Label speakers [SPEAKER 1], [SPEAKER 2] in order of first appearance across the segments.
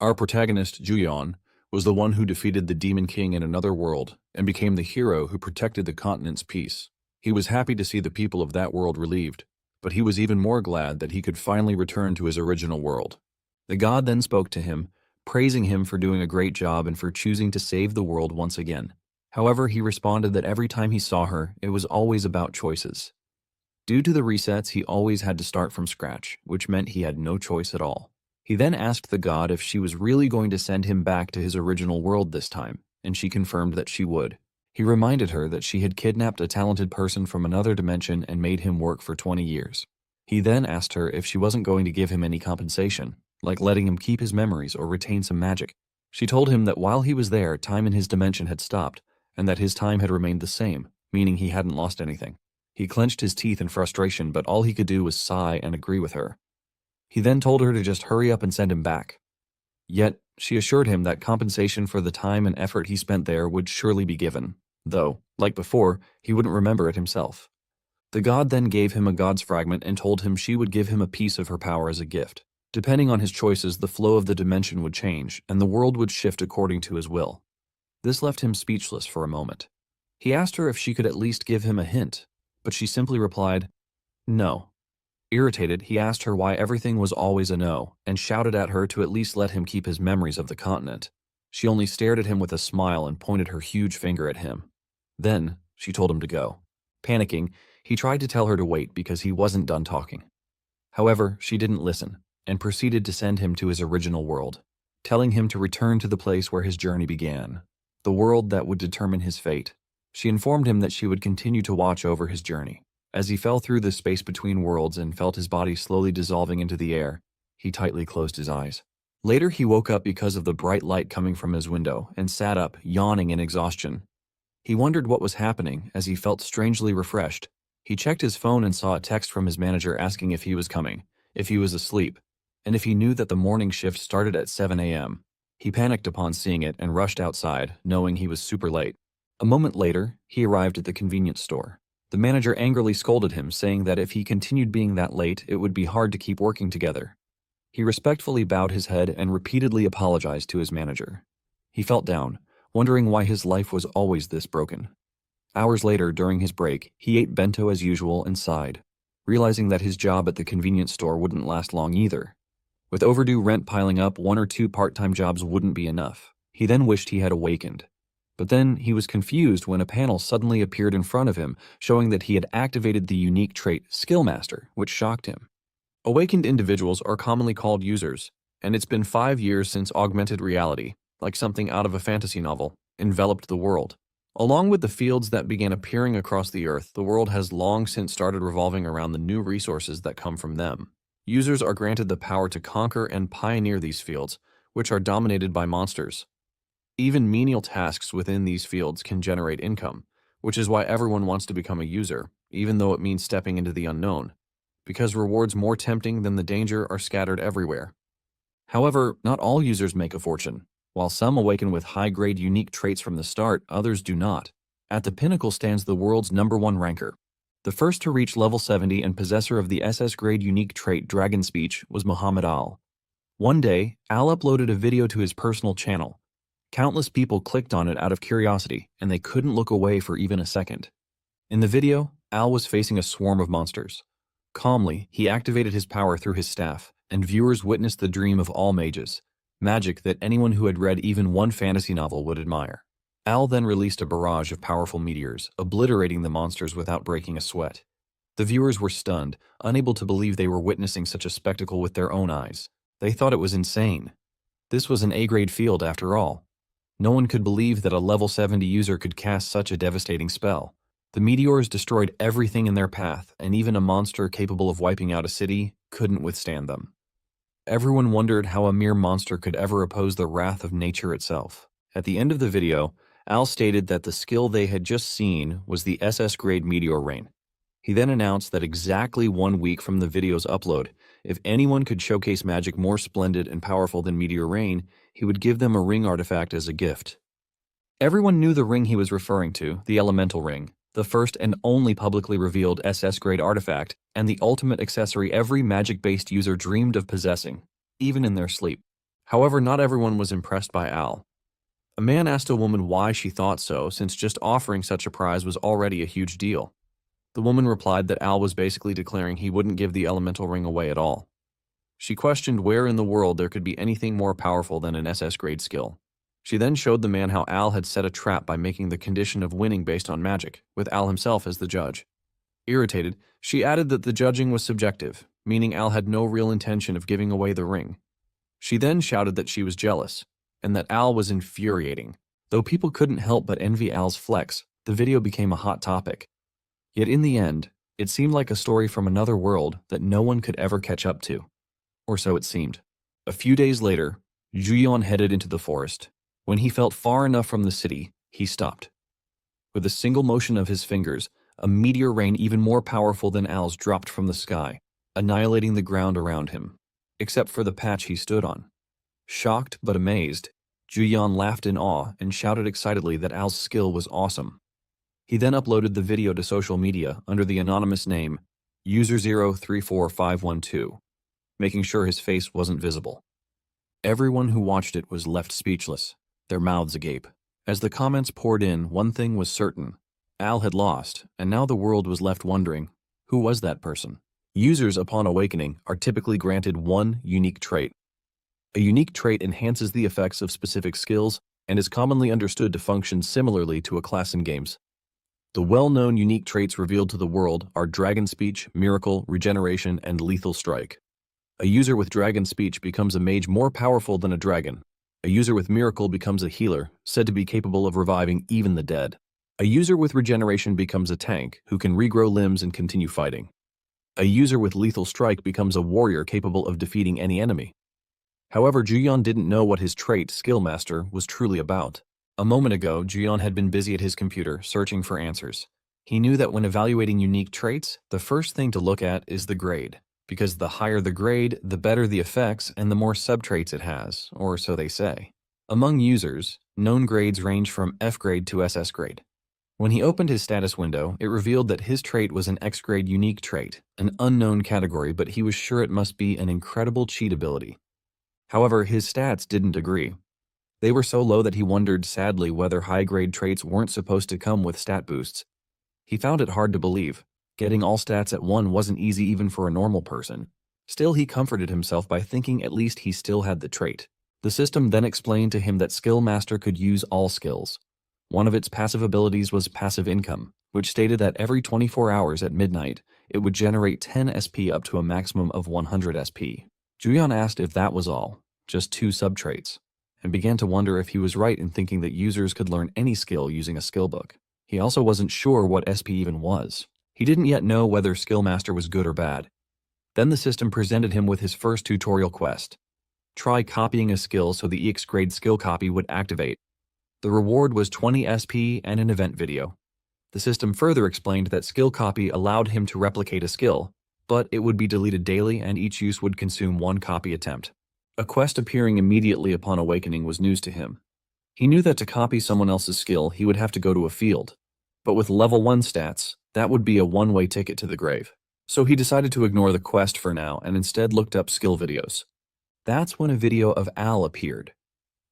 [SPEAKER 1] Our protagonist, Juyeon, was the one who defeated the Demon King in another world and became the hero who protected the continent's peace. He was happy to see the people of that world relieved, but he was even more glad that he could finally return to his original world. The god then spoke to him, praising him for doing a great job and for choosing to save the world once again. However, he responded that every time he saw her, it was always about choices. Due to the resets, he always had to start from scratch, which meant he had no choice at all. He then asked the god if she was really going to send him back to his original world this time, and she confirmed that she would. He reminded her that she had kidnapped a talented person from another dimension and made him work for 20 years. He then asked her if she wasn't going to give him any compensation, like letting him keep his memories or retain some magic. She told him that while he was there, time in his dimension had stopped, and that his time had remained the same, meaning he hadn't lost anything. He clenched his teeth in frustration, but all he could do was sigh and agree with her. He then told her to just hurry up and send him back. Yet, she assured him that compensation for the time and effort he spent there would surely be given, though, like before, he wouldn't remember it himself. The god then gave him a god's fragment and told him she would give him a piece of her power as a gift. Depending on his choices, the flow of the dimension would change, and the world would shift according to his will. This left him speechless for a moment. He asked her if she could at least give him a hint, but she simply replied, "No." Irritated, he asked her why everything was always a no, and shouted at her to at least let him keep his memories of the continent. She only stared at him with a smile and pointed her huge finger at him. Then, she told him to go. Panicking, he tried to tell her to wait because he wasn't done talking. However, she didn't listen, and proceeded to send him to his original world, telling him to return to the place where his journey began, the world that would determine his fate. She informed him that she would continue to watch over his journey. As he fell through the space between worlds and felt his body slowly dissolving into the air, he tightly closed his eyes. Later, he woke up because of the bright light coming from his window and sat up, yawning in exhaustion. He wondered what was happening as he felt strangely refreshed. He checked his phone and saw a text from his manager asking if he was coming, if he was asleep, and if he knew that the morning shift started at 7 a.m. He panicked upon seeing it and rushed outside, knowing he was super late. A moment later, he arrived at the convenience store. The manager angrily scolded him, saying that if he continued being that late, it would be hard to keep working together. He respectfully bowed his head and repeatedly apologized to his manager. He felt down, wondering why his life was always this broken. Hours later, during his break, he ate bento as usual and sighed, realizing that his job at the convenience store wouldn't last long either. With overdue rent piling up, 1 or 2 part-time jobs wouldn't be enough. He then wished he had awakened. But then he was confused when a panel suddenly appeared in front of him, showing that he had activated the unique trait Skill Master, which shocked him. Awakened individuals are commonly called users, and it's been 5 years since augmented reality, like something out of a fantasy novel, enveloped the world. Along with the fields that began appearing across the earth, the world has long since started revolving around the new resources that come from them. Users are granted the power to conquer and pioneer these fields, which are dominated by monsters. Even menial tasks within these fields can generate income, which is why everyone wants to become a user, even though it means stepping into the unknown, because rewards more tempting than the danger are scattered everywhere. However, not all users make a fortune. While some awaken with high-grade unique traits from the start, others do not. At the pinnacle stands the world's #1 ranker. The first to reach level 70 and possessor of the SS-grade unique trait Dragon Speech was Muhammad Al. One day, Al uploaded a video to his personal channel. Countless people clicked on it out of curiosity, and they couldn't look away for even a second. In the video, Al was facing a swarm of monsters. Calmly, he activated his power through his staff, and viewers witnessed the dream of all mages, magic that anyone who had read even one fantasy novel would admire. Al then released a barrage of powerful meteors, obliterating the monsters without breaking a sweat. The viewers were stunned, unable to believe they were witnessing such a spectacle with their own eyes. They thought it was insane. This was an A-grade field after all. No one could believe that a level 70 user could cast such a devastating spell. The meteors destroyed everything in their path, and even a monster capable of wiping out a city couldn't withstand them. Everyone wondered how a mere monster could ever oppose the wrath of nature itself. At the end of the video, Al stated that the skill they had just seen was the SS-grade meteor rain. He then announced that exactly 1 week from the video's upload, if anyone could showcase magic more splendid and powerful than meteor rain, he would give them a ring artifact as a gift. Everyone knew the ring he was referring to, the Elemental Ring, the first and only publicly revealed SS-grade artifact, and the ultimate accessory every magic-based user dreamed of possessing, even in their sleep. However, not everyone was impressed by Al. A man asked a woman why she thought so, since just offering such a prize was already a huge deal. The woman replied that Al was basically declaring he wouldn't give the elemental ring away at all. She questioned where in the world there could be anything more powerful than an SS grade skill. She then showed the man how Al had set a trap by making the condition of winning based on magic, with Al himself as the judge. Irritated, she added that the judging was subjective, meaning Al had no real intention of giving away the ring. She then shouted that she was jealous, and that Al was infuriating. Though people couldn't help but envy Al's flex, the video became a hot topic. Yet in the end, it seemed like a story from another world that no one could ever catch up to. Or so it seemed. A few days later, Juyeon headed into the forest. When he felt far enough from the city, he stopped. With a single motion of his fingers, a meteor rain even more powerful than Al's dropped from the sky, annihilating the ground around him, except for the patch he stood on. Shocked but amazed, Juyeon laughed in awe and shouted excitedly that Al's skill was awesome. He then uploaded the video to social media under the anonymous name user034512, making sure his face wasn't visible. Everyone who watched it was left speechless, their mouths agape. As the comments poured in, one thing was certain. Al had lost, and now the world was left wondering, who was that person? Users upon awakening are typically granted one unique trait. A unique trait enhances the effects of specific skills and is commonly understood to function similarly to a class in games. The well-known unique traits revealed to the world are Dragon Speech, Miracle, Regeneration, and Lethal Strike. A user with Dragon Speech becomes a mage more powerful than a dragon. A user with Miracle becomes a healer, said to be capable of reviving even the dead. A user with Regeneration becomes a tank, who can regrow limbs and continue fighting. A user with Lethal Strike becomes a warrior capable of defeating any enemy. However, Juyeon didn't know what his trait, Skill Master, was truly about. A moment ago, Juyeon had been busy at his computer, searching for answers. He knew that when evaluating unique traits, the first thing to look at is the grade, because the higher the grade, the better the effects and the more subtraits it has, or so they say. Among users, known grades range from F grade to SS grade. When he opened his status window, it revealed that his trait was an X grade unique trait, an unknown category, but he was sure it must be an incredible cheat ability. However, his stats didn't agree. They were so low that he wondered sadly whether high-grade traits weren't supposed to come with stat boosts. He found it hard to believe. Getting all stats at 1 wasn't easy even for a normal person. Still, he comforted himself by thinking at least he still had the trait. The system then explained to him that Skill Master could use all skills. One of its passive abilities was Passive Income, which stated that every 24 hours at midnight, it would generate 10 SP up to a maximum of 100 SP. Juyeon asked if that was all, just 2 subtraits, and began to wonder if he was right in thinking that users could learn any skill using a skill book. He also wasn't sure what SP even was. He didn't yet know whether Skill Master was good or bad. Then the system presented him with his first tutorial quest. Try copying a skill so the EX grade skill copy would activate. The reward was 20 SP and an event video. The system further explained that skill copy allowed him to replicate a skill, but it would be deleted daily and each use would consume 1 copy attempt. A quest appearing immediately upon awakening was news to him. He knew that to copy someone else's skill, he would have to go to a field. But with level 1 stats, that would be a one-way ticket to the grave. So he decided to ignore the quest for now and instead looked up skill videos. That's when a video of Al appeared.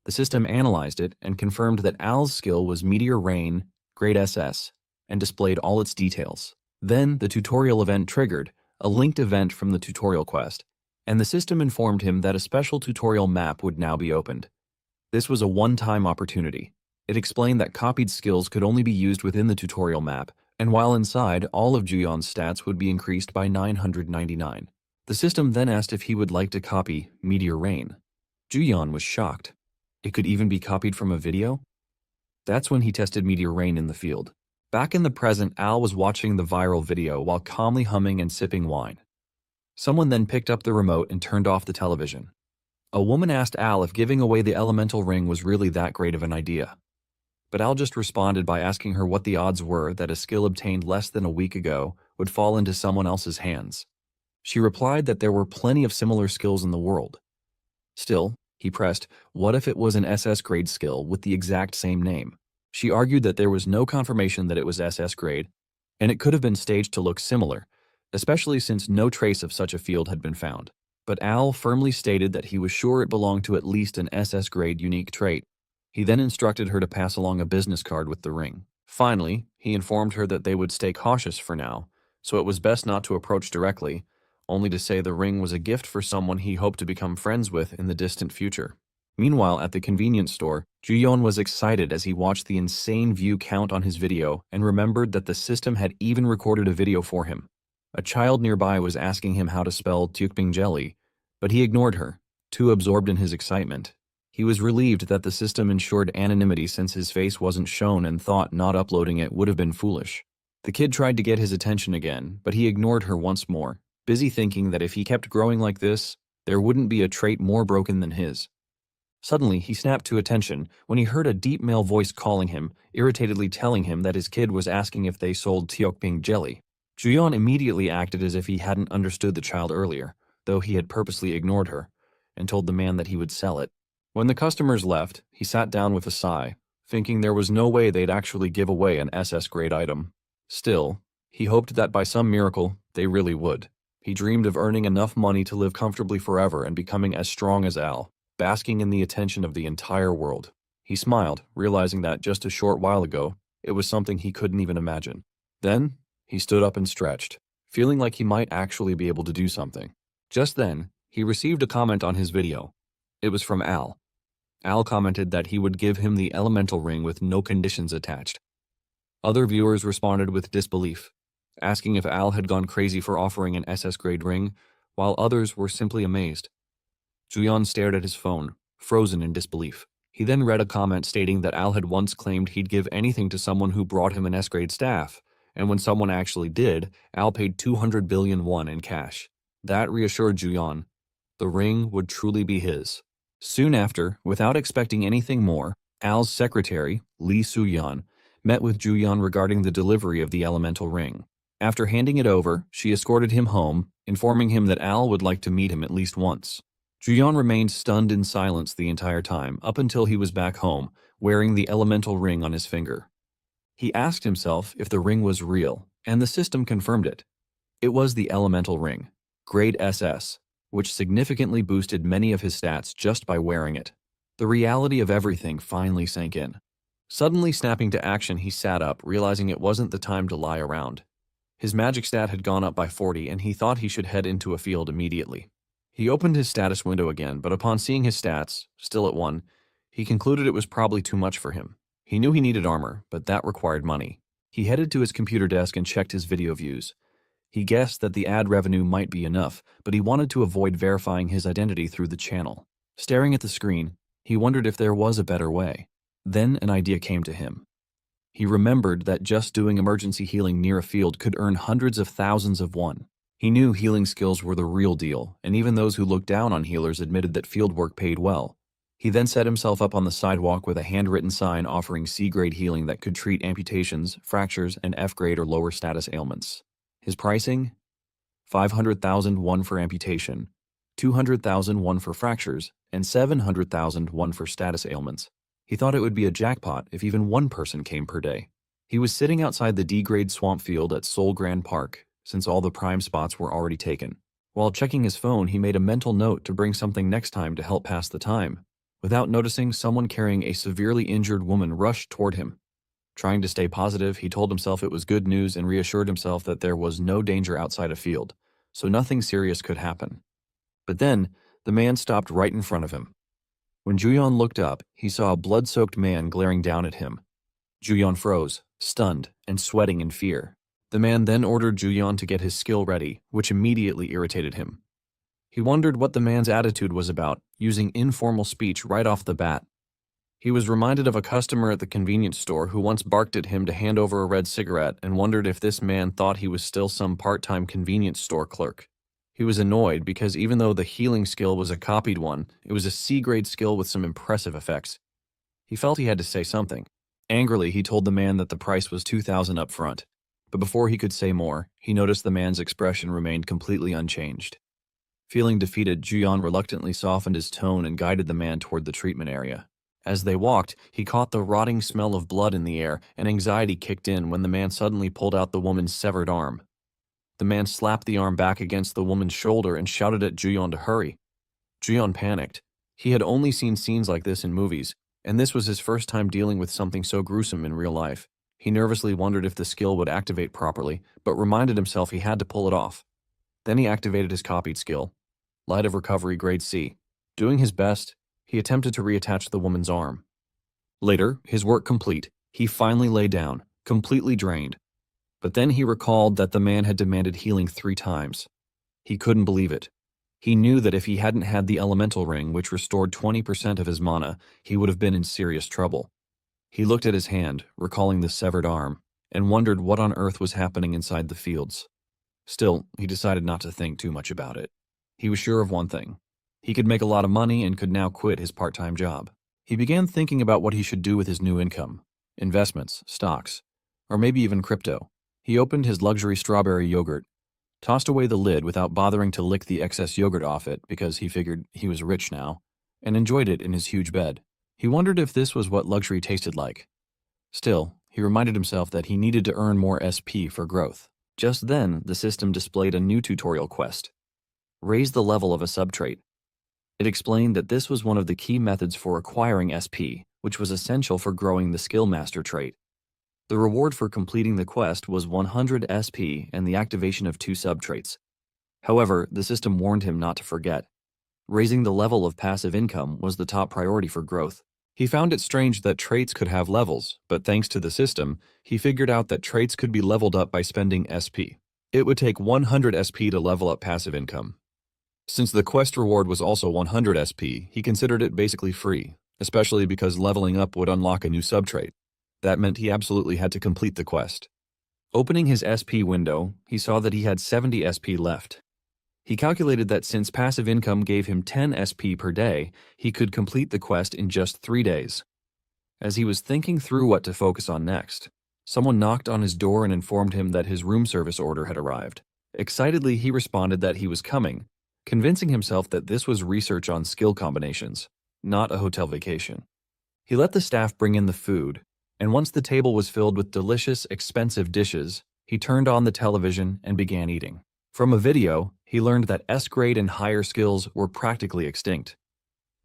[SPEAKER 1] The system analyzed it and confirmed that Al's skill was Meteor Rain, grade SS, and displayed all its details. Then the tutorial event triggered, a linked event from the tutorial quest, and the system informed him that a special tutorial map would now be opened. This was a one-time opportunity. It explained that copied skills could only be used within the tutorial map, and while inside, all of Juyeon's stats would be increased by 999. The system then asked if he would like to copy Meteor Rain. Juyeon was shocked. It could even be copied from a video? That's when he tested Meteor Rain in the field. Back in the present, Al was watching the viral video while calmly humming and sipping wine. Someone then picked up the remote and turned off the television. A woman asked Al if giving away the elemental ring was really that great of an idea. But Al just responded by asking her what the odds were that a skill obtained less than a week ago would fall into someone else's hands. She replied that there were plenty of similar skills in the world. Still, he pressed, what if it was an SS grade skill with the exact same name? She argued that there was no confirmation that it was SS grade, and it could have been staged to look similar, especially since no trace of such a field had been found. But Al firmly stated that he was sure it belonged to at least an SS grade unique trait. He then instructed her to pass along a business card with the ring. Finally, he informed her that they would stay cautious for now, so it was best not to approach directly, only to say the ring was a gift for someone he hoped to become friends with in the distant future. Meanwhile, at the convenience store, Juyeon was excited as he watched the insane view count on his video and remembered that the system had even recorded a video for him. A child nearby was asking him how to spell Tukbing jelly, but he ignored her, too absorbed in his excitement. He was relieved that the system ensured anonymity since his face wasn't shown and thought not uploading it would have been foolish. The kid tried to get his attention again, but he ignored her once more, busy thinking that if he kept growing like this, there wouldn't be a trait more broken than his. Suddenly, he snapped to attention when he heard a deep male voice calling him, irritatedly telling him that his kid was asking if they sold Tukbing jelly. Juyeon immediately acted as if he hadn't understood the child earlier, though he had purposely ignored her, and told the man that he would sell it. When the customers left, he sat down with a sigh, thinking there was no way they'd actually give away an SS-grade item. Still, he hoped that by some miracle, they really would. He dreamed of earning enough money to live comfortably forever and becoming as strong as Al, basking in the attention of the entire world. He smiled, realizing that just a short while ago, it was something he couldn't even imagine. Then, he stood up and stretched, feeling like he might actually be able to do something. Just then, he received a comment on his video. It was from Al. Al commented that he would give him the elemental ring with no conditions attached. Other viewers responded with disbelief, asking if Al had gone crazy for offering an SS-grade ring, while others were simply amazed. Juyeon stared at his phone, frozen in disbelief. He then read a comment stating that Al had once claimed he'd give anything to someone who brought him an S-grade staff, and when someone actually did, Al paid 200 billion won in cash. That reassured Juyeon. The ring would truly be his. Soon after, without expecting anything more, Al's secretary, Lee Soo-yeon, met with Juyeon regarding the delivery of the elemental ring. After handing it over, she escorted him home, informing him that Al would like to meet him at least once. Juyeon remained stunned in silence the entire time, up until he was back home, wearing the elemental ring on his finger. He asked himself if the ring was real, and the system confirmed it. It was the elemental ring, grade SS, which significantly boosted many of his stats just by wearing it. The reality of everything finally sank in. Suddenly snapping to action, he sat up, realizing it wasn't the time to lie around. His magic stat had gone up by 40, and he thought he should head into a field immediately. He opened his status window again, but upon seeing his stats, still at 1, he concluded it was probably too much for him. He knew he needed armor, but that required money. He headed to his computer desk and checked his video views. He guessed that the ad revenue might be enough, but he wanted to avoid verifying his identity through the channel. Staring at the screen, he wondered if there was a better way. Then an idea came to him. He remembered that just doing emergency healing near a field could earn hundreds of thousands of won. He knew healing skills were the real deal, and even those who looked down on healers admitted that fieldwork paid well. He then set himself up on the sidewalk with a handwritten sign offering C-grade healing that could treat amputations, fractures, and F-grade or lower status ailments. His pricing? 500,000 won for amputation, 200,000 won for fractures, and 700,000 won for status ailments. He thought it would be a jackpot if even one person came per day. He was sitting outside the D-grade swamp field at Seoul Grand Park, since all the prime spots were already taken. While checking his phone, he made a mental note to bring something next time to help pass the time. Without noticing, someone carrying a severely injured woman rushed toward him. Trying to stay positive, he told himself it was good news and reassured himself that there was no danger outside a field, so nothing serious could happen. But then, the man stopped right in front of him. When Juyeon looked up, he saw a blood-soaked man glaring down at him. Juyeon froze, stunned, and sweating in fear. The man then ordered Juyeon to get his skill ready, which immediately irritated him. He wondered what the man's attitude was about, using informal speech right off the bat. He was reminded of a customer at the convenience store who once barked at him to hand over a red cigarette and wondered if this man thought he was still some part-time convenience store clerk. He was annoyed because even though the healing skill was a copied one, it was a C-grade skill with some impressive effects. He felt he had to say something. Angrily, he told the man that the price was 2,000 up front. But before he could say more, he noticed the man's expression remained completely unchanged. Feeling defeated, Juyeon reluctantly softened his tone and guided the man toward the treatment area. As they walked, he caught the rotting smell of blood in the air, and anxiety kicked in when the man suddenly pulled out the woman's severed arm. The man slapped the arm back against the woman's shoulder and shouted at Juyeon to hurry. Juyeon panicked. He had only seen scenes like this in movies, and this was his first time dealing with something so gruesome in real life. He nervously wondered if the skill would activate properly, but reminded himself he had to pull it off. Then he activated his copied skill, Light of Recovery Grade C. Doing his best, he attempted to reattach the woman's arm. Later, his work complete, he finally lay down, completely drained. But then he recalled that the man had demanded healing 3 times. He couldn't believe it. He knew that if he hadn't had the elemental ring, which restored 20% of his mana, he would have been in serious trouble. He looked at his hand, recalling the severed arm, and wondered what on earth was happening inside the fields. Still, he decided not to think too much about it. He was sure of one thing. He could make a lot of money and could now quit his part-time job. He began thinking about what he should do with his new income. Investments, stocks, or maybe even crypto. He opened his luxury strawberry yogurt, tossed away the lid without bothering to lick the excess yogurt off it because he figured he was rich now, and enjoyed it in his huge bed. He wondered if this was what luxury tasted like. Still, he reminded himself that he needed to earn more SP for growth. Just then, the system displayed a new tutorial quest. Raise the level of a subtrait. It explained that this was one of the key methods for acquiring SP, which was essential for growing the skill master trait. The reward for completing the quest was 100 SP and the activation of 2 subtraits. However, the system warned him not to forget. Raising the level of passive income was the top priority for growth. He found it strange that traits could have levels, but thanks to the system, he figured out that traits could be leveled up by spending SP. It would take 100 SP to level up passive income. Since the quest reward was also 100 SP, he considered it basically free, especially because leveling up would unlock a new subtrait. That meant he absolutely had to complete the quest. Opening his SP window, he saw that he had 70 SP left. He calculated that since passive income gave him 10 SP per day, he could complete the quest in just 3 days. As he was thinking through what to focus on next, someone knocked on his door and informed him that his room service order had arrived. Excitedly, he responded that he was coming, convincing himself that this was research on skill combinations, not a hotel vacation. He let the staff bring in the food, and once the table was filled with delicious, expensive dishes, he turned on the television and began eating. From a video, he learned that S-grade and higher skills were practically extinct.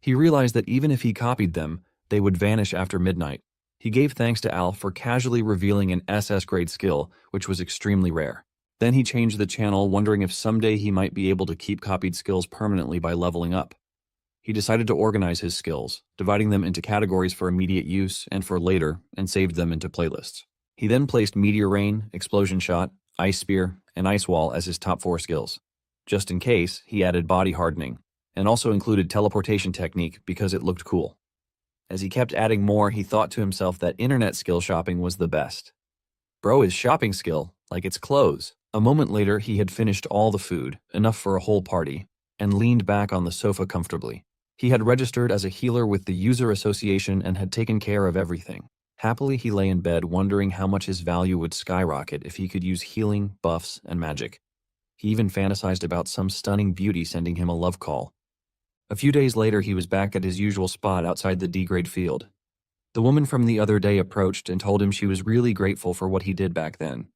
[SPEAKER 1] He realized that even if he copied them, they would vanish after midnight. He gave thanks to Al for casually revealing an SS-grade skill, which was extremely rare. Then he changed the channel, wondering if someday he might be able to keep copied skills permanently by leveling up. He decided to organize his skills, dividing them into categories for immediate use and for later, and saved them into playlists. He then placed Meteor Rain, Explosion Shot, Ice Spear, and Ice Wall as his top 4 skills. Just in case, he added Body Hardening, and also included Teleportation Technique because it looked cool. As he kept adding more, he thought to himself that internet skill shopping was the best. Bro is shopping skill, like it's clothes. A moment later, he had finished all the food, enough for a whole party, and leaned back on the sofa comfortably. He had registered as a healer with the User Association and had taken care of everything. Happily, he lay in bed wondering how much his value would skyrocket if he could use healing, buffs, and magic. He even fantasized about some stunning beauty sending him a love call. A few days later, he was back at his usual spot outside the D-grade field. The woman from the other day approached and told him she was really grateful for what he did back then.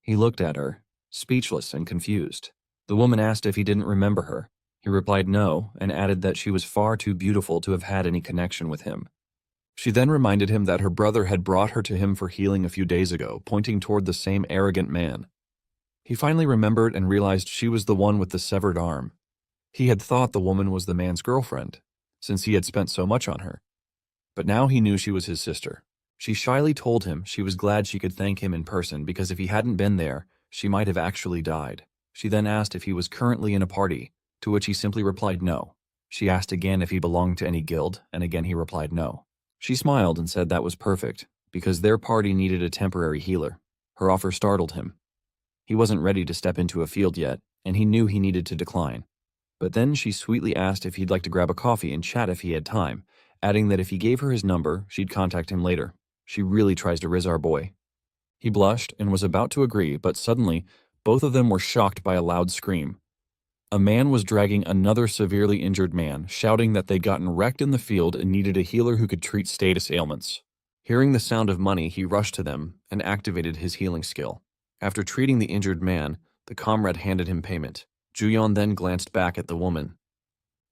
[SPEAKER 1] He looked at her, speechless and confused. The woman asked if he didn't remember her. He replied no, and added that she was far too beautiful to have had any connection with him. She then reminded him that her brother had brought her to him for healing a few days ago, pointing toward the same arrogant man. He finally remembered and realized she was the one with the severed arm. He had thought the woman was the man's girlfriend, since he had spent so much on her. But now he knew she was his sister. She shyly told him she was glad she could thank him in person because if he hadn't been there, she might have actually died. She then asked if he was currently in a party, to which he simply replied no. She asked again if he belonged to any guild, and again he replied no. She smiled and said that was perfect, because their party needed a temporary healer. Her offer startled him. He wasn't ready to step into a field yet, and he knew he needed to decline. But then she sweetly asked if he'd like to grab a coffee and chat if he had time, adding that if he gave her his number, she'd contact him later. She really tries to riz our boy. He blushed and was about to agree, but suddenly, both of them were shocked by a loud scream. A man was dragging another severely injured man, shouting that they'd gotten wrecked in the field and needed a healer who could treat status ailments. Hearing the sound of money, he rushed to them and activated his healing skill. After treating the injured man, The comrade handed him payment. Juyeon then glanced back at the woman.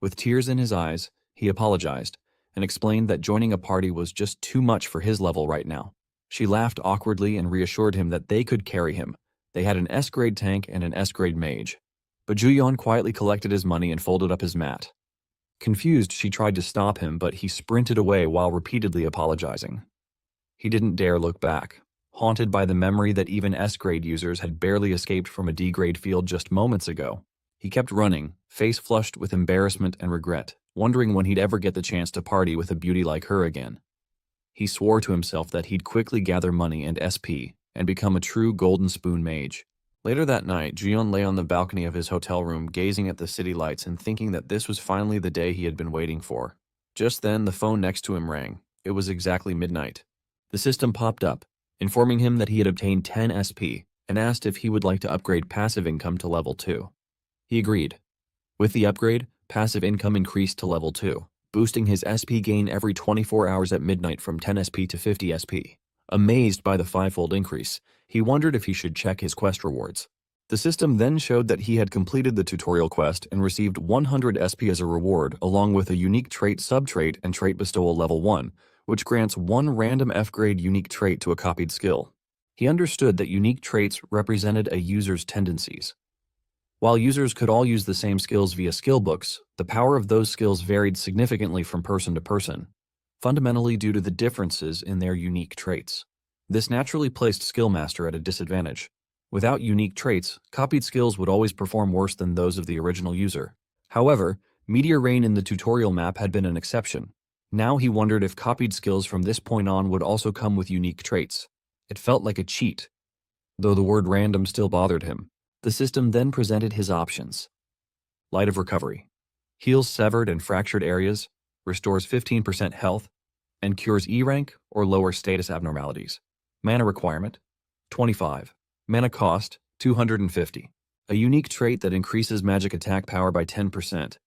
[SPEAKER 1] With tears in his eyes, he apologized and explained that joining a party was just too much for his level right now. She laughed awkwardly and reassured him that they could carry him. They had an S-grade tank and an S-grade mage. But Juyeon quietly collected his money and folded up his mat. Confused, she tried to stop him, but he sprinted away while repeatedly apologizing. He didn't dare look back, haunted by the memory that even S-grade users had barely escaped from a D-grade field just moments ago. He kept running, face flushed with embarrassment and regret, wondering when he'd ever get the chance to party with a beauty like her again. He swore to himself that he'd quickly gather money and SP and become a true golden spoon mage. Later that night, Juyeon lay on the balcony of his hotel room gazing at the city lights and thinking that this was finally the day he had been waiting for. Just then, the phone next to him rang. It was exactly midnight. The system popped up, informing him that he had obtained 10 SP and asked if he would like to upgrade passive income to level 2. He agreed. With the upgrade, passive income increased to level 2, boosting his SP gain every 24 hours at midnight from 10 SP to 50 SP. Amazed by the fivefold increase, he wondered if he should check his quest rewards. The system then showed that he had completed the tutorial quest and received 100 SP as a reward, along with a unique trait subtrait and trait bestowal level 1, which grants one random F-grade unique trait to a copied skill. He understood that unique traits represented a user's tendencies. While users could all use the same skills via skill books, the power of those skills varied significantly from person to person, fundamentally due to the differences in their unique traits. This naturally placed Skillmaster at a disadvantage. Without unique traits, copied skills would always perform worse than those of the original user. However, Meteor Rain in the tutorial map had been an exception. Now he wondered if copied skills from this point on would also come with unique traits. It felt like a cheat, though the word random still bothered him. The system then presented his options. Light of Recovery. Heals severed and fractured areas, restores 15% health, and cures E rank or lower status abnormalities. Mana requirement, 25. Mana cost, 250. A unique trait that increases magic attack power by 10%.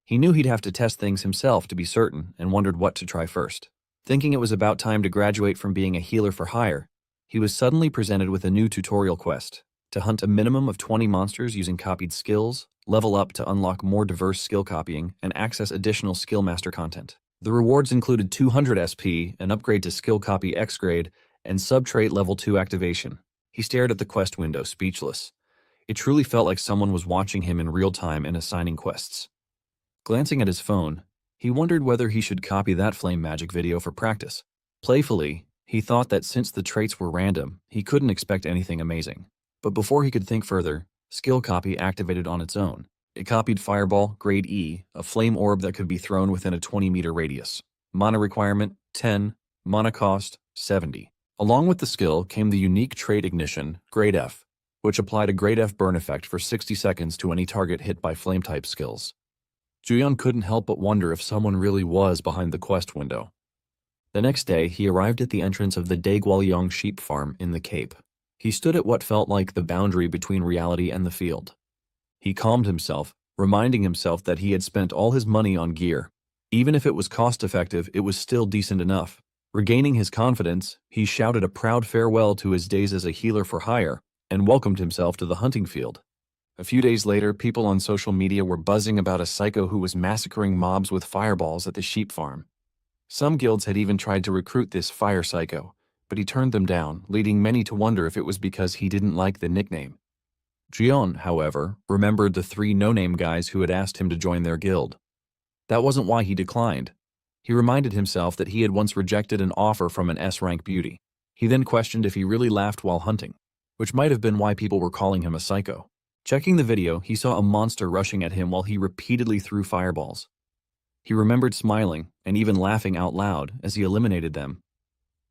[SPEAKER 1] He knew he'd have to test things himself to be certain and wondered what to try first. Thinking it was about time to graduate from being a healer for hire, he was suddenly presented with a new tutorial quest: to hunt a minimum of 20 monsters using copied skills, level up to unlock more diverse skill copying, and access additional skill master content. The rewards included 200 SP, an upgrade to skill copy X grade, and subtrait level 2 activation. He stared at the quest window, speechless. It truly felt like someone was watching him in real time and assigning quests. Glancing at his phone, he wondered whether he should copy that flame magic video for practice. Playfully, he thought that since the traits were random, he couldn't expect anything amazing. But before he could think further, skill copy activated on its own. It copied Fireball, grade E, a flame orb that could be thrown within a 20-meter radius. Mana requirement, 10. Mana cost, 70. Along with the skill came the unique trait Ignition, grade F, which applied a grade F burn effect for 60 seconds to any target hit by flame-type skills. Juyeon couldn't help but wonder if someone really was behind the quest window. The next day, he arrived at the entrance of the Daegwalyeong sheep farm in the Cape. He stood at what felt like the boundary between reality and the field. He calmed himself, reminding himself that he had spent all his money on gear. Even if it was cost-effective, it was still decent enough. Regaining his confidence, he shouted a proud farewell to his days as a healer for hire and welcomed himself to the hunting field. A few days later, people on social media were buzzing about a psycho who was massacring mobs with fireballs at the sheep farm. Some guilds had even tried to recruit this fire psycho, but he turned them down, leading many to wonder if it was because he didn't like the nickname. Juyeon, however, remembered the 3 no-name guys who had asked him to join their guild. That wasn't why he declined. He reminded himself that he had once rejected an offer from an S-rank beauty. He then questioned if he really laughed while hunting, which might have been why people were calling him a psycho. Checking the video, he saw a monster rushing at him while he repeatedly threw fireballs. He remembered smiling and even laughing out loud as he eliminated them.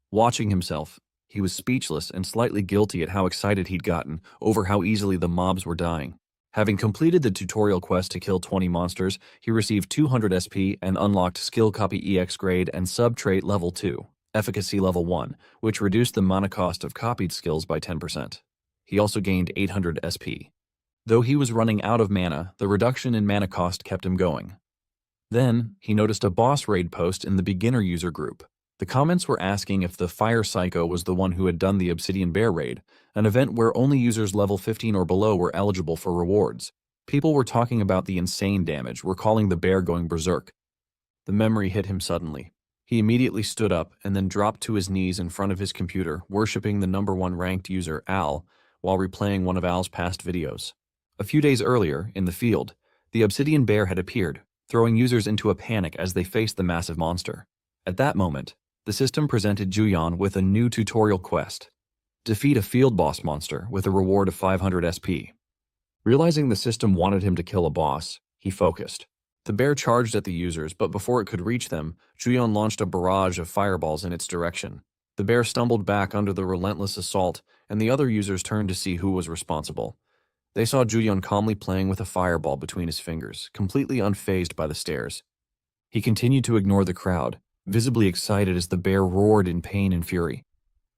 [SPEAKER 1] Watching himself, he was speechless and slightly guilty at how excited he'd gotten over how easily the mobs were dying. Having completed the tutorial quest to kill 20 monsters, he received 200 SP and unlocked skill copy EX grade and subtrait level 2, efficacy level 1, which reduced the mana cost of copied skills by 10%. He also gained 800 SP. Though he was running out of mana, the reduction in mana cost kept him going. Then, he noticed a boss raid post in the beginner user group. The comments were asking if the Fire Psycho was the one who had done the Obsidian Bear raid, an event where only users level 15 or below were eligible for rewards. People were talking about the insane damage, were calling the bear going berserk. The memory hit him suddenly. He immediately stood up and then dropped to his knees in front of his computer, worshipping the #1 ranked user, Al, while replaying one of Al's past videos. A few days earlier, in the field, the Obsidian Bear had appeared, throwing users into a panic as they faced the massive monster. At that moment, the system presented Juyan with a new tutorial quest: defeat a field boss monster with a reward of 500 SP. Realizing the system wanted him to kill a boss, he focused. The bear charged at the users, but before it could reach them, Juyan launched a barrage of fireballs in its direction. The bear stumbled back under the relentless assault, and the other users turned to see who was responsible. They saw Juyan calmly playing with a fireball between his fingers, completely unfazed by the stares. He continued to ignore the crowd, visibly excited as the bear roared in pain and fury.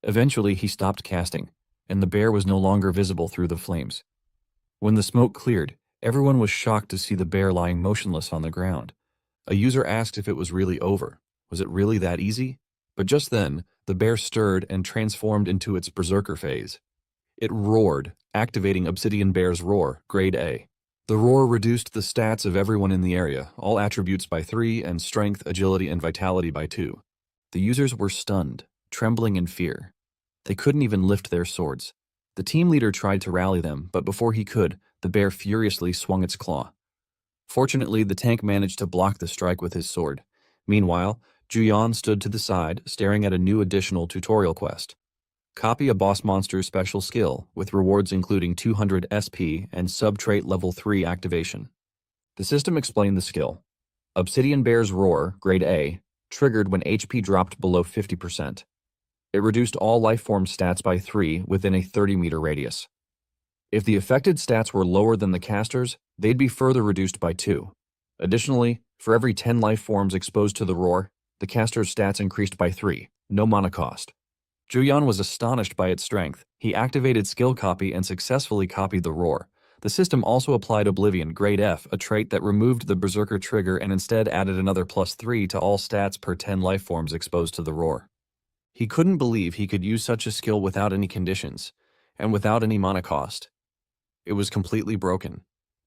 [SPEAKER 1] Eventually, he stopped casting, and the bear was no longer visible through the flames. When the smoke cleared, everyone was shocked to see the bear lying motionless on the ground. A user asked if it was really over. Was it really that easy? But just then, the bear stirred and transformed into its berserker phase. It roared, activating Obsidian Bear's Roar, Grade A. The roar reduced the stats of everyone in the area, all attributes by 3 and strength, agility, and vitality by 2. The users were stunned, trembling in fear. They couldn't even lift their swords. The team leader tried to rally them, but before he could, the bear furiously swung its claw. Fortunately, the tank managed to block the strike with his sword. Meanwhile, Juyan stood to the side, staring at a new additional tutorial quest. Copy a boss monster's special skill, with rewards including 200 SP and sub-trait level 3 activation. The system explained the skill. Obsidian Bear's Roar, Grade A, triggered when HP dropped below 50%. It reduced all lifeform stats by 3 within a 30-meter radius. If the affected stats were lower than the caster's, they'd be further reduced by 2. Additionally, for every 10 lifeforms exposed to the roar, the caster's stats increased by 3, no mana cost. Juyan was astonished by its strength. He activated skill copy and successfully copied the roar. The system also applied Oblivion, Grade F, a trait that removed the berserker trigger and instead added another +3 to all stats per 10 lifeforms exposed to the roar. He couldn't believe he could use such a skill without any conditions, and without any mana cost. It was completely broken.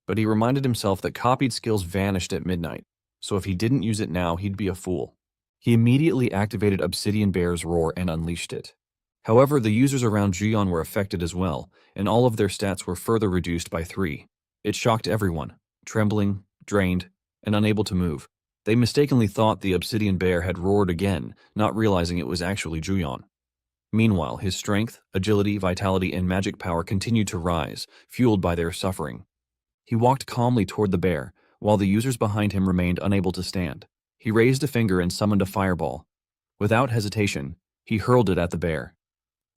[SPEAKER 1] But he reminded himself that copied skills vanished at midnight, so if he didn't use it now, he'd be a fool. He immediately activated Obsidian Bear's Roar and unleashed it. However, the users around Juyan were affected as well, and all of their stats were further reduced by 3. It shocked everyone, trembling, drained, and unable to move. They mistakenly thought the Obsidian Bear had roared again, not realizing it was actually Juyan. Meanwhile, his strength, agility, vitality, and magic power continued to rise, fueled by their suffering. He walked calmly toward the bear, while the users behind him remained unable to stand. He raised a finger and summoned a fireball. Without hesitation, he hurled it at the bear.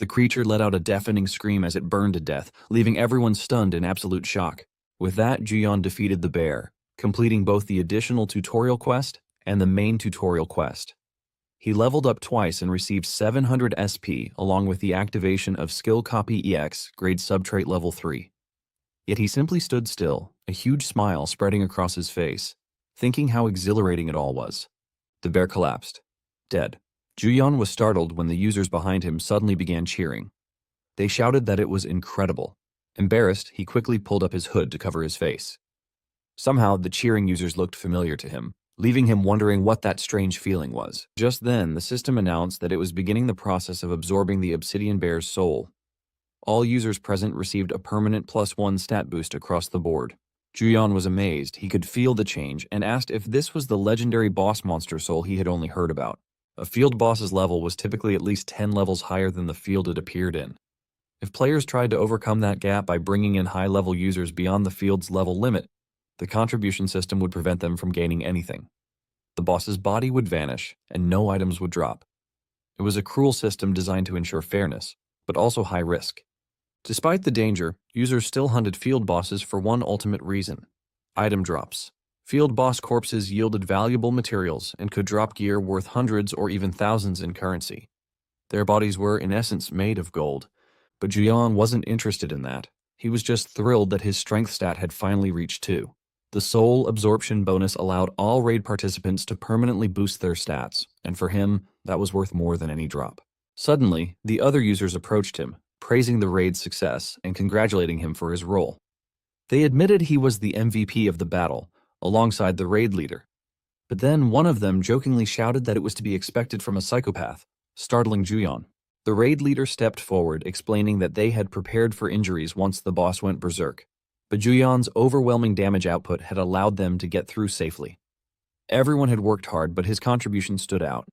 [SPEAKER 1] The creature let out a deafening scream as it burned to death, leaving everyone stunned in absolute shock. With that, Juyan defeated the bear, completing both the additional tutorial quest and the main tutorial quest. He leveled up twice and received 700 SP along with the activation of Skill Copy EX, grade subtrait level 3. Yet he simply stood still, a huge smile spreading across his face, thinking how exhilarating it all was. The bear collapsed, dead. Juyan was startled when the users behind him suddenly began cheering. They shouted that it was incredible. Embarrassed, he quickly pulled up his hood to cover his face. Somehow, the cheering users looked familiar to him, leaving him wondering what that strange feeling was. Just then, the system announced that it was beginning the process of absorbing the Obsidian Bear's soul. All users present received a permanent +1 stat boost across the board. Juyan was amazed. He could feel the change and asked if this was the legendary boss monster soul he had only heard about. A field boss's level was typically at least 10 levels higher than the field it appeared in. If players tried to overcome that gap by bringing in high-level users beyond the field's level limit, the contribution system would prevent them from gaining anything. The boss's body would vanish, and no items would drop. It was a cruel system designed to ensure fairness, but also high risk. Despite the danger, users still hunted field bosses for one ultimate reason: item drops. Field boss corpses yielded valuable materials and could drop gear worth hundreds or even thousands in currency. Their bodies were, in essence, made of gold, but Juyan wasn't interested in that. He was just thrilled that his strength stat had finally reached 2. The soul absorption bonus allowed all raid participants to permanently boost their stats, and for him, that was worth more than any drop. Suddenly, the other users approached him, praising the raid's success and congratulating him for his role. They admitted he was the MVP of the battle, alongside the raid leader. But then one of them jokingly shouted that it was to be expected from a psychopath, startling Juyeon. The raid leader stepped forward, explaining that they had prepared for injuries once the boss went berserk. But Juyeon's overwhelming damage output had allowed them to get through safely. Everyone had worked hard, but his contribution stood out.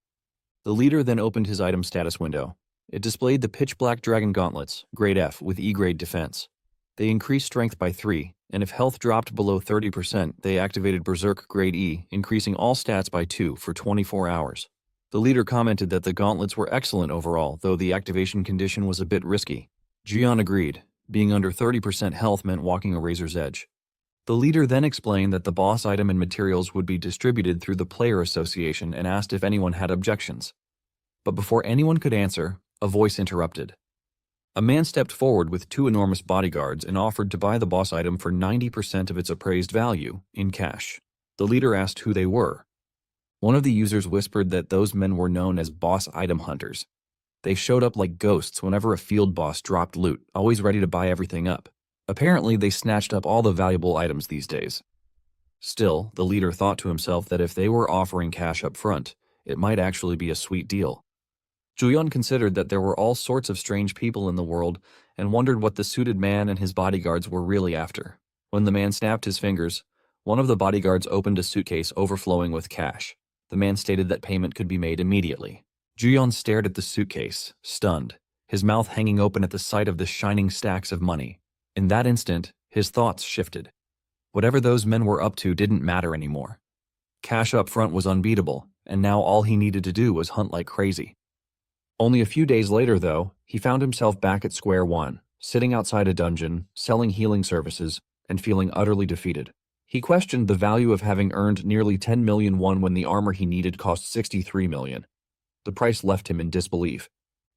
[SPEAKER 1] The leader then opened his item status window. It displayed the pitch-black dragon gauntlets, grade F, with E-grade defense. They increased strength by 3, and if health dropped below 30%, they activated Berserk grade E, increasing all stats by 2 for 24 hours. The leader commented that the gauntlets were excellent overall, though the activation condition was a bit risky. Juyeon agreed. Being under 30% health meant walking a razor's edge. The leader then explained that the boss item and materials would be distributed through the player association and asked if anyone had objections. But before anyone could answer, a voice interrupted. A man stepped forward with 2 enormous bodyguards and offered to buy the boss item for 90% of its appraised value, in cash. The leader asked who they were. One of the users whispered that those men were known as boss item hunters. They showed up like ghosts whenever a field boss dropped loot, always ready to buy everything up. Apparently, they snatched up all the valuable items these days. Still, the leader thought to himself that if they were offering cash up front, it might actually be a sweet deal. Juyeon considered that there were all sorts of strange people in the world and wondered what the suited man and his bodyguards were really after. When the man snapped his fingers, one of the bodyguards opened a suitcase overflowing with cash. The man stated that payment could be made immediately. Juyeon stared at the suitcase, stunned, his mouth hanging open at the sight of the shining stacks of money. In that instant, his thoughts shifted. Whatever those men were up to didn't matter anymore. Cash up front was unbeatable, and now all he needed to do was hunt like crazy. Only a few days later, though, he found himself back at square one, sitting outside a dungeon, selling healing services, and feeling utterly defeated. He questioned the value of having earned nearly 10 million won when the armor he needed cost 63 million. The price left him in disbelief.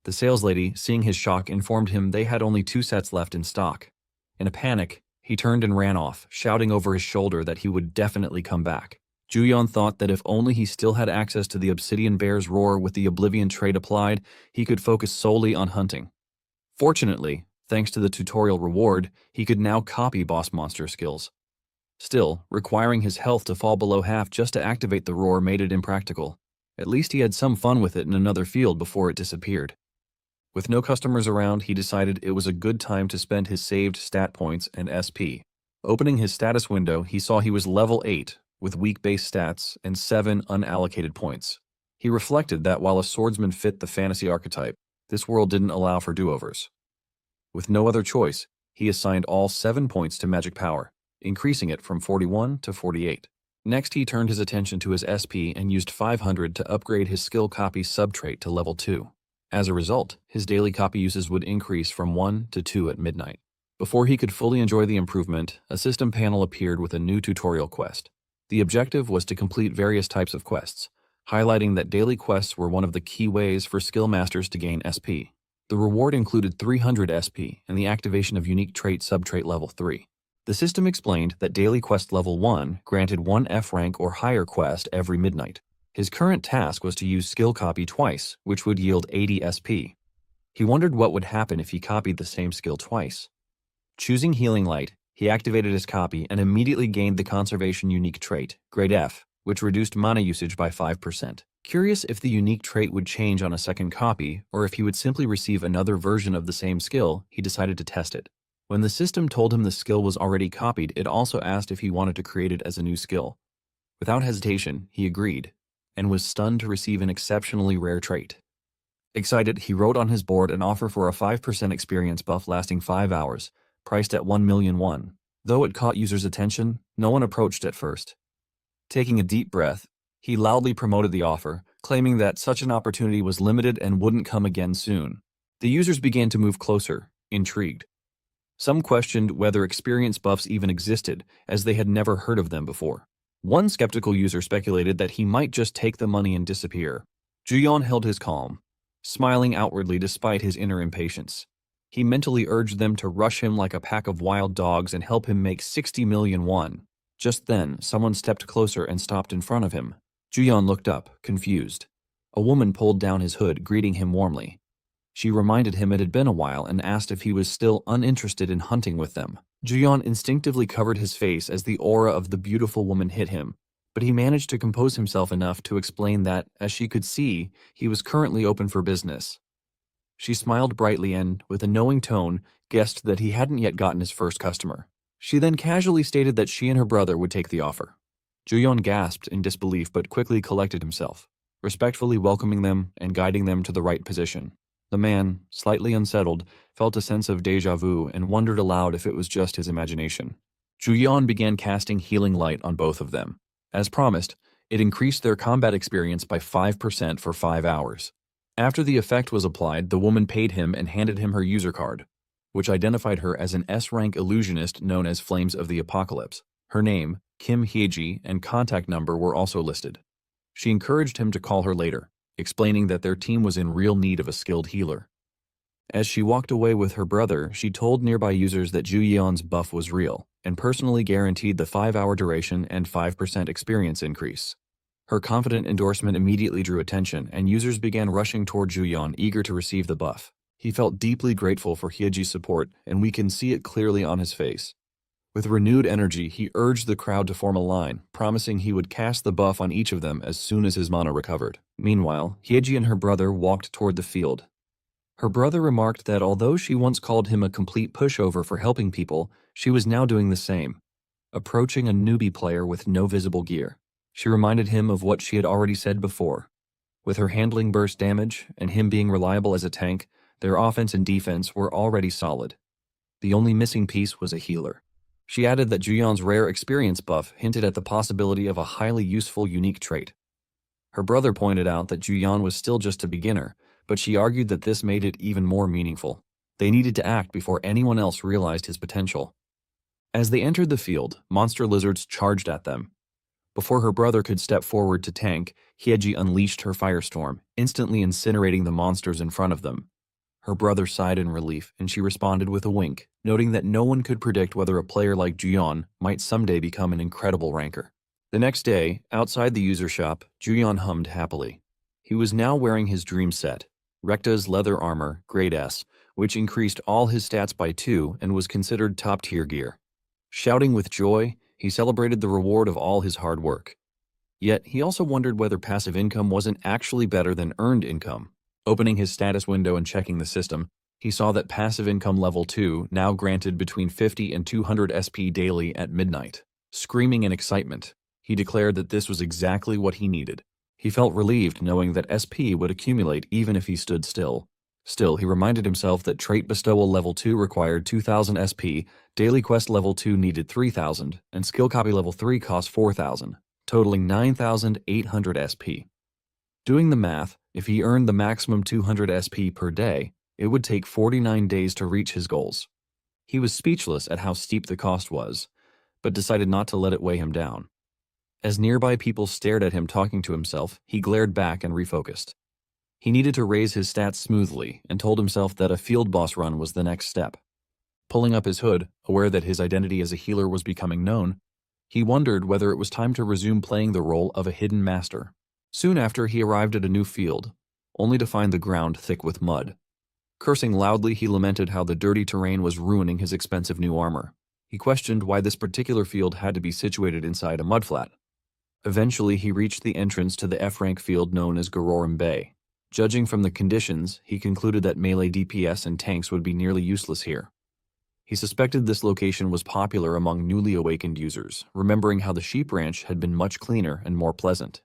[SPEAKER 1] The saleslady, seeing his shock, informed him they had only 2 sets left in stock. In a panic, he turned and ran off, shouting over his shoulder that he would definitely come back. Juyeon thought that if only he still had access to the Obsidian Bear's roar with the Oblivion trait applied, he could focus solely on hunting. Fortunately, thanks to the tutorial reward, he could now copy boss monster skills. Still, requiring his health to fall below half just to activate the roar made it impractical. At least he had some fun with it in another field before it disappeared. With no customers around, he decided it was a good time to spend his saved stat points and SP. Opening his status window, he saw he was level 8, with weak base stats and 7 unallocated points. He reflected that while a swordsman fit the fantasy archetype, this world didn't allow for do-overs. With no other choice, he assigned all 7 points to magic power, increasing it from 41 to 48. Next, he turned his attention to his SP and used 500 to upgrade his skill copy subtrait to level 2. As a result, his daily copy uses would increase from 1 to 2 at midnight. Before he could fully enjoy the improvement, a system panel appeared with a new tutorial quest. The objective was to complete various types of quests, highlighting that daily quests were one of the key ways for skill masters to gain SP. The reward included 300 SP and the activation of unique trait subtrait level 3. The system explained that daily quest level 1 granted 1 F rank or higher quest every midnight. His current task was to use skill copy twice, which would yield 80 SP. He wondered what would happen if he copied the same skill twice. Choosing Healing Light, he activated his copy and immediately gained the conservation unique trait, grade F, which reduced mana usage by 5%. Curious if the unique trait would change on a second copy, or if he would simply receive another version of the same skill, he decided to test it. When the system told him the skill was already copied, it also asked if he wanted to create it as a new skill. Without hesitation, he agreed, and was stunned to receive an exceptionally rare trait. Excited, he wrote on his board an offer for a 5% experience buff lasting 5 hours, priced at 1 million won. Though it caught users' attention, no one approached at first. Taking a deep breath, he loudly promoted the offer, claiming that such an opportunity was limited and wouldn't come again soon. The users began to move closer, intrigued. Some questioned whether experience buffs even existed, as they had never heard of them before. One skeptical user speculated that he might just take the money and disappear. Juyeon held his calm, smiling outwardly despite his inner impatience. He mentally urged them to rush him like a pack of wild dogs and help him make 60 million won. Just then, someone stepped closer and stopped in front of him. Juyeon looked up, confused. A woman pulled down his hood, greeting him warmly. She reminded him it had been a while and asked if he was still uninterested in hunting with them. Juyeon instinctively covered his face as the aura of the beautiful woman hit him, but he managed to compose himself enough to explain that, as she could see, he was currently open for business. She smiled brightly and, with a knowing tone, guessed that he hadn't yet gotten his first customer. She then casually stated that she and her brother would take the offer. Juyeon gasped in disbelief but quickly collected himself, respectfully welcoming them and guiding them to the right position. The man, slightly unsettled, felt a sense of déjà vu and wondered aloud if it was just his imagination. Juyeon began casting healing light on both of them. As promised, it increased their combat experience by 5% for 5 hours. After the effect was applied, the woman paid him and handed him her user card, which identified her as an S-rank illusionist known as Flames of the Apocalypse. Her name, Kim Hyeji, and contact number were also listed. She encouraged him to call her later, explaining that their team was in real need of a skilled healer. As she walked away with her brother, she told nearby users that Juyeon's buff was real, and personally guaranteed the 5-hour duration and 5% experience increase. Her confident endorsement immediately drew attention, and users began rushing toward Juyeon, eager to receive the buff. He felt deeply grateful for Hyeji's support, and we can see it clearly on his face. With renewed energy, he urged the crowd to form a line, promising he would cast the buff on each of them as soon as his mana recovered. Meanwhile, Hyeji and her brother walked toward the field. Her brother remarked that although she once called him a complete pushover for helping people, she was now doing the same, approaching a newbie player with no visible gear. She reminded him of what she had already said before. With her handling burst damage and him being reliable as a tank, their offense and defense were already solid. The only missing piece was a healer. She added that Juyeon's rare experience buff hinted at the possibility of a highly useful unique trait. Her brother pointed out that Juyeon was still just a beginner, but she argued that this made it even more meaningful. They needed to act before anyone else realized his potential. As they entered the field, monster lizards charged at them. Before her brother could step forward to tank, Hyeji unleashed her firestorm, instantly incinerating the monsters in front of them. Her brother sighed in relief, and she responded with a wink, noting that no one could predict whether a player like Juyeon might someday become an incredible ranker. The next day, outside the user shop, Juyeon hummed happily. He was now wearing his dream set, Recta's leather armor, Grade S, which increased all his stats by 2 and was considered top-tier gear. Shouting with joy, he celebrated the reward of all his hard work. Yet, he also wondered whether passive income wasn't actually better than earned income. Opening his status window and checking the system, he saw that passive income level 2 now granted between 50 and 200 SP daily at midnight. Screaming in excitement, he declared that this was exactly what he needed. He felt relieved knowing that SP would accumulate even if he stood still. Still, he reminded himself that trait bestowal level 2 required 2,000 SP, daily quest level 2 needed 3,000, and skill copy level 3 cost 4,000, totaling 9,800 SP. Doing the math, if he earned the maximum 200 SP per day, it would take 49 days to reach his goals. He was speechless at how steep the cost was, but decided not to let it weigh him down. As nearby people stared at him talking to himself, he glared back and refocused. He needed to raise his stats smoothly and told himself that a field boss run was the next step. Pulling up his hood, aware that his identity as a healer was becoming known, he wondered whether it was time to resume playing the role of a hidden master. Soon after, he arrived at a new field, only to find the ground thick with mud. Cursing loudly, he lamented how the dirty terrain was ruining his expensive new armor. He questioned why this particular field had to be situated inside a mudflat. Eventually, he reached the entrance to the F-rank field known as Garorim Bay. Judging from the conditions, he concluded that melee DPS and tanks would be nearly useless here. He suspected this location was popular among newly awakened users, remembering how the sheep ranch had been much cleaner and more pleasant.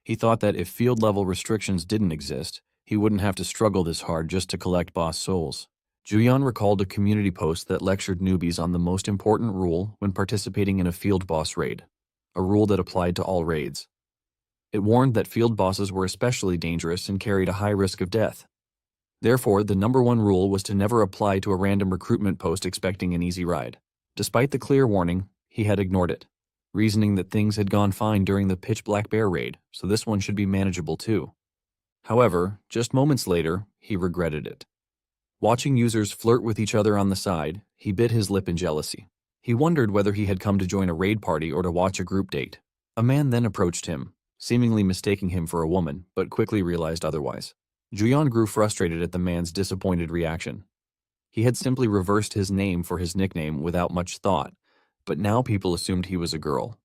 [SPEAKER 1] He thought that if field-level restrictions didn't exist, he wouldn't have to struggle this hard just to collect boss souls. Juyeon recalled a community post that lectured newbies on the most important rule when participating in a field boss raid, a rule that applied to all raids. It warned that field bosses were especially dangerous and carried a high risk of death. Therefore, the #1 rule was to never apply to a random recruitment post expecting an easy ride. Despite the clear warning, he had ignored it, reasoning that things had gone fine during the Pitch Black Bear raid, so this one should be manageable too. However, just moments later, he regretted it. Watching users flirt with each other on the side, he bit his lip in jealousy. He wondered whether he had come to join a raid party or to watch a group date. A man then approached him, seemingly mistaking him for a woman, but quickly realized otherwise. Juyeon grew frustrated at the man's disappointed reaction. He had simply reversed his name for his nickname without much thought, but now people assumed he was a girl.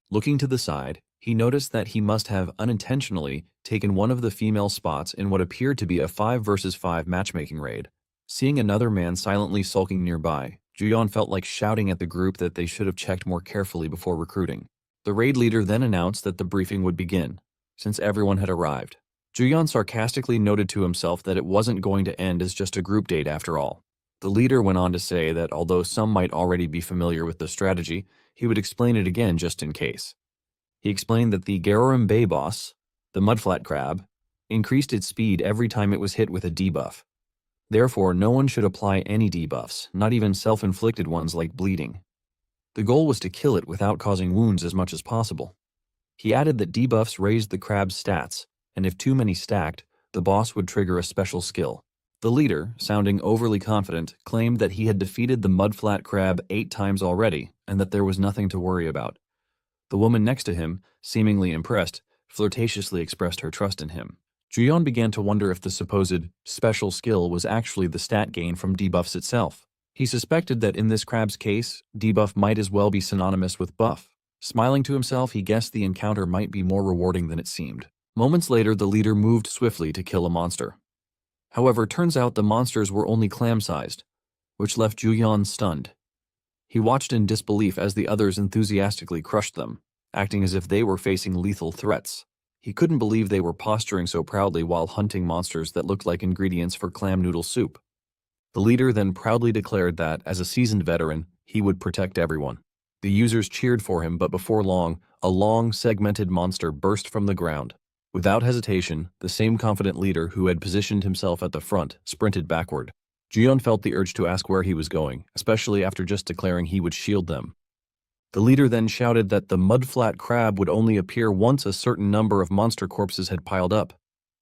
[SPEAKER 1] Looking to the side, he noticed that he must have unintentionally taken one of the female spots in what appeared to be a 5 versus 5 matchmaking raid. Seeing another man silently sulking nearby, Juyeon felt like shouting at the group that they should have checked more carefully before recruiting. The raid leader then announced that the briefing would begin, since everyone had arrived. Juyeon sarcastically noted to himself that it wasn't going to end as just a group date after all. The leader went on to say that although some might already be familiar with the strategy, he would explain it again just in case. He explained that the Garorim Bay boss, the mudflat crab, increased its speed every time it was hit with a debuff. Therefore, no one should apply any debuffs, not even self-inflicted ones like bleeding. The goal was to kill it without causing wounds as much as possible. He added that debuffs raised the crab's stats, and if too many stacked, the boss would trigger a special skill. The leader, sounding overly confident, claimed that he had defeated the mudflat crab 8 times already, and that there was nothing to worry about. The woman next to him, seemingly impressed, flirtatiously expressed her trust in him. Juyeon began to wonder if the supposed special skill was actually the stat gain from debuffs itself. He suspected that in this crab's case, debuff might as well be synonymous with buff. Smiling to himself, he guessed the encounter might be more rewarding than it seemed. Moments later, the leader moved swiftly to kill a monster. However, turns out the monsters were only clam-sized, which left Juyeon stunned. He watched in disbelief as the others enthusiastically crushed them, acting as if they were facing lethal threats. He couldn't believe they were posturing so proudly while hunting monsters that looked like ingredients for clam noodle soup. The leader then proudly declared that, as a seasoned veteran, he would protect everyone. The users cheered for him, but before long, a long, segmented monster burst from the ground. Without hesitation, the same confident leader who had positioned himself at the front sprinted backward. Juyeon felt the urge to ask where he was going, especially after just declaring he would shield them. The leader then shouted that the mudflat crab would only appear once a certain number of monster corpses had piled up,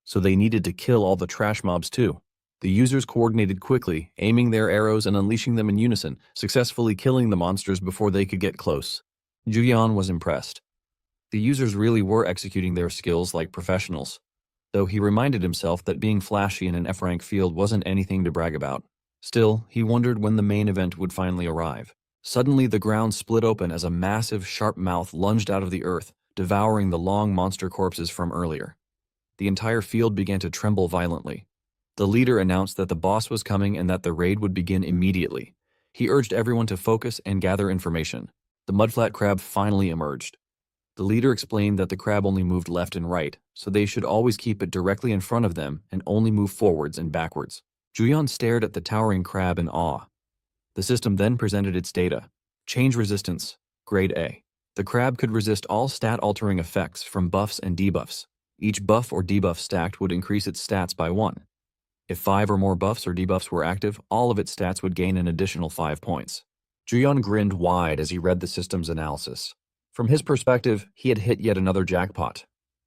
[SPEAKER 1] so they needed to kill all the trash mobs too. The users coordinated quickly, aiming their arrows and unleashing them in unison, successfully killing the monsters before they could get close. Juyeon was impressed. The users really were executing their skills like professionals, though he reminded himself that being flashy in an F-rank field wasn't anything to brag about. Still, he wondered when the main event would finally arrive. Suddenly, the ground split open as a massive, sharp mouth lunged out of the earth, devouring the long monster corpses from earlier. The entire field began to tremble violently. The leader announced that the boss was coming and that the raid would begin immediately. He urged everyone to focus and gather information. The mudflat crab finally emerged. The leader explained that the crab only moved left and right, so they should always keep it directly in front of them and only move forwards and backwards. Juyeon stared at the towering crab in awe. The system then presented its data. Change resistance, grade A. The crab could resist all stat-altering effects from buffs and debuffs. Each buff or debuff stacked would increase its stats by 1. If 5 or more buffs or debuffs were active, all of its stats would gain an additional 5 points. Juyeon grinned wide as he read the system's analysis. From his perspective, he had hit yet another jackpot.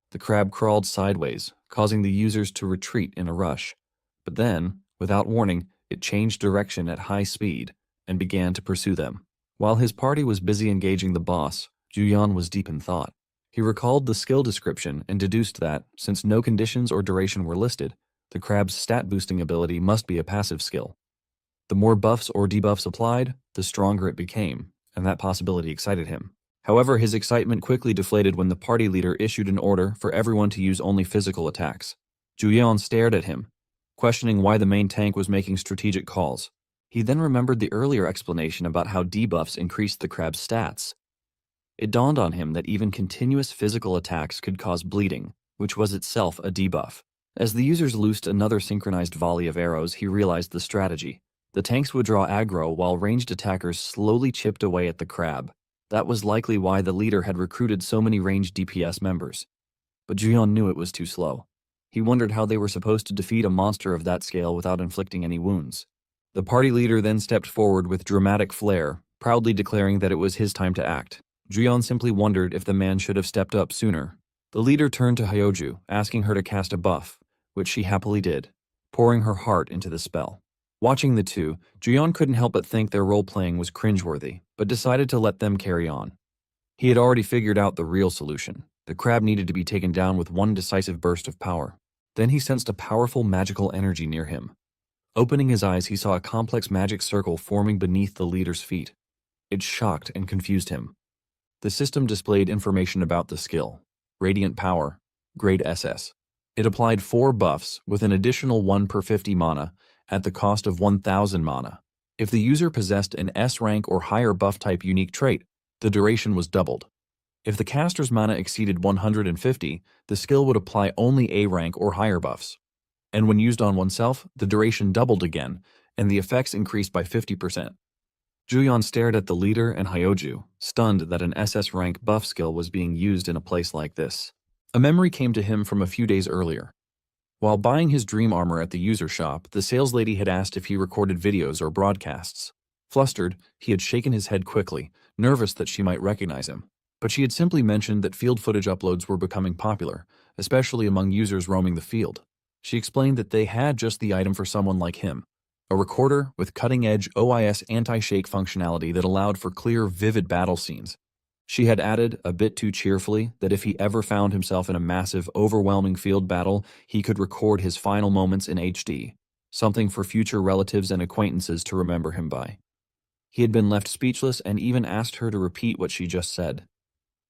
[SPEAKER 1] The crab crawled sideways, causing the users to retreat in a rush. But then, without warning, it changed direction at high speed and began to pursue them. While his party was busy engaging the boss, Juyeon was deep in thought. He recalled the skill description and deduced that, since no conditions or duration were listed, the crab's stat-boosting ability must be a passive skill. The more buffs or debuffs applied, the stronger it became, and that possibility excited him. However, his excitement quickly deflated when the party leader issued an order for everyone to use only physical attacks. Juyeon stared at him, questioning why the main tank was making strategic calls. He then remembered the earlier explanation about how debuffs increased the crab's stats. It dawned on him that even continuous physical attacks could cause bleeding, which was itself a debuff. As the users loosed another synchronized volley of arrows, he realized the strategy. The tanks would draw aggro while ranged attackers slowly chipped away at the crab. That was likely why the leader had recruited so many ranged DPS members. But Juyeon knew it was too slow. He wondered how they were supposed to defeat a monster of that scale without inflicting any wounds. The party leader then stepped forward with dramatic flair, proudly declaring that it was his time to act. Juyeon simply wondered if the man should have stepped up sooner. The leader turned to Hyoju, asking her to cast a buff, which she happily did, pouring her heart into the spell. Watching the two, Juyeon couldn't help but think their role-playing was cringeworthy, but decided to let them carry on. He had already figured out the real solution. The crab needed to be taken down with one decisive burst of power. Then he sensed a powerful magical energy near him. Opening his eyes, he saw a complex magic circle forming beneath the leader's feet. It shocked and confused him. The system displayed information about the skill. Radiant Power, Grade SS. It applied 4 buffs with an additional 1 per 50 mana at the cost of 1000 mana. If the user possessed an S rank or higher buff type unique trait, the duration was doubled. If the caster's mana exceeded 150, the skill would apply only A rank or higher buffs. And when used on oneself, the duration doubled again, and the effects increased by 50%. Juyeon stared at the leader and Hyoju, stunned that an SS rank buff skill was being used in a place like this. A memory came to him from a few days earlier. While buying his dream armor at the user shop, the saleslady had asked if he recorded videos or broadcasts. Flustered, he had shaken his head quickly, nervous that she might recognize him. But she had simply mentioned that field footage uploads were becoming popular, especially among users roaming the field. She explained that they had just the item for someone like him, a recorder with cutting-edge OIS anti-shake functionality that allowed for clear, vivid battle scenes. She had added, a bit too cheerfully, that if he ever found himself in a massive, overwhelming field battle, he could record his final moments in HD, something for future relatives and acquaintances to remember him by. He had been left speechless and even asked her to repeat what she just said.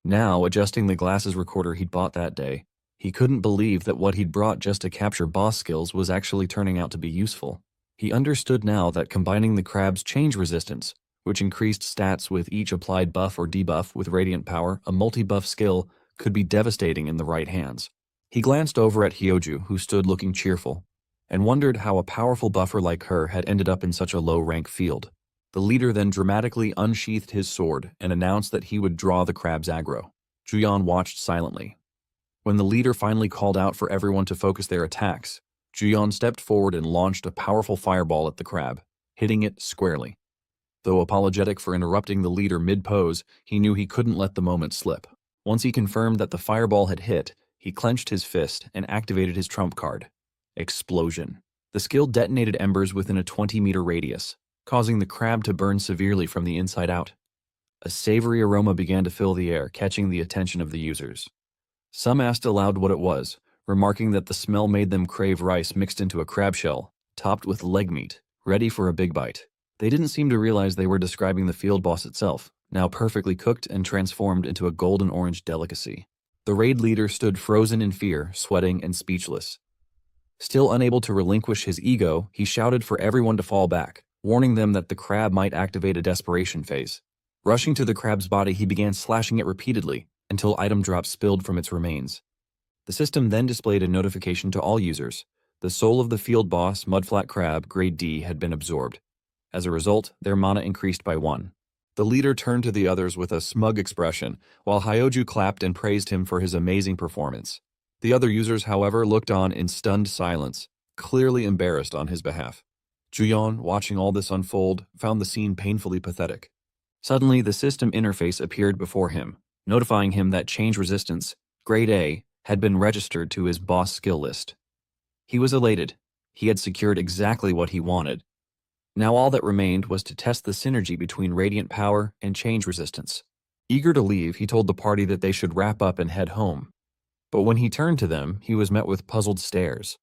[SPEAKER 1] Now, adjusting the glasses recorder he'd bought that day, he couldn't believe that what he'd brought just to capture boss skills was actually turning out to be useful. He understood now that combining the crab's change resistance, which increased stats with each applied buff or debuff with Radiant Power, a multi-buff skill, could be devastating in the right hands. He glanced over at Hyoju, who stood looking cheerful, and wondered how a powerful buffer like her had ended up in such a low-rank field. The leader then dramatically unsheathed his sword and announced that he would draw the crab's aggro. Juyeon watched silently. When the leader finally called out for everyone to focus their attacks, Juyeon stepped forward and launched a powerful fireball at the crab, hitting it squarely. Though apologetic for interrupting the leader mid-pose, he knew he couldn't let the moment slip. Once he confirmed that the fireball had hit, he clenched his fist and activated his trump card. Explosion. The skill detonated embers within a 20-meter radius, causing the crab to burn severely from the inside out. A savory aroma began to fill the air, catching the attention of the users. Some asked aloud what it was, remarking that the smell made them crave rice mixed into a crab shell, topped with leg meat, ready for a big bite. They didn't seem to realize they were describing the field boss itself, now perfectly cooked and transformed into a golden-orange delicacy. The raid leader stood frozen in fear, sweating and speechless. Still unable to relinquish his ego, he shouted for everyone to fall back, warning them that the crab might activate a desperation phase. Rushing to the crab's body, he began slashing it repeatedly until item drops spilled from its remains. The system then displayed a notification to all users. The soul of the field boss, Mudflat Crab, Grade D, had been absorbed. As a result, their mana increased by 1. The leader turned to the others with a smug expression, while Hyoju clapped and praised him for his amazing performance. The other users, however, looked on in stunned silence, clearly embarrassed on his behalf. Juyeon, watching all this unfold, found the scene painfully pathetic. Suddenly, the system interface appeared before him, notifying him that change resistance, Grade A, had been registered to his boss skill list. He was elated. He had secured exactly what he wanted. Now all that remained was to test the synergy between Radiant Power and change resistance. Eager to leave, he told the party that they should wrap up and head home. But when he turned to them, he was met with puzzled stares.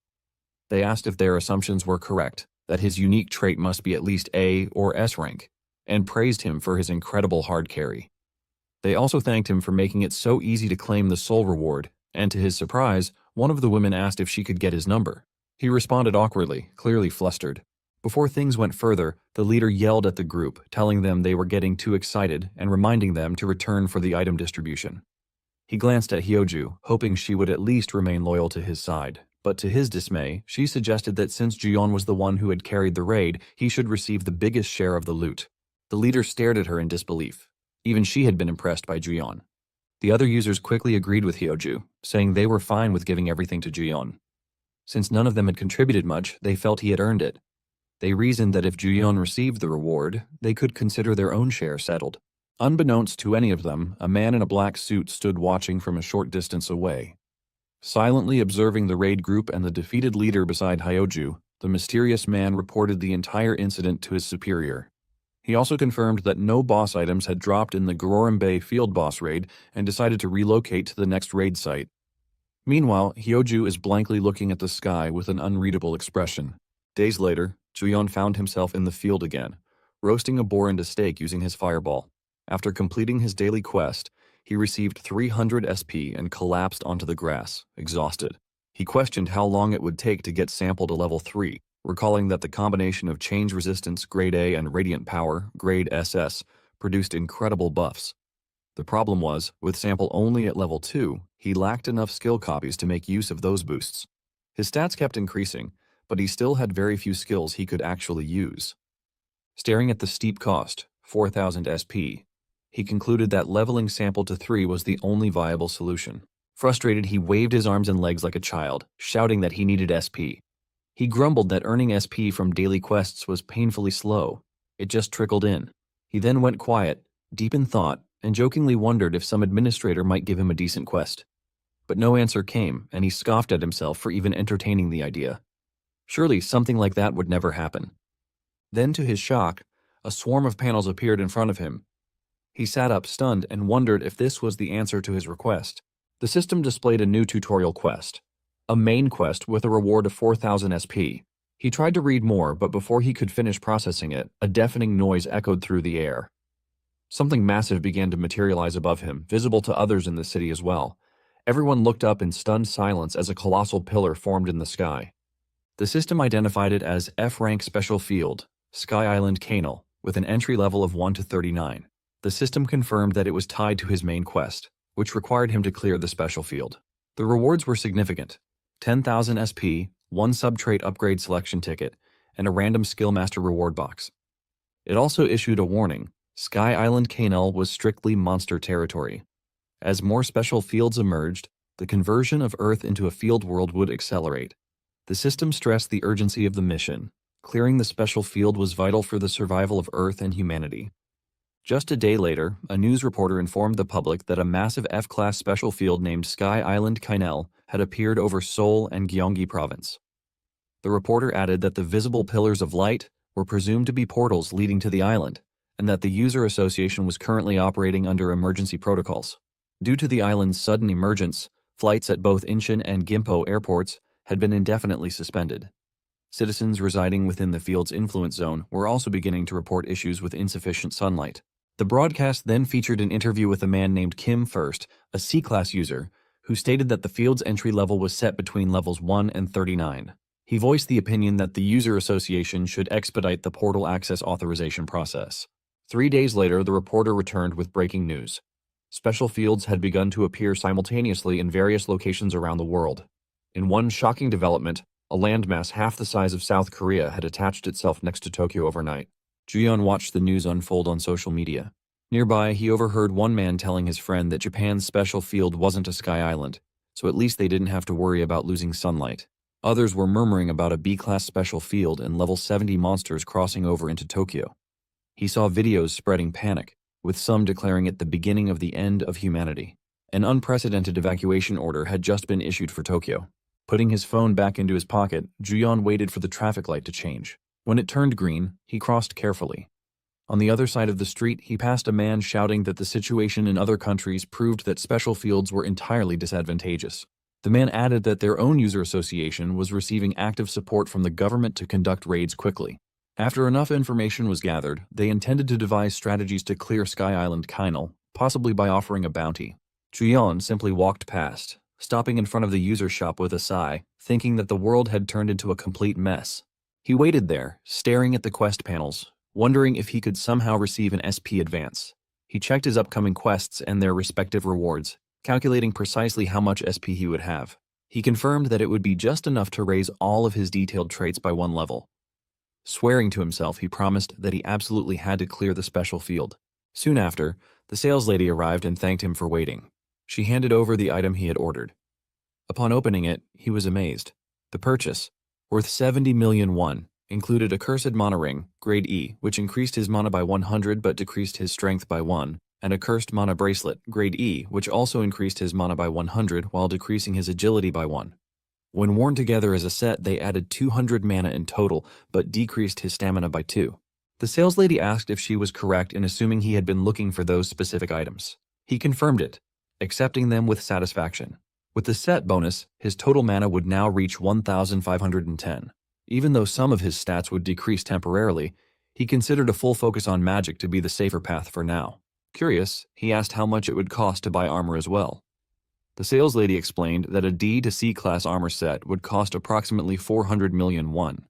[SPEAKER 1] They asked if their assumptions were correct, that his unique trait must be at least A or S rank, and praised him for his incredible hard carry. They also thanked him for making it so easy to claim the soul reward, and to his surprise, one of the women asked if she could get his number. He responded awkwardly, clearly flustered. Before things went further, the leader yelled at the group, telling them they were getting too excited and reminding them to return for the item distribution. He glanced at Hyoju, hoping she would at least remain loyal to his side, but to his dismay, she suggested that since Juyeon was the one who had carried the raid, he should receive the biggest share of the loot. The leader stared at her in disbelief. Even she had been impressed by Juyeon. The other users quickly agreed with Hyoju, saying they were fine with giving everything to Juyeon. Since none of them had contributed much, they felt he had earned it. They reasoned that if Juyeon received the reward, they could consider their own share settled. Unbeknownst to any of them, a man in a black suit stood watching from a short distance away. Silently observing the raid group and the defeated leader beside Hyoju, The mysterious man reported the entire incident to his superior. He also confirmed that no boss items had dropped in the Gororim Bay field boss raid and decided to relocate to the next raid site. Meanwhile, Hyoju is blankly looking at the sky with an unreadable expression. Days later, Juyeon found himself in the field again, roasting a boar into steak using his fireball. After completing his daily quest, he received 300 SP and collapsed onto the grass, exhausted. He questioned how long it would take to get sample to level 3, recalling that the combination of change resistance grade A and radiant power grade SS produced incredible buffs. The problem was, with sample only at level 2, he lacked enough skill copies to make use of those boosts. His stats kept increasing, but he still had very few skills he could actually use. Staring at the steep cost, 4,000 SP, he concluded that leveling sample to 3 was the only viable solution. Frustrated, he waved his arms and legs like a child, shouting that he needed SP. He grumbled that earning SP from daily quests was painfully slow. It just trickled in. He then went quiet, deep in thought, and jokingly wondered if some administrator might give him a decent quest. But no answer came, and he scoffed at himself for even entertaining the idea. Surely something like that would never happen. Then, to his shock, a swarm of panels appeared in front of him. He sat up stunned and wondered if this was the answer to his request. The system displayed a new tutorial quest, a main quest with a reward of 4,000 SP. He tried to read more, but before he could finish processing it, a deafening noise echoed through the air. Something massive began to materialize above him, visible to others in the city as well. Everyone looked up in stunned silence as a colossal pillar formed in the sky. The system identified it as F-Rank Special Field, Sky Island Canal, with an entry level of 1 to 39. The system confirmed that it was tied to his main quest, which required him to clear the special field. The rewards were significant: 10,000 SP, 1 sub-trait upgrade selection ticket, and a random skill master reward box. It also issued a warning: Sky Island Canal was strictly monster territory. As more special fields emerged, the conversion of Earth into a field world would accelerate. The system stressed the urgency of the mission. Clearing the special field was vital for the survival of Earth and humanity. Just a day later, a news reporter informed the public that a massive F-class special field named Sky Island Canal had appeared over Seoul and Gyeonggi Province. The reporter added that the visible pillars of light were presumed to be portals leading to the island, and that the user association was currently operating under emergency protocols. Due to the island's sudden emergence, flights at both Incheon and Gimpo airports had been indefinitely suspended. Citizens residing within the field's influence zone were also beginning to report issues with insufficient sunlight. The broadcast then featured an interview with a man named Kim First, a C-class user, who stated that the field's entry level was set between levels 1 and 39. He voiced the opinion that the user association should expedite the portal access authorization process. 3 days later, the reporter returned with breaking news. Special fields had begun to appear simultaneously in various locations around the world. In one shocking development, a landmass half the size of South Korea had attached itself next to Tokyo overnight. Juyeon watched the news unfold on social media. Nearby, he overheard one man telling his friend that Japan's special field wasn't a sky island, so at least they didn't have to worry about losing sunlight. Others were murmuring about a B-class special field and level 70 monsters crossing over into Tokyo. He saw videos spreading panic, with some declaring it the beginning of the end of humanity. An unprecedented evacuation order had just been issued for Tokyo. Putting his phone back into his pocket, Juyeon waited for the traffic light to change. When it turned green, he crossed carefully. On the other side of the street, he passed a man shouting that the situation in other countries proved that special fields were entirely disadvantageous. The man added that their own user association was receiving active support from the government to conduct raids quickly. After enough information was gathered, they intended to devise strategies to clear Sky Island Canal, possibly by offering a bounty. Juyeon simply walked past, stopping in front of the user shop with a sigh, thinking that the world had turned into a complete mess. He waited there, staring at the quest panels, wondering if he could somehow receive an SP advance. He checked his upcoming quests and their respective rewards, calculating precisely how much SP he would have. He confirmed that it would be just enough to raise all of his detailed traits by 1 level. Swearing to himself, he promised that he absolutely had to clear the special field. Soon after, the sales lady arrived and thanked him for waiting. She handed over the item he had ordered. Upon opening it, he was amazed. The purchase, worth 70 million won, included a cursed mana ring, grade E, which increased his mana by 100 but decreased his strength by 1, and a cursed mana bracelet, grade E, which also increased his mana by 100 while decreasing his agility by 1. When worn together as a set, they added 200 mana in total, but decreased his stamina by 2. The saleslady asked if she was correct in assuming he had been looking for those specific items. He confirmed it, accepting them with satisfaction. With the set bonus, his total mana would now reach 1,510. Even though some of his stats would decrease temporarily, he considered a full focus on magic to be the safer path for now. Curious, he asked how much it would cost to buy armor as well. The saleslady explained that a D to C class armor set would cost approximately 400 million won.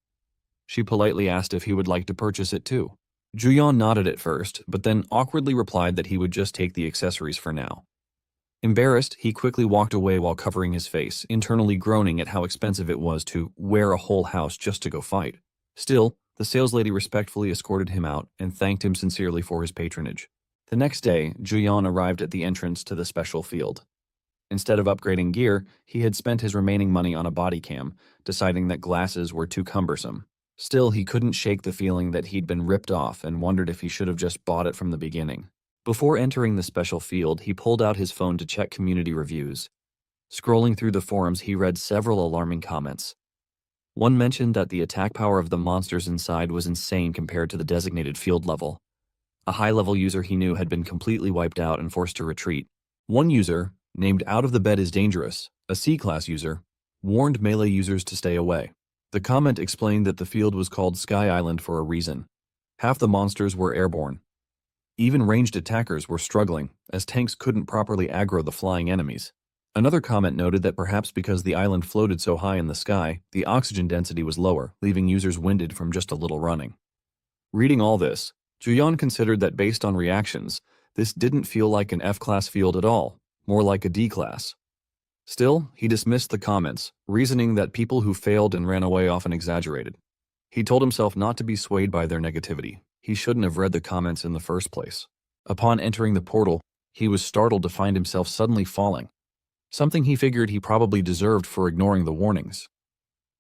[SPEAKER 1] She politely asked if he would like to purchase it too. Juyeon nodded at first, but then awkwardly replied that he would just take the accessories for now. Embarrassed, he quickly walked away while covering his face, internally groaning at how expensive it was to wear a whole house just to go fight. Still, the saleslady respectfully escorted him out and thanked him sincerely for his patronage. The next day, Juyeon arrived at the entrance to the special field. Instead of upgrading gear, he had spent his remaining money on a body cam, deciding that glasses were too cumbersome. Still, he couldn't shake the feeling that he'd been ripped off and wondered if he should have just bought it from the beginning. Before entering the special field, he pulled out his phone to check community reviews. Scrolling through the forums, he read several alarming comments. One mentioned that the attack power of the monsters inside was insane compared to the designated field level. A high-level user he knew had been completely wiped out and forced to retreat. One user, named Out of the Bed is Dangerous, a C-class user, warned melee users to stay away. The comment explained that the field was called Sky Island for a reason. Half the monsters were airborne. Even ranged attackers were struggling, as tanks couldn't properly aggro the flying enemies. Another comment noted that perhaps because the island floated so high in the sky, the oxygen density was lower, leaving users winded from just a little running. Reading all this, Juyeon considered that based on reactions, this didn't feel like an F-class field at all, more like a D-class. Still, he dismissed the comments, reasoning that people who failed and ran away often exaggerated. He told himself not to be swayed by their negativity. He shouldn't have read the comments in the first place. Upon entering the portal, he was startled to find himself suddenly falling, something he figured he probably deserved for ignoring the warnings.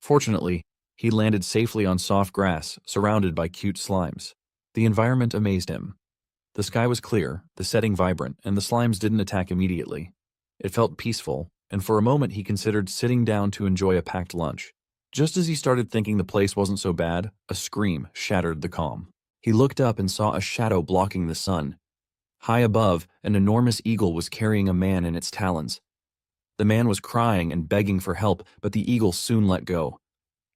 [SPEAKER 1] Fortunately, he landed safely on soft grass, surrounded by cute slimes. The environment amazed him. The sky was clear, the setting vibrant, and the slimes didn't attack immediately. It felt peaceful, and for a moment he considered sitting down to enjoy a packed lunch. Just as he started thinking the place wasn't so bad, a scream shattered the calm. He looked up and saw a shadow blocking the sun. High above, an enormous eagle was carrying a man in its talons. The man was crying and begging for help, but the eagle soon let go.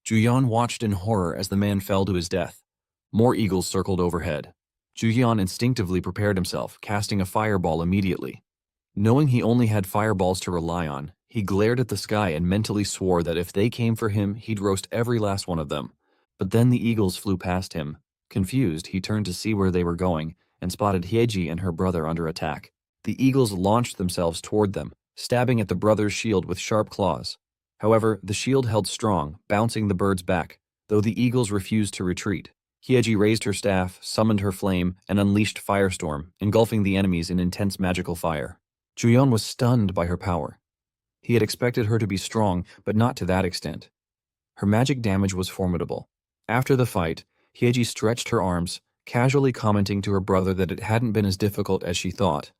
[SPEAKER 1] Juyeon watched in horror as the man fell to his death. More eagles circled overhead. Juyeon instinctively prepared himself, casting a fireball immediately. Knowing he only had fireballs to rely on, he glared at the sky and mentally swore that if they came for him, he'd roast every last one of them. But then the eagles flew past him. Confused, he turned to see where they were going and spotted Hyeji and her brother under attack. The eagles launched themselves toward them, stabbing at the brother's shield with sharp claws. However, the shield held strong, bouncing the birds back, though the eagles refused to retreat. Hyeji raised her staff, summoned her flame, and unleashed Firestorm, engulfing the enemies in intense magical fire. Juyeon was stunned by her power. He had expected her to be strong, but not to that extent. Her magic damage was formidable. After the fight, Hyeji stretched her arms, casually commenting to her brother that it hadn't been as difficult as she thought.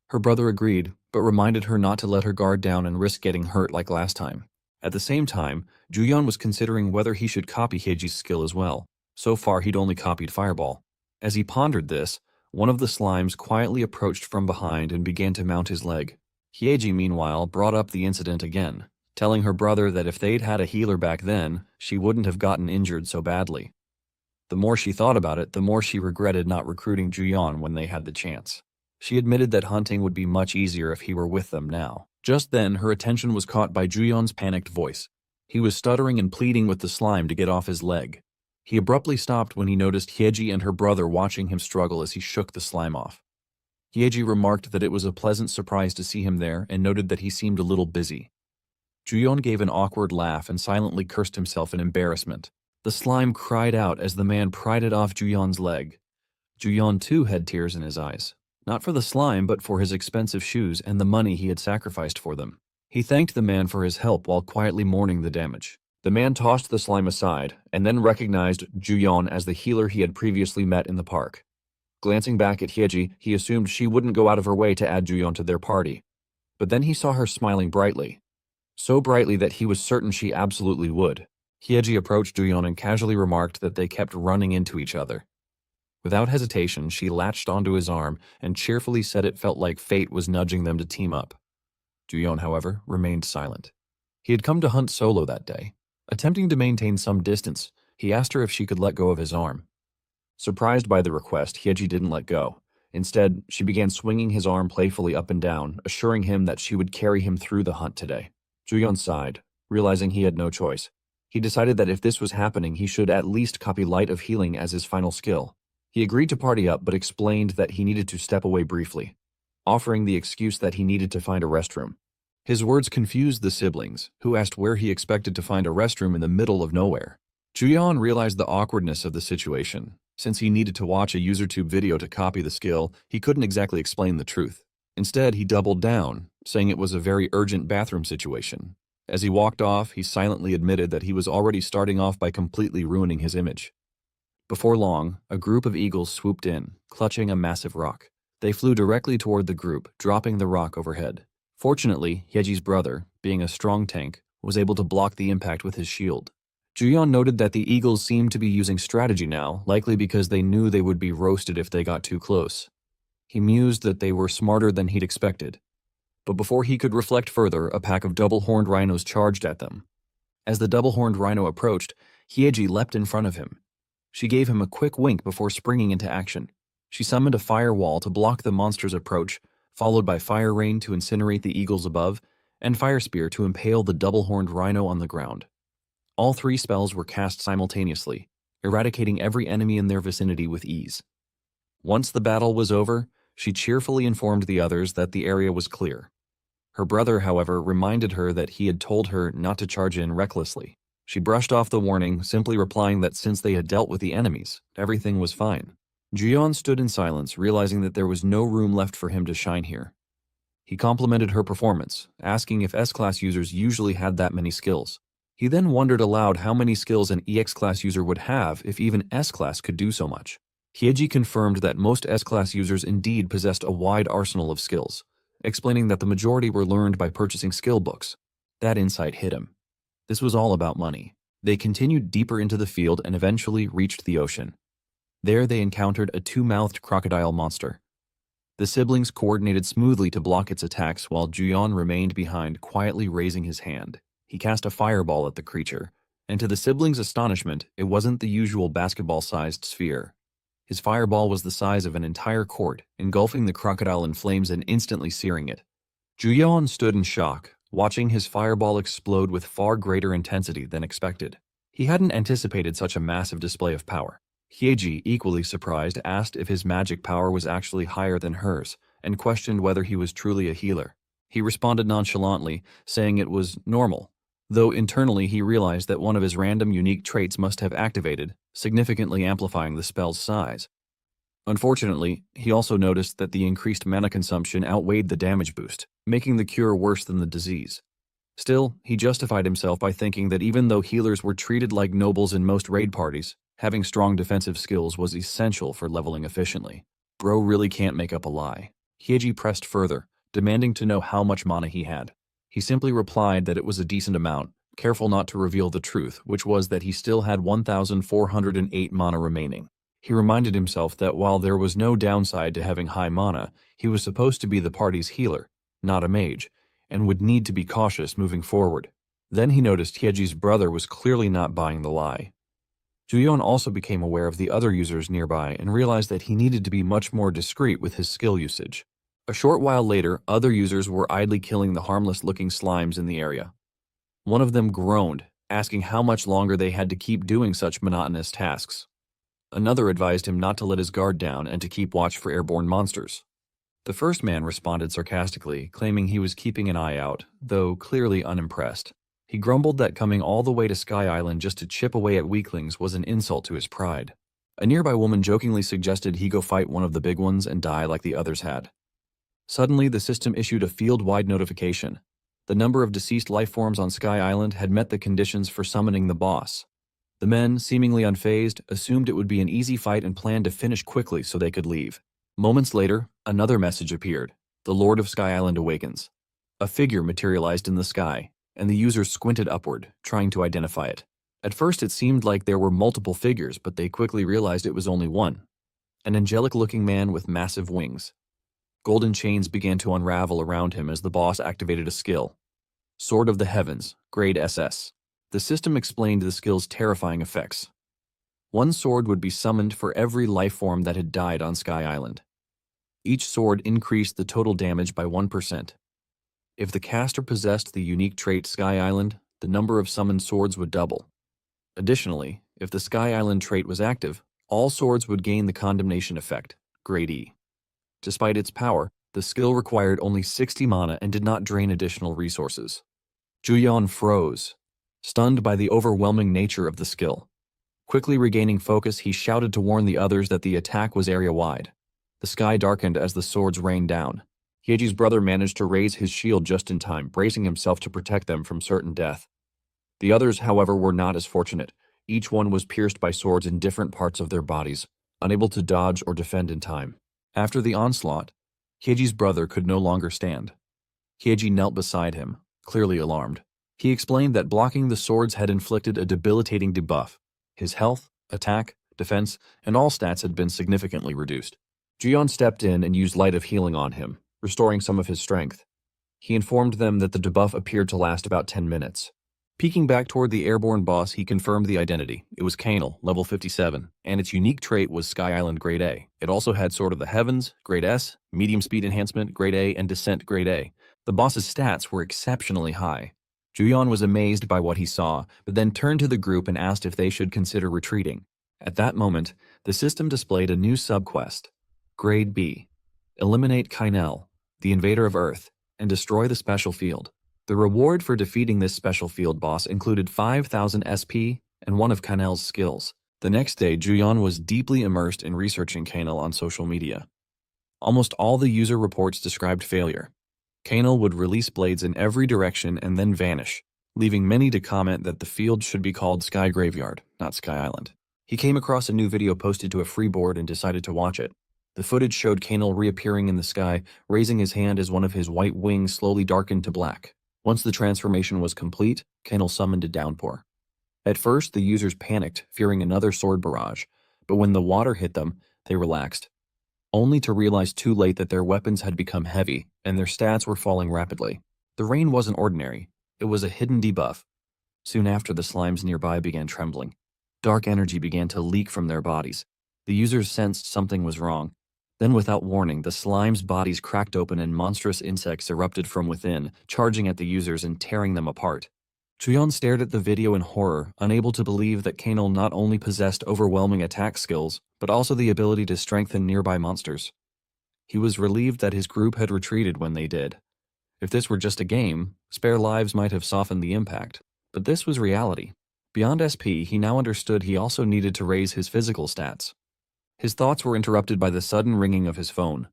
[SPEAKER 1] Her brother agreed, but reminded her not to let her guard down and risk getting hurt like last time. At the same time, Juyeon was considering whether he should copy Hyeji's skill as well. So far, he'd only copied Fireball. As he pondered this, one of the slimes quietly approached from behind and began to mount his leg. Hyeji, meanwhile, brought up the incident again, telling her brother that if they'd had a healer back then, she wouldn't have gotten injured so badly. The more she thought about it, the more she regretted not recruiting Juyeon when they had the chance. She admitted that hunting would be much easier if he were with them now. Just then, her attention was caught by Juyeon's panicked voice. He was stuttering and pleading with the slime to get off his leg. He abruptly stopped when he noticed Hyeji and her brother watching him struggle as he shook the slime off. Hyeji remarked that it was a pleasant surprise to see him there and noted that he seemed a little busy. Juyeon gave an awkward laugh and silently cursed himself in embarrassment. The slime cried out as the man pried it off Juyeon's leg. Juyeon too had tears in his eyes, not for the slime but for his expensive shoes and the money he had sacrificed for them. He thanked the man for his help while quietly mourning the damage. The man tossed the slime aside and then recognized Juyeon as the healer he had previously met in the park. Glancing back at Hyeji, he assumed she wouldn't go out of her way to add Juyeon to their party. But then he saw her smiling brightly. so brightly that he was certain she absolutely would. Hyeji approached Juyeon and casually remarked that they kept running into each other. Without hesitation, she latched onto his arm and cheerfully said it felt like fate was nudging them to team up. Juyeon, however, remained silent. He had come to hunt solo that day. Attempting to maintain some distance, he asked her if she could let go of his arm. Surprised by the request, Hyeji didn't let go. Instead, she began swinging his arm playfully up and down, assuring him that she would carry him through the hunt today. Juyeon sighed, realizing he had no choice. He decided that if this was happening, he should at least copy Light of Healing as his final skill. He agreed to party up but explained that he needed to step away briefly, offering the excuse that he needed to find a restroom. His words confused the siblings, who asked where he expected to find a restroom in the middle of nowhere. Juyeon realized the awkwardness of the situation. Since he needed to watch a UserTube video to copy the skill, he couldn't exactly explain the truth. Instead, he doubled down, saying it was a very urgent bathroom situation. As he walked off, he silently admitted that he was already starting off by completely ruining his image. Before long, a group of eagles swooped in, clutching a massive rock. They flew directly toward the group, dropping the rock overhead. Fortunately, Hyeji's brother, being a strong tank, was able to block the impact with his shield. Juyeon noted that the eagles seemed to be using strategy now, likely because they knew they would be roasted if they got too close. He mused that they were smarter than he'd expected. But before he could reflect further, a pack of double-horned rhinos charged at them. As the double-horned rhino approached, Hyeji leapt in front of him. She gave him a quick wink before springing into action. She summoned a firewall to block the monster's approach, followed by fire rain to incinerate the eagles above, and fire spear to impale the double-horned rhino on the ground. All three spells were cast simultaneously, eradicating every enemy in their vicinity with ease. Once the battle was over, she cheerfully informed the others that the area was clear. Her brother, however, reminded her that he had told her not to charge in recklessly. She brushed off the warning, simply replying that since they had dealt with the enemies, everything was fine. Juyeon stood in silence, realizing that there was no room left for him to shine here. He complimented her performance, asking if S-Class users usually had that many skills. He then wondered aloud how many skills an EX-Class user would have if even S-Class could do so much. Hyeji confirmed that most S-Class users indeed possessed a wide arsenal of skills, explaining that the majority were learned by purchasing skill books. That insight hit him. This was all about money. They continued deeper into the field and eventually reached the ocean. There they encountered a two-mouthed crocodile monster. The siblings coordinated smoothly to block its attacks while Juyeon remained behind, quietly raising his hand. He cast a fireball at the creature, and to the siblings' astonishment, it wasn't the usual basketball-sized sphere. His fireball was the size of an entire court, engulfing the crocodile in flames and instantly searing it. Juyeon stood in shock, watching his fireball explode with far greater intensity than expected. He hadn't anticipated such a massive display of power. Hyeji, equally surprised, asked if his magic power was actually higher than hers, and questioned whether he was truly a healer. He responded nonchalantly, saying it was normal, though internally he realized that one of his random unique traits must have activated, significantly amplifying the spell's size. Unfortunately, he also noticed that the increased mana consumption outweighed the damage boost, making the cure worse than the disease. Still, he justified himself by thinking that even though healers were treated like nobles in most raid parties, having strong defensive skills was essential for leveling efficiently. Bro really can't make up a lie. Hyeji pressed further, demanding to know how much mana he had. He simply replied that it was a decent amount, careful not to reveal the truth, which was that he still had 1,408 mana remaining. He reminded himself that while there was no downside to having high mana, he was supposed to be the party's healer, not a mage, and would need to be cautious moving forward. Then he noticed Hyeji's brother was clearly not buying the lie. Juyeon also became aware of the other users nearby and realized that he needed to be much more discreet with his skill usage. A short while later, other users were idly killing the harmless-looking slimes in the area. One of them groaned, asking how much longer they had to keep doing such monotonous tasks. Another advised him not to let his guard down and to keep watch for airborne monsters. The first man responded sarcastically, claiming he was keeping an eye out, though clearly unimpressed. He grumbled that coming all the way to Sky Island just to chip away at weaklings was an insult to his pride. A nearby woman jokingly suggested he go fight one of the big ones and die like the others had. Suddenly, the system issued a field-wide notification. The number of deceased lifeforms on Sky Island had met the conditions for summoning the boss. The men, seemingly unfazed, assumed it would be an easy fight and planned to finish quickly so they could leave. Moments later, another message appeared. The Lord of Sky Island awakens. A figure materialized in the sky. and the user squinted upward, trying to identify it. At first it seemed like there were multiple figures, but they quickly realized it was only one. An angelic-looking man with massive wings. Golden chains began to unravel around him as the boss activated a skill. Sword of the Heavens, Grade SS. The system explained the skill's terrifying effects. One sword would be summoned for every life form that had died on Sky Island. Each sword increased the total damage by 1%. If the caster possessed the unique trait Sky Island, the number of summoned swords would double. Additionally, if the Sky Island trait was active, all swords would gain the condemnation effect, Grade E. Despite its power, the skill required only 60 mana and did not drain additional resources. Juyeon froze, stunned by the overwhelming nature of the skill. Quickly regaining focus, he shouted to warn the others that the attack was area-wide. The sky darkened as the swords rained down. Hyeji's brother managed to raise his shield just in time, bracing himself to protect them from certain death. The others, however, were not as fortunate. Each one was pierced by swords in different parts of their bodies, unable to dodge or defend in time. After the onslaught, Hyeji's brother could no longer stand. Hyeji knelt beside him, clearly alarmed. He explained that blocking the swords had inflicted a debilitating debuff. His health, attack, defense, and all stats had been significantly reduced. Juyeon stepped in and used Light of Healing on him, restoring some of his strength. He informed them that the debuff appeared to last about 10 minutes. Peeking back toward the airborne boss, he confirmed the identity. It was Canal, level 57, and its unique trait was Sky Island Grade A. It also had Sword of the Heavens, Grade S, Medium Speed Enhancement, Grade A, and Descent, Grade A. The boss's stats were exceptionally high. Juyeon was amazed by what he saw, but then turned to the group and asked if they should consider retreating. At that moment, the system displayed a new subquest, Grade B. Eliminate Kainel, the invader of Earth, and destroy the special field. The reward for defeating this special field boss included 5,000 SP and one of Kainel's skills. The next day, Juyeon was deeply immersed in researching Kainel on social media. Almost all the user reports described failure. Kainel would release blades in every direction and then vanish, leaving many to comment that the field should be called Sky Graveyard, not Sky Island. He came across a new video posted to a free board and decided to watch it. The footage showed Kainel reappearing in the sky, raising his hand as one of his white wings slowly darkened to black. Once the transformation was complete, Kainel summoned a downpour. At first, the users panicked, fearing another sword barrage, but when the water hit them, they relaxed, only to realize too late that their weapons had become heavy and their stats were falling rapidly. The rain wasn't ordinary, it was a hidden debuff. Soon after, the slimes nearby began trembling. Dark energy began to leak from their bodies. The users sensed something was wrong. Then, without warning, the slimes' bodies cracked open and monstrous insects erupted from within, charging at the users and tearing them apart. Juyeon stared at the video in horror, unable to believe that Kainel not only possessed overwhelming attack skills, but also the ability to strengthen nearby monsters. He was relieved that his group had retreated when they did. If this were just a game, spare lives might have softened the impact, but this was reality. Beyond SP, he now understood he also needed to raise his physical stats. His thoughts were interrupted by the sudden ringing of his phone.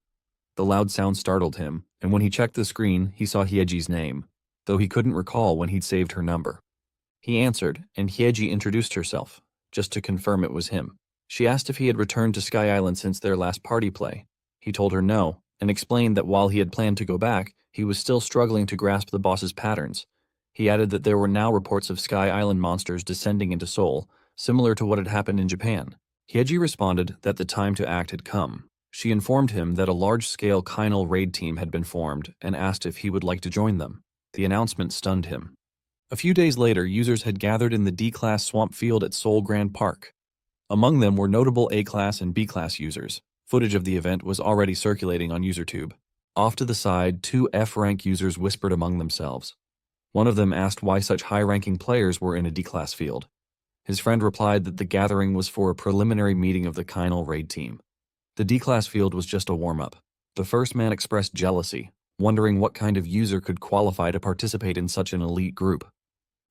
[SPEAKER 1] The loud sound startled him, and when he checked the screen, he saw Hyeji's name, though he couldn't recall when he'd saved her number. He answered, and Hyeji introduced herself, just to confirm it was him. She asked if he had returned to Sky Island since their last party play. He told her no, and explained that while he had planned to go back, he was still struggling to grasp the boss's patterns. He added that there were now reports of Sky Island monsters descending into Seoul, similar to what had happened in Japan. Hyeji responded that the time to act had come. She informed him that a large-scale Kainel raid team had been formed and asked if he would like to join them. The announcement stunned him. A few days later, users had gathered in the D-Class swamp field at Seoul Grand Park. Among them were notable A-Class and B-Class users. Footage of the event was already circulating on UserTube. Off to the side, two F-rank users whispered among themselves. One of them asked why such high-ranking players were in a D-Class field. His friend replied that the gathering was for a preliminary meeting of the Kainel raid team. The D-Class field was just a warm-up. The first man expressed jealousy, wondering what kind of user could qualify to participate in such an elite group.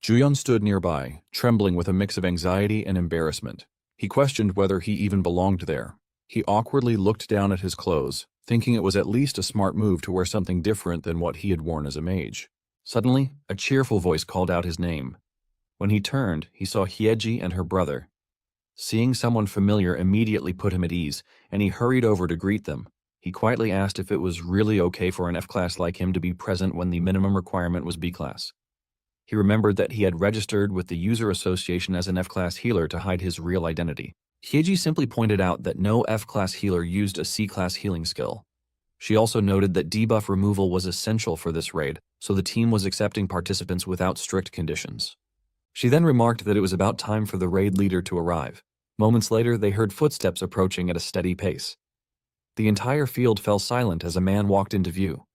[SPEAKER 1] Juyeon stood nearby, trembling with a mix of anxiety and embarrassment. He questioned whether he even belonged there. He awkwardly looked down at his clothes, thinking it was at least a smart move to wear something different than what he had worn as a mage. Suddenly, a cheerful voice called out his name. When he turned, he saw Hyeji and her brother. Seeing someone familiar immediately put him at ease, and he hurried over to greet them. He quietly asked if it was really okay for an F-class like him to be present when the minimum requirement was B-class. He remembered that he had registered with the user association as an F-class healer to hide his real identity. Hyeji simply pointed out that no F-class healer used a C-class healing skill. She also noted that debuff removal was essential for this raid, so the team was accepting participants without strict conditions. She then remarked that it was about time for the raid leader to arrive. Moments later, they heard footsteps approaching at a steady pace. The entire field fell silent as a man walked into view.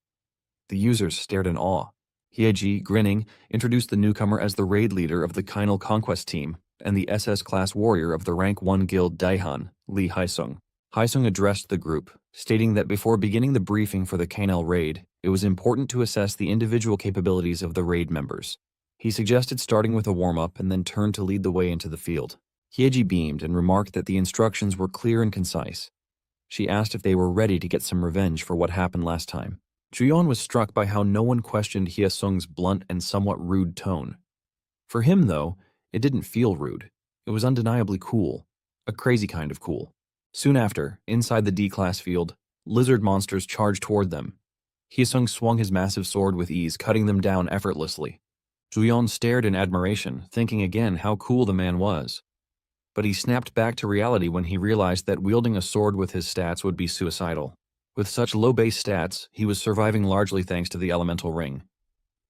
[SPEAKER 1] The users stared in awe. Hyeji, grinning, introduced the newcomer as the raid leader of the Kainal Conquest team and the SS-class warrior of the Rank 1 Guild Daihan, Lee Haesung. Haesung addressed the group, stating that before beginning the briefing for the Kainal raid, it was important to assess the individual capabilities of the raid members. He suggested starting with a warm-up and then turned to lead the way into the field. Hyeji beamed and remarked that the instructions were clear and concise. She asked if they were ready to get some revenge for what happened last time. Juyeon was struck by how no one questioned Hyeseung's blunt and somewhat rude tone. For him, though, it didn't feel rude. It was undeniably cool. A crazy kind of cool. Soon after, inside the D-class field, lizard monsters charged toward them. Hyeseung swung his massive sword with ease, cutting them down effortlessly. Juyeon stared in admiration, thinking again how cool the man was. But he snapped back to reality when he realized that wielding a sword with his stats would be suicidal. With such low base stats, he was surviving largely thanks to the elemental ring.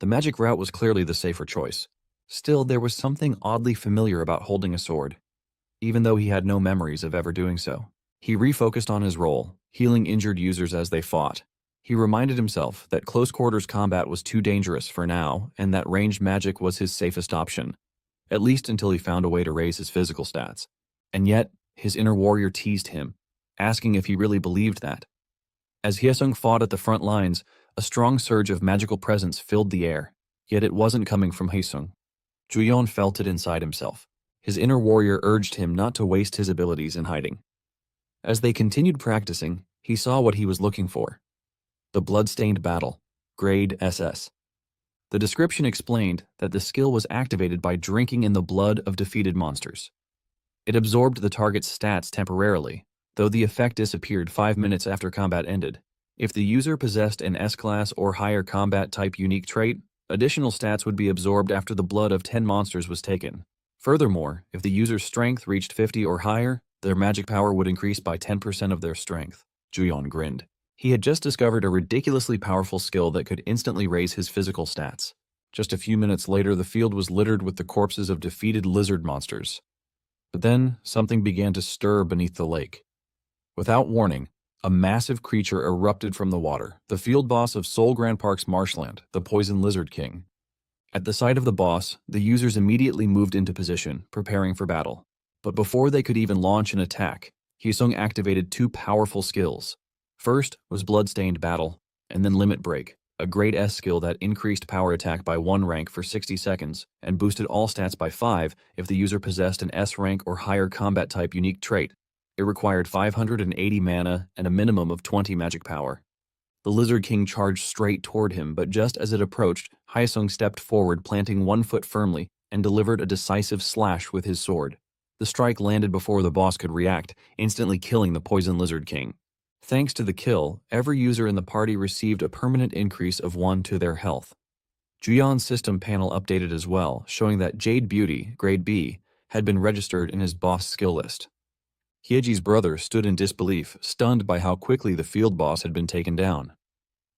[SPEAKER 1] The magic route was clearly the safer choice. Still, there was something oddly familiar about holding a sword, even though he had no memories of ever doing so. He refocused on his role, healing injured users as they fought. He reminded himself that close-quarters combat was too dangerous for now, and that ranged magic was his safest option, at least until he found a way to raise his physical stats. And yet, his inner warrior teased him, asking if he really believed that. As Hyeseung fought at the front lines, a strong surge of magical presence filled the air, yet it wasn't coming from Hyeseung. Juyeon felt it inside himself. His inner warrior urged him not to waste his abilities in hiding. As they continued practicing, he saw what he was looking for. The Bloodstained Battle, Grade SS. The description explained that the skill was activated by drinking in the blood of defeated monsters. It absorbed the target's stats temporarily, though the effect disappeared 5 minutes after combat ended. If the user possessed an S-class or higher combat type unique trait, additional stats would be absorbed after the blood of 10 monsters was taken. Furthermore, if the user's strength reached 50 or higher, their magic power would increase by 10% of their strength. Juyeon grinned. He had just discovered a ridiculously powerful skill that could instantly raise his physical stats. Just a few minutes later, the field was littered with the corpses of defeated lizard monsters. But then, something began to stir beneath the lake. Without warning, a massive creature erupted from the water, the field boss of Seoul Grand Park's marshland, the Poison Lizard King. At the sight of the boss, the users immediately moved into position, preparing for battle. But before they could even launch an attack, Hyeseung activated 2 powerful skills. First was Bloodstained Battle, and then Limit Break, a Grade S skill that increased power attack by 1 rank for 60 seconds and boosted all stats by 5 if the user possessed an S rank or higher combat type unique trait. It required 580 mana and a minimum of 20 magic power. The Lizard King charged straight toward him, but just as it approached, Hyeseung stepped forward, planting 1 foot firmly, and delivered a decisive slash with his sword. The strike landed before the boss could react, instantly killing the Poison Lizard King. Thanks to the kill, every user in the party received a permanent increase of 1 to their health. Juyeon's system panel updated as well, showing that Jade Beauty, Grade B, had been registered in his boss skill list. Hyeji's brother stood in disbelief, stunned by how quickly the field boss had been taken down.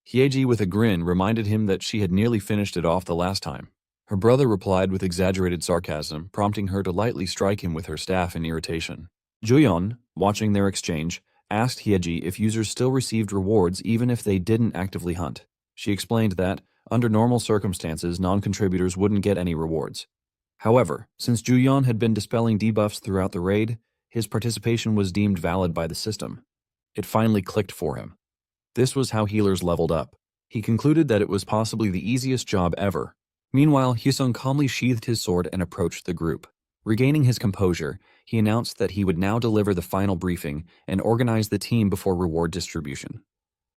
[SPEAKER 1] Hyeji, with a grin, reminded him that she had nearly finished it off the last time. Her brother replied with exaggerated sarcasm, prompting her to lightly strike him with her staff in irritation. Juyeon, watching their exchange, asked Hyeji if users still received rewards even if they didn't actively hunt. She explained that, under normal circumstances, non-contributors wouldn't get any rewards. However, since Juyeon had been dispelling debuffs throughout the raid, his participation was deemed valid by the system. It finally clicked for him. This was how healers leveled up. He concluded that it was possibly the easiest job ever. Meanwhile, Hyeseung calmly sheathed his sword and approached the group. Regaining his composure, he announced that he would now deliver the final briefing and organize the team before reward distribution.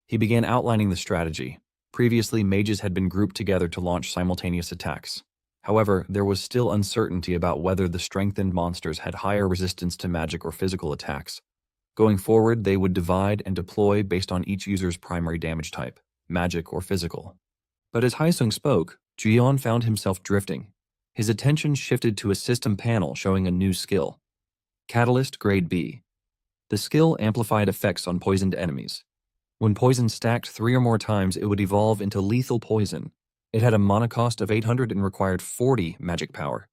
[SPEAKER 1] He began outlining the strategy. Previously, mages had been grouped together to launch simultaneous attacks. However, there was still uncertainty about whether the strengthened monsters had higher resistance to magic or physical attacks. Going forward, they would divide and deploy based on each user's primary damage type, magic or physical. But as Hyeseung spoke, Juyeon found himself drifting. His attention shifted to a system panel showing a new skill. Catalyst Grade B. The skill amplified effects on poisoned enemies. When poison stacked 3 or more times, it would evolve into lethal poison. It had a mana cost of 800 and required 40 magic power.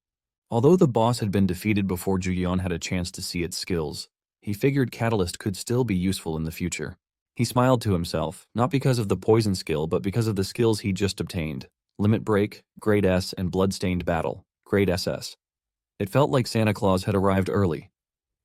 [SPEAKER 1] Although the boss had been defeated before Juyeon had a chance to see its skills, he figured Catalyst could still be useful in the future. He smiled to himself, not because of the poison skill, but because of the skills he just obtained. Limit Break, Grade S, and Bloodstained Battle, Grade SS. It felt like Santa Claus had arrived early,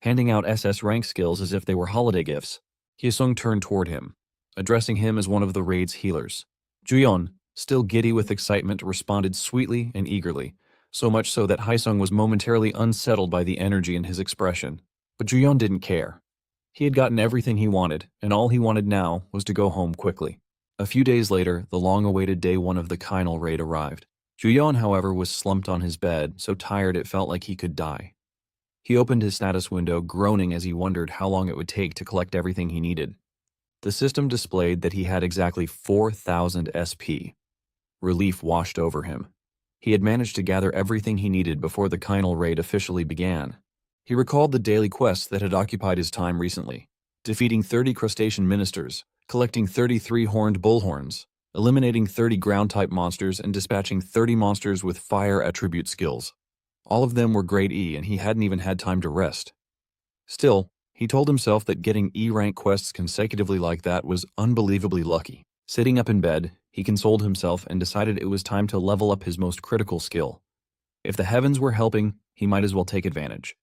[SPEAKER 1] handing out SS rank skills as if they were holiday gifts. Hyesung turned toward him, addressing him as one of the raid's healers. Juyeon, still giddy with excitement, responded sweetly and eagerly, so much so that Hyesung was momentarily unsettled by the energy in his expression. But Juyeon didn't care. He had gotten everything he wanted, and all he wanted now was to go home quickly. A few days later, the long-awaited day 1 of the Kainal raid arrived. Juyeon, however, was slumped on his bed, so tired it felt like he could die. He opened his status window, groaning as he wondered how long it would take to collect everything he needed. The system displayed that he had exactly 4,000 SP. Relief washed over him. He had managed to gather everything he needed before the Kainal raid officially began. He recalled the daily quests that had occupied his time recently: defeating 30 crustacean ministers, collecting 33 horned bullhorns, eliminating 30 ground-type monsters, and dispatching 30 monsters with fire attribute skills. All of them were Grade E, and he hadn't even had time to rest. Still, he told himself that getting E-rank quests consecutively like that was unbelievably lucky. Sitting up in bed, he consoled himself and decided it was time to level up his most critical skill. If the heavens were helping, he might as well take advantage.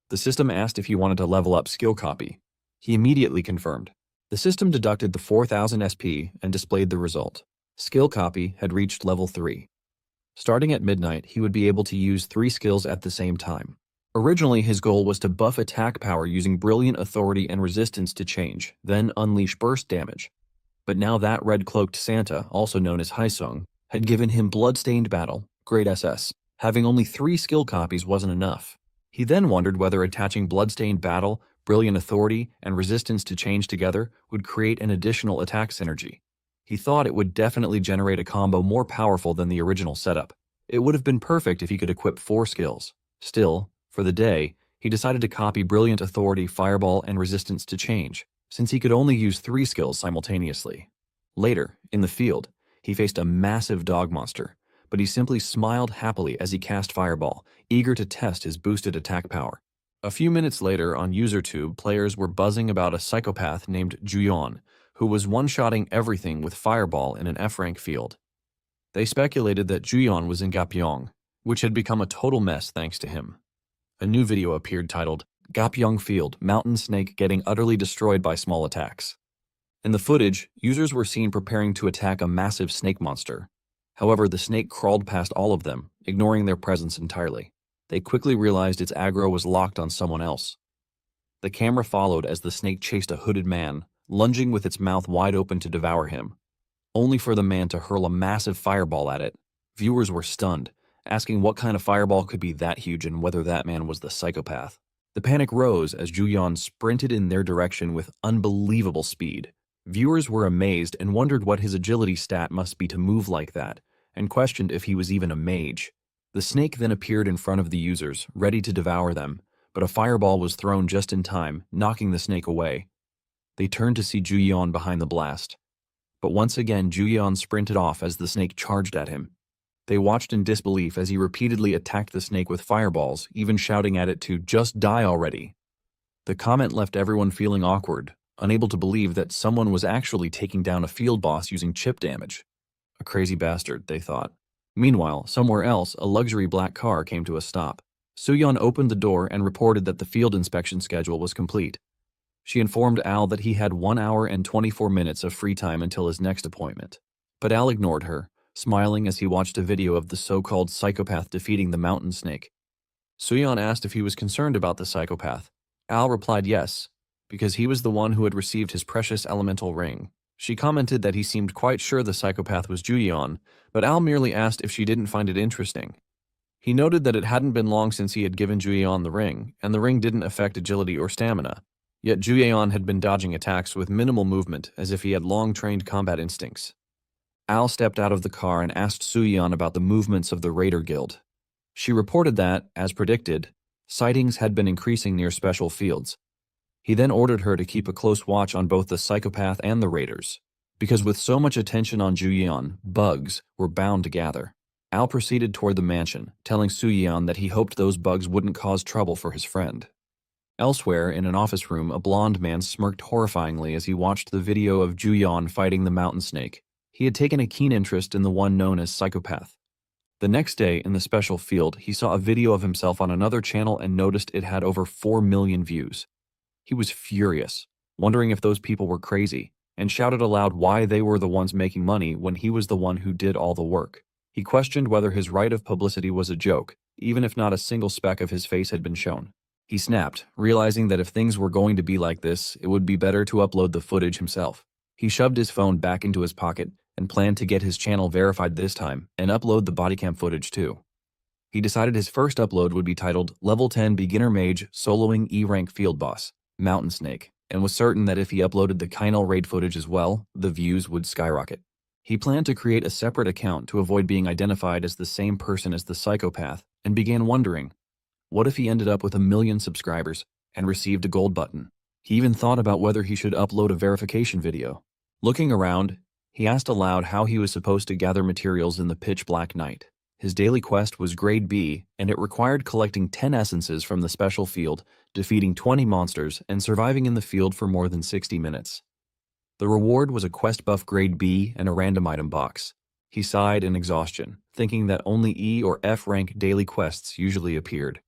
[SPEAKER 1] The system asked if he wanted to level up skill copy. He immediately confirmed. The system deducted the 4,000 SP and displayed the result. Skill copy had reached level 3. Starting at midnight, he would be able to use 3 skills at the same time. Originally, his goal was to buff attack power using Brilliant Authority and Resistance to Change, then unleash burst damage. But now that red-cloaked Santa, also known as Hyesung, had given him Bloodstained Battle, Grade SS. Having only 3 skill copies wasn't enough. He then wondered whether attaching Bloodstained Battle, Brilliant Authority, and Resistance to Change together would create an additional attack synergy. He thought it would definitely generate a combo more powerful than the original setup. It would have been perfect if he could equip 4 skills. Still, for the day, he decided to copy Brilliant Authority, Fireball, and Resistance to Change, since he could only use 3 skills simultaneously. Later, in the field, he faced a massive dog monster, but he simply smiled happily as he cast Fireball, eager to test his boosted attack power. A few minutes later, on UserTube, players were buzzing about a psychopath named Juyeon, who was one-shotting everything with Fireball in an F-rank field. They speculated that Juyeon was in Gapyeong, which had become a total mess thanks to him. A new video appeared titled, Gapyeong Field, Mountain Snake Getting Utterly Destroyed by Small Attacks. In the footage, users were seen preparing to attack a massive snake monster. However, the snake crawled past all of them, ignoring their presence entirely. They quickly realized its aggro was locked on someone else. The camera followed as the snake chased a hooded man, lunging with its mouth wide open to devour him, only for the man to hurl a massive fireball at it. Viewers were stunned, asking what kind of fireball could be that huge and whether that man was the psychopath. The panic rose as Juyeon sprinted in their direction with unbelievable speed. Viewers were amazed and wondered what his agility stat must be to move like that, and questioned if he was even a mage. The snake then appeared in front of the users, ready to devour them, but a fireball was thrown just in time, knocking the snake away. They turned to see Juyeon behind the blast. But once again, Juyeon sprinted off as the snake charged at him. They watched in disbelief as he repeatedly attacked the snake with fireballs, even shouting at it to just die already. The comment left everyone feeling awkward, unable to believe that someone was actually taking down a field boss using chip damage. A crazy bastard, they thought. Meanwhile, somewhere else, a luxury black car came to a stop. Suyeon opened the door and reported that the field inspection schedule was complete. She informed Al that he had 1 hour and 24 minutes of free time until his next appointment. But Al ignored her, smiling as he watched a video of the so-called psychopath defeating the mountain snake. Suyeon asked if he was concerned about the psychopath. Al replied yes, because he was the one who had received his precious elemental ring. She commented that he seemed quite sure the psychopath was Juyeon, but Al merely asked if she didn't find it interesting. He noted that it hadn't been long since he had given Juyeon the ring, and the ring didn't affect agility or stamina. Yet Juyeon had been dodging attacks with minimal movement, as if he had long-trained combat instincts. Al stepped out of the car and asked Suyeon about the movements of the Raider Guild. She reported that, as predicted, sightings had been increasing near special fields. He then ordered her to keep a close watch on both the psychopath and the raiders, because with so much attention on Juyeon, bugs were bound to gather. Al proceeded toward the mansion, telling Suyeon that he hoped those bugs wouldn't cause trouble for his friend. Elsewhere, in an office room, a blond man smirked horrifyingly as he watched the video of Juyeon fighting the mountain snake. He had taken a keen interest in the one known as Psychopath. The next day, in the special field, he saw a video of himself on another channel and noticed it had over 4 million views. He was furious, wondering if those people were crazy, and shouted aloud why they were the ones making money when he was the one who did all the work. He questioned whether his right of publicity was a joke, even if not a single speck of his face had been shown. He snapped, realizing that if things were going to be like this, it would be better to upload the footage himself. He shoved his phone back into his pocket and planned to get his channel verified this time and upload the bodycam footage too. He decided his first upload would be titled Level 10 Beginner Mage Soloing E-Rank Field Boss, Mountain Snake, and was certain that if he uploaded the Kainal raid footage as well, the views would skyrocket. He planned to create a separate account to avoid being identified as the same person as the psychopath and began wondering, what if he ended up with 1 million subscribers and received a gold button? He even thought about whether he should upload a verification video. Looking around, he asked aloud how he was supposed to gather materials in the pitch black night. His daily quest was Grade B, and it required collecting 10 essences from the special field, defeating 20 monsters, and surviving in the field for more than 60 minutes. The reward was a quest buff Grade B and a random item box. He sighed in exhaustion, thinking that only E or F rank daily quests usually appeared.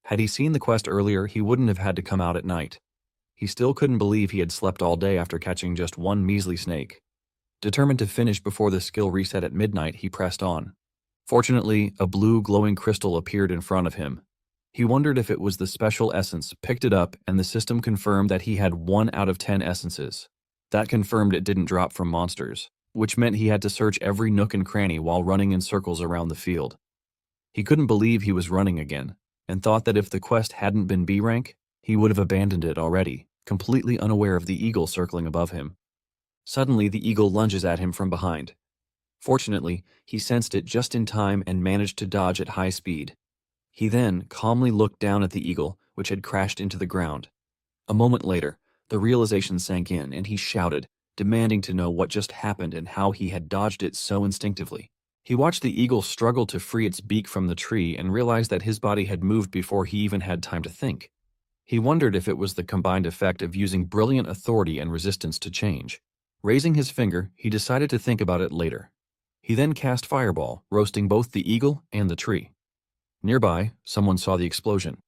[SPEAKER 1] Had he seen the quest earlier, he wouldn't have had to come out at night. He still couldn't believe he had slept all day after catching just one measly snake. Determined to finish before the skill reset at midnight, he pressed on. Fortunately, a blue glowing crystal appeared in front of him. He wondered if it was the special essence, picked it up, and the system confirmed that he had 1 out of 10 essences. That confirmed it didn't drop from monsters, which meant he had to search every nook and cranny while running in circles around the field. He couldn't believe he was running again, and thought that if the quest hadn't been B rank, he would have abandoned it already, completely unaware of the eagle circling above him. Suddenly, the eagle lunges at him from behind. Fortunately, he sensed it just in time and managed to dodge at high speed. He then calmly looked down at the eagle, which had crashed into the ground. A moment later, the realization sank in and he shouted, demanding to know what just happened and how he had dodged it so instinctively. He watched the eagle struggle to free its beak from the tree and realized that his body had moved before he even had time to think. He wondered if it was the combined effect of using brilliant authority and resistance to change. Raising his finger, he decided to think about it later. He then cast Fireball, roasting both the eagle and the tree. Nearby, someone saw the explosion.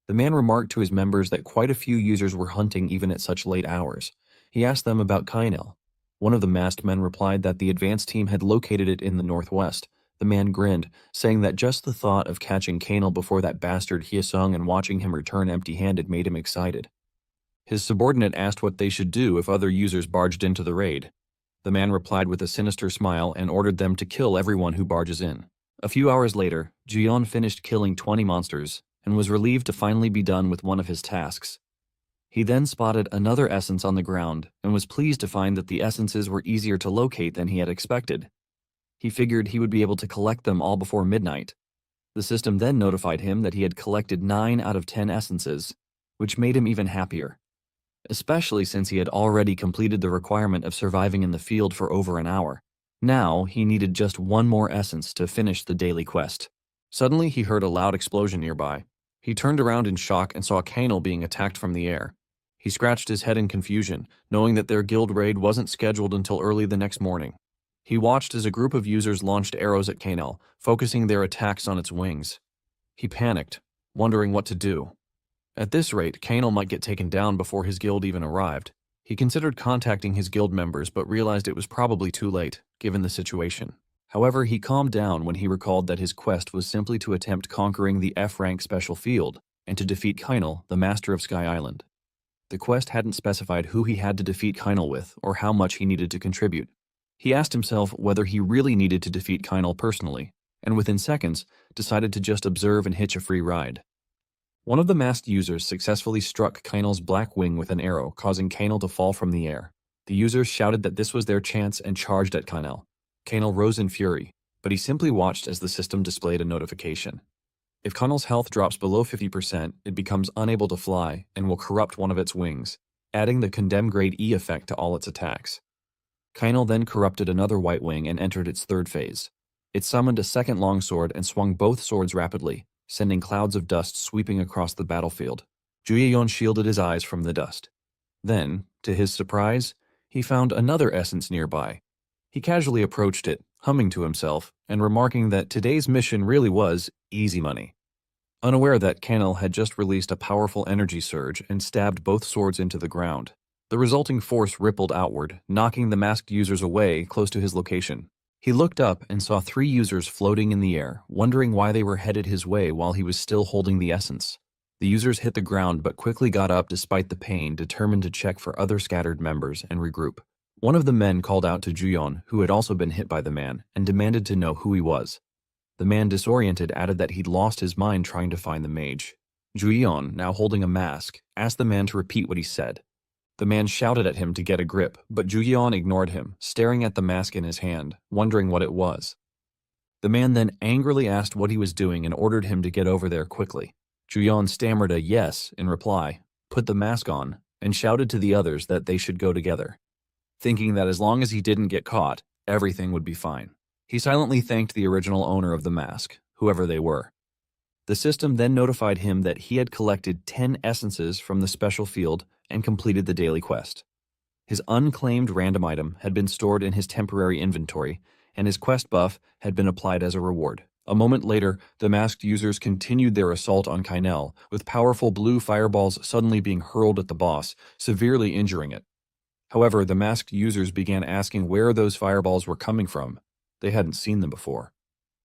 [SPEAKER 1] The man remarked to his members that quite a few users were hunting even at such late hours. He asked them about Kainal. One of the masked men replied that the advance team had located it in the northwest. The man grinned, saying that just the thought of catching Kainal before that bastard Hyesung and watching him return empty-handed made him excited. His subordinate asked what they should do if other users barged into the raid. The man replied with a sinister smile and ordered them to kill everyone who barges in. A few hours later, Juyeon finished killing 20 monsters and was relieved to finally be done with one of his tasks. He then spotted another essence on the ground and was pleased to find that the essences were easier to locate than he had expected. He figured he would be able to collect them all before midnight. The system then notified him that he had collected 9 out of 10 essences, which made him even happier, especially since he had already completed the requirement of surviving in the field for over an hour. Now, he needed just 1 more essence to finish the daily quest. Suddenly, he heard a loud explosion nearby. He turned around in shock and saw Kainal being attacked from the air. He scratched his head in confusion, knowing that their guild raid wasn't scheduled until early the next morning. He watched as a group of users launched arrows at Kainal, focusing their attacks on its wings. He panicked, wondering what to do. At this rate, Kainal might get taken down before his guild even arrived. He considered contacting his guild members but realized it was probably too late, given the situation. However, he calmed down when he recalled that his quest was simply to attempt conquering the F-rank special field and to defeat Kainal, the master of Sky Island. The quest hadn't specified who he had to defeat Kainal with or how much he needed to contribute. He asked himself whether he really needed to defeat Kainal personally, and within seconds, decided to just observe and hitch a free ride. One of the masked users successfully struck Kainal's black wing with an arrow, causing Kainal to fall from the air. The users shouted that this was their chance and charged at Kainal. Kanal rose in fury, but he simply watched as the system displayed a notification. If Kanal's health drops below 50%, it becomes unable to fly and will corrupt one of its wings, adding the condemned grade E effect to all its attacks. Kanal then corrupted another white wing and entered its third phase. It summoned a second longsword and swung both swords rapidly, sending clouds of dust sweeping across the battlefield. Juyeon shielded his eyes from the dust. Then, to his surprise, he found another essence nearby. He casually approached it, humming to himself, and remarking that today's mission really was easy money. Unaware that Kanal had just released a powerful energy surge and stabbed both swords into the ground. The resulting force rippled outward, knocking the masked users away close to his location. He looked up and saw 3 users floating in the air, wondering why they were headed his way while he was still holding the essence. The users hit the ground but quickly got up despite the pain, determined to check for other scattered members and regroup. One of the men called out to Juyeon, who had also been hit by the man, and demanded to know who he was. The man, disoriented, added that he'd lost his mind trying to find the mage. Juyeon, now holding a mask, asked the man to repeat what he said. The man shouted at him to get a grip, but Juyeon ignored him, staring at the mask in his hand, wondering what it was. The man then angrily asked what he was doing and ordered him to get over there quickly. Juyeon stammered a yes in reply, put the mask on, and shouted to the others that they should go together, thinking that as long as he didn't get caught, everything would be fine. He silently thanked the original owner of the mask, whoever they were. The system then notified him that he had collected 10 essences from the special field and completed the daily quest. His unclaimed random item had been stored in his temporary inventory, and his quest buff had been applied as a reward. A moment later, the masked users continued their assault on Kanal, with powerful blue fireballs suddenly being hurled at the boss, severely injuring it. However, the masked users began asking where those fireballs were coming from. They hadn't seen them before.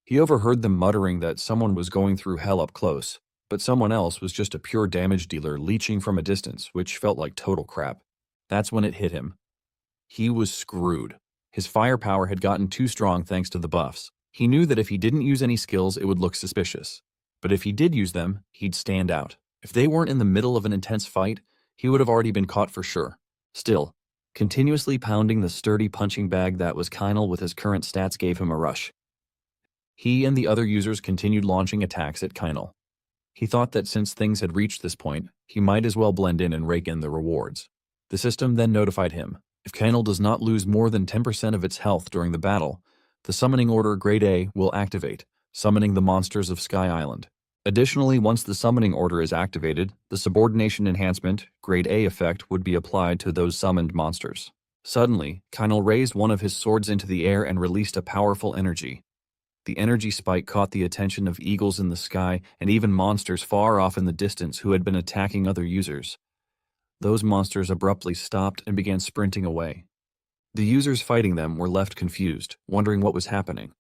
[SPEAKER 1] He overheard them muttering that someone was going through hell up close, but someone else was just a pure damage dealer leeching from a distance, which felt like total crap. That's when it hit him. He was screwed. His firepower had gotten too strong thanks to the buffs. He knew that if he didn't use any skills, it would look suspicious. But if he did use them, he'd stand out. If they weren't in the middle of an intense fight, he would have already been caught for sure. Still, continuously pounding the sturdy punching bag that was Kanal with his current stats gave him a rush. He and the other users continued launching attacks at Kanal. He thought that since things had reached this point, he might as well blend in and rake in the rewards. The system then notified him, if Kanal does not lose more than 10% of its health during the battle, the summoning order Grade A will activate, summoning the monsters of Sky Island. Additionally, once the summoning order is activated, the subordination enhancement, Grade A effect, would be applied to those summoned monsters. Suddenly, Kanal raised one of his swords into the air and released a powerful energy. The energy spike caught the attention of eagles in the sky and even monsters far off in the distance who had been attacking other users. Those monsters abruptly stopped and began sprinting away. The users fighting them were left confused, wondering what was happening,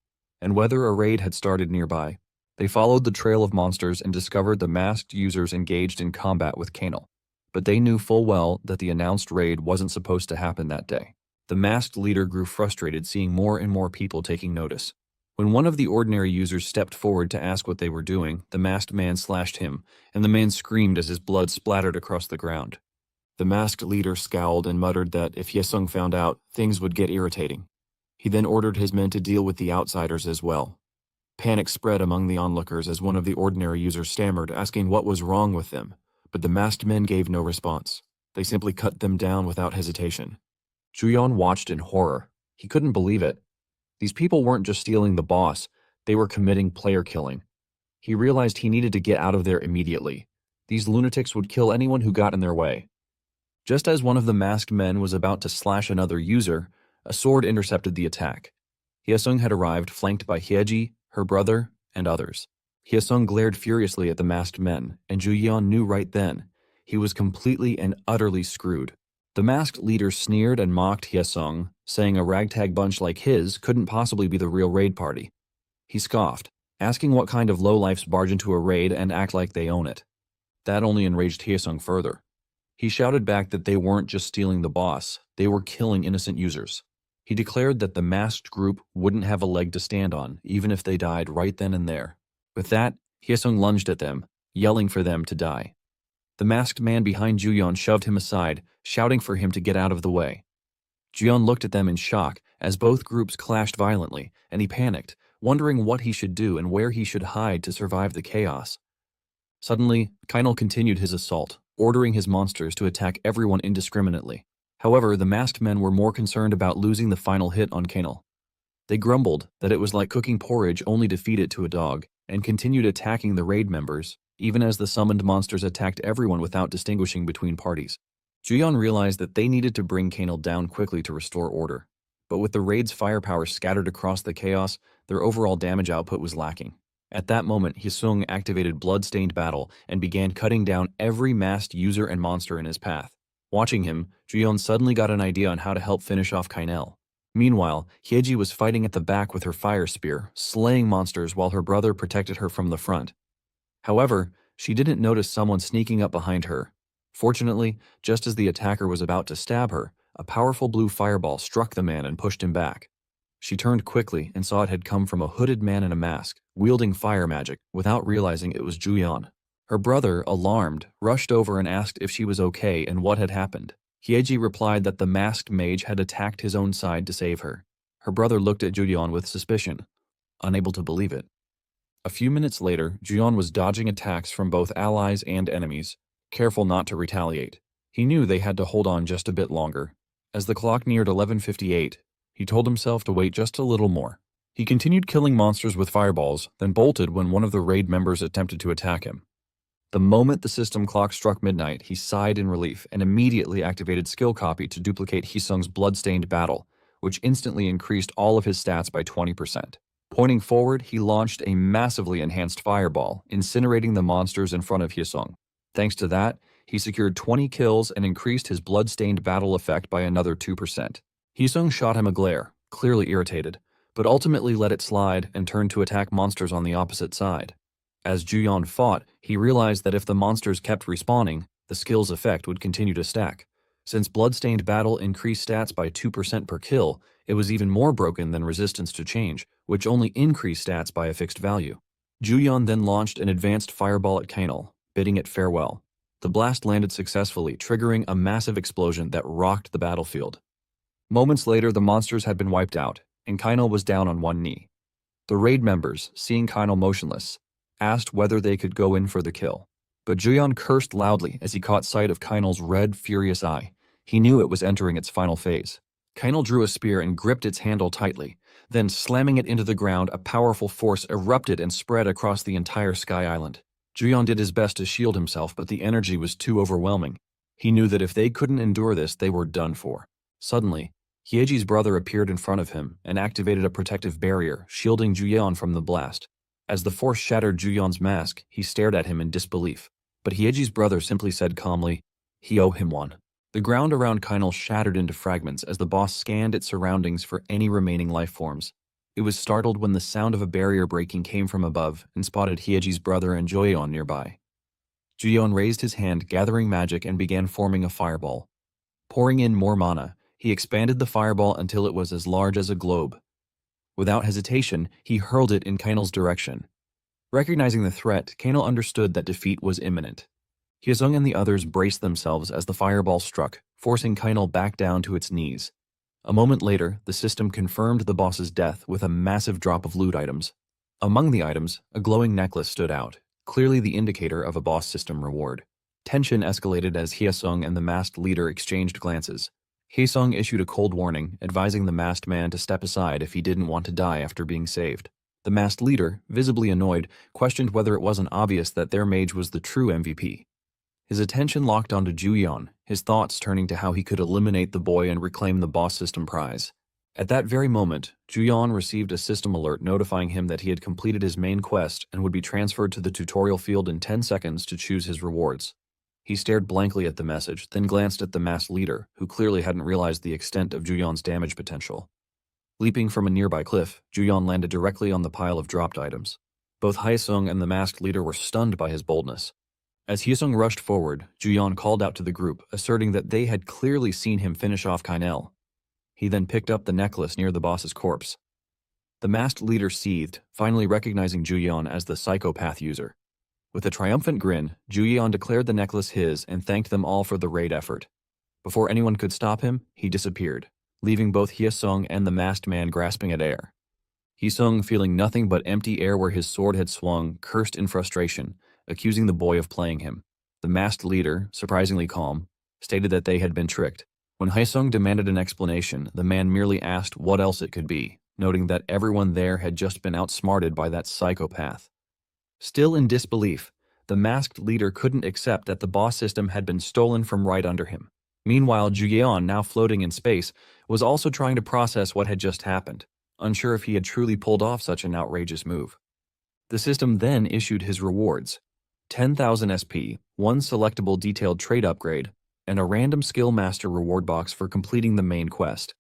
[SPEAKER 1] and whether a raid had started nearby. They followed the trail of monsters and discovered the masked users engaged in combat with Kanal, but they knew full well that the announced raid wasn't supposed to happen that day. The masked leader grew frustrated seeing more and more people taking notice. When one of the ordinary users stepped forward to ask what they were doing, the masked man slashed him, and the man screamed as his blood splattered across the ground. The masked leader scowled and muttered that if Yesung found out, things would get irritating. He then ordered his men to deal with the outsiders as well. Panic spread among the onlookers as one of the ordinary users stammered, asking what was wrong with them, but the masked men gave no response. They simply cut them down without hesitation. Juyeon watched in horror. He couldn't believe it. These people weren't just stealing the boss, they were committing player killing. He realized he needed to get out of there immediately. These lunatics would kill anyone who got in their way. Just as one of the masked men was about to slash another user, a sword intercepted the attack. Hyesung had arrived, flanked by Hyeji, her brother, and others. Hyesung glared furiously at the masked men, and Juyeon knew right then he was completely and utterly screwed. The masked leader sneered and mocked Hyesung, saying a ragtag bunch like his couldn't possibly be the real raid party. He scoffed, asking what kind of lowlifes barge into a raid and act like they own it. That only enraged Hyesung further. He shouted back that they weren't just stealing the boss, they were killing innocent users. He declared that the masked group wouldn't have a leg to stand on, even if they died right then and there. With that, Hyesung lunged at them, yelling for them to die. The masked man behind Juyeon shoved him aside, shouting for him to get out of the way. Juyeon looked at them in shock as both groups clashed violently, and he panicked, wondering what he should do and where he should hide to survive the chaos. Suddenly, Kainal continued his assault, ordering his monsters to attack everyone indiscriminately. However, the masked men were more concerned about losing the final hit on Kainal. They grumbled that it was like cooking porridge only to feed it to a dog, and continued attacking the raid members, even as the summoned monsters attacked everyone without distinguishing between parties. Juyeon realized that they needed to bring Kainal down quickly to restore order, but with the raid's firepower scattered across the chaos, their overall damage output was lacking. At that moment, Hyesung activated Bloodstained Battle and began cutting down every masked user and monster in his path. Watching him, Juyeon suddenly got an idea on how to help finish off Kainal. Meanwhile, Hyeji was fighting at the back with her fire spear, slaying monsters while her brother protected her from the front. However, she didn't notice someone sneaking up behind her. Fortunately, just as the attacker was about to stab her, a powerful blue fireball struck the man and pushed him back. She turned quickly and saw it had come from a hooded man in a mask, wielding fire magic, without realizing it was Juyeon. Her brother, alarmed, rushed over and asked if she was okay and what had happened. Hyeji replied that the masked mage had attacked his own side to save her. Her brother looked at Juyeon with suspicion, unable to believe it. A few minutes later, Juyeon was dodging attacks from both allies and enemies, careful not to retaliate. He knew they had to hold on just a bit longer. As the clock neared 11:58, he told himself to wait just a little more. He continued killing monsters with fireballs, then bolted when one of the raid members attempted to attack him. The moment the system clock struck midnight, he sighed in relief and immediately activated Skill Copy to duplicate Hyesung's Bloodstained Battle, which instantly increased all of his stats by 20%. Pointing forward, he launched a massively enhanced fireball, incinerating the monsters in front of Hyesung. Thanks to that, he secured 20 kills and increased his Bloodstained Battle effect by another 2%. Hyesung shot him a glare, clearly irritated, but ultimately let it slide and turned to attack monsters on the opposite side. As Juyeon fought, he realized that if the monsters kept respawning, the skill's effect would continue to stack. Since Bloodstained Battle increased stats by 2% per kill, it was even more broken than Resistance to Change, which only increased stats by a fixed value. Juyeon then launched an advanced fireball at Kainal, bidding it farewell. The blast landed successfully, triggering a massive explosion that rocked the battlefield. Moments later, the monsters had been wiped out, and Kainal was down on one knee. The raid members, seeing Kainal motionless, asked whether they could go in for the kill. But Juyeon cursed loudly as he caught sight of Kainal's red, furious eye. He knew it was entering its final phase. Kainal drew a spear and gripped its handle tightly. Then, slamming it into the ground, a powerful force erupted and spread across the entire Sky Island. Juyeon did his best to shield himself, but the energy was too overwhelming. He knew that if they couldn't endure this, they were done for. Suddenly, Hyeji's brother appeared in front of him and activated a protective barrier, shielding Juyeon from the blast. As the force shattered Juyeon's mask, he stared at him in disbelief. But Hyeji's brother simply said calmly, "He owe him one." The ground around Kainal shattered into fragments as the boss scanned its surroundings for any remaining life forms. It was startled when the sound of a barrier breaking came from above and spotted Hyeji's brother and Juyeon nearby. Juyeon raised his hand, gathering magic, and began forming a fireball. Pouring in more mana, he expanded the fireball until it was as large as a globe. Without hesitation, he hurled it in Kainal's direction. Recognizing the threat, Kainal understood that defeat was imminent. Hyesung and the others braced themselves as the fireball struck, forcing Kainal back down to its knees. A moment later, the system confirmed the boss's death with a massive drop of loot items. Among the items, a glowing necklace stood out, clearly the indicator of a boss system reward. Tension escalated as Hyesung and the masked leader exchanged glances. Hyesung issued a cold warning, advising the masked man to step aside if he didn't want to die after being saved. The masked leader, visibly annoyed, questioned whether it wasn't obvious that their mage was the true MVP. His attention locked onto Juyeon, his thoughts turning to how he could eliminate the boy and reclaim the boss system prize. At that very moment, Juyeon received a system alert notifying him that he had completed his main quest and would be transferred to the tutorial field in 10 seconds to choose his rewards. He stared blankly at the message, then glanced at the masked leader, who clearly hadn't realized the extent of Juyeon's damage potential. Leaping from a nearby cliff, Juyeon landed directly on the pile of dropped items. Both Hyesung and the masked leader were stunned by his boldness. As Hyesung rushed forward, Juyeon called out to the group, asserting that they had clearly seen him finish off Kainal. He then picked up the necklace near the boss's corpse. The masked leader seethed, finally recognizing Juyeon as the psychopath user. With a triumphant grin, Juyeon declared the necklace his and thanked them all for the raid effort. Before anyone could stop him, he disappeared, leaving both Hyesung and the masked man grasping at air. Hyesung, feeling nothing but empty air where his sword had swung, cursed in frustration, accusing the boy of playing him. The masked leader, surprisingly calm, stated that they had been tricked. When Hyesung demanded an explanation, the man merely asked what else it could be, noting that everyone there had just been outsmarted by that psychopath. Still in disbelief, the masked leader couldn't accept that the boss system had been stolen from right under him. Meanwhile, Juyeon, now floating in space, was also trying to process what had just happened, unsure if he had truly pulled off such an outrageous move. The system then issued his rewards: 10,000 SP, one selectable detailed trait upgrade, and a random skill master reward box for completing the main quest.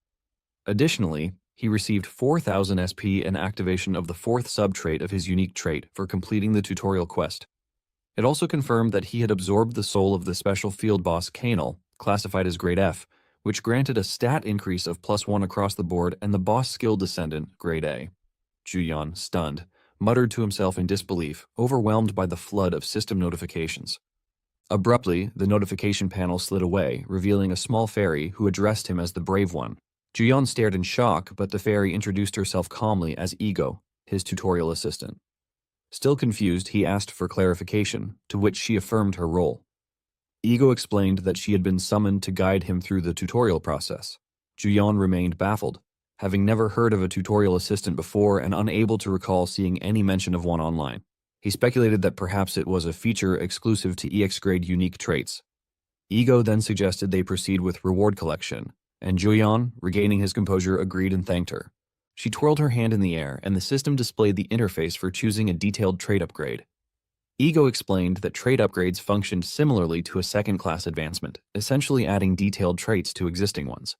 [SPEAKER 1] Additionally, he received 4,000 SP and activation of the fourth sub-trait of his unique trait for completing the tutorial quest. It also confirmed that he had absorbed the soul of the special field boss Kanal, classified as Grade F, which granted a stat increase of +1 across the board, and the boss skill descendant, Grade A. Juyeon, stunned, muttered to himself in disbelief, overwhelmed by the flood of system notifications. Abruptly, the notification panel slid away, revealing a small fairy who addressed him as the Brave One. Juyeon stared in shock, but the fairy introduced herself calmly as Ego, his tutorial assistant. Still confused, he asked for clarification, to which she affirmed her role. Ego explained that she had been summoned to guide him through the tutorial process. Juyeon remained baffled, having never heard of a tutorial assistant before and unable to recall seeing any mention of one online. He speculated that perhaps it was a feature exclusive to EX-grade unique traits. Ego then suggested they proceed with reward collection, and Juyeon, regaining his composure, agreed and thanked her. She twirled her hand in the air, and the system displayed the interface for choosing a detailed trait upgrade. Ego explained that trait upgrades functioned similarly to a second-class advancement, essentially adding detailed traits to existing ones.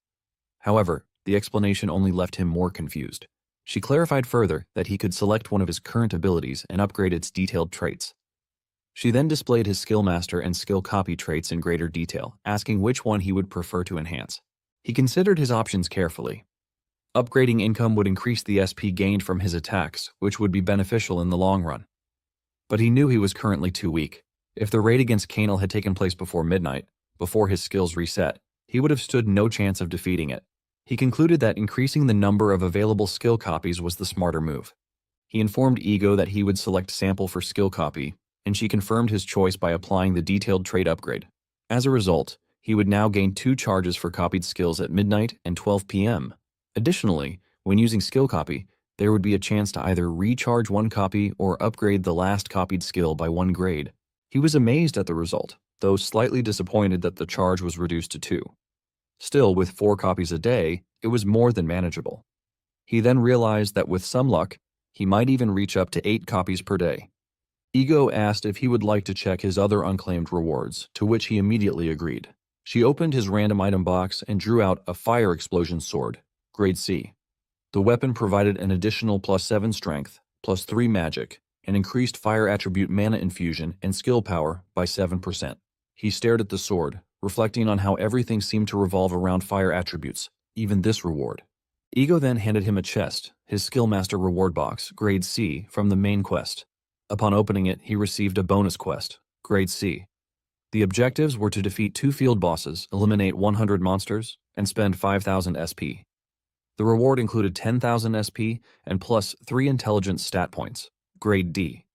[SPEAKER 1] However, the explanation only left him more confused. She clarified further that he could select one of his current abilities and upgrade its detailed traits. She then displayed his skill master and skill copy traits in greater detail, asking which one he would prefer to enhance. He considered his options carefully. Upgrading income would increase the SP gained from his attacks, which would be beneficial in the long run. But he knew he was currently too weak. If the raid against Kanal had taken place before midnight, before his skills reset, he would have stood no chance of defeating it. He concluded that increasing the number of available skill copies was the smarter move. He informed Ego that he would select sample for skill copy, and she confirmed his choice by applying the detailed trait upgrade. As a result, he would now gain 2 charges for copied skills at midnight and 12 p.m. Additionally, when using skill copy, there would be a chance to either recharge 1 copy or upgrade the last copied skill by 1 grade. He was amazed at the result, though slightly disappointed that the charge was reduced to 2. Still, with 4 copies a day, it was more than manageable. He then realized that with some luck, he might even reach up to 8 copies per day. Ego asked if he would like to check his other unclaimed rewards, to which he immediately agreed. She opened his random item box and drew out a fire explosion sword, Grade C. The weapon provided an additional +7 strength, +3 magic, and increased fire attribute mana infusion and skill power by 7%. He stared at the sword, reflecting on how everything seemed to revolve around fire attributes, even this reward. Ego then handed him a chest, his skill master reward box, Grade C, from the main quest. Upon opening it, he received a bonus quest, Grade C. The objectives were to defeat 2 field bosses, eliminate 100 monsters, and spend 5,000 SP. The reward included 10,000 SP and plus 3 intelligence stat points, Grade D.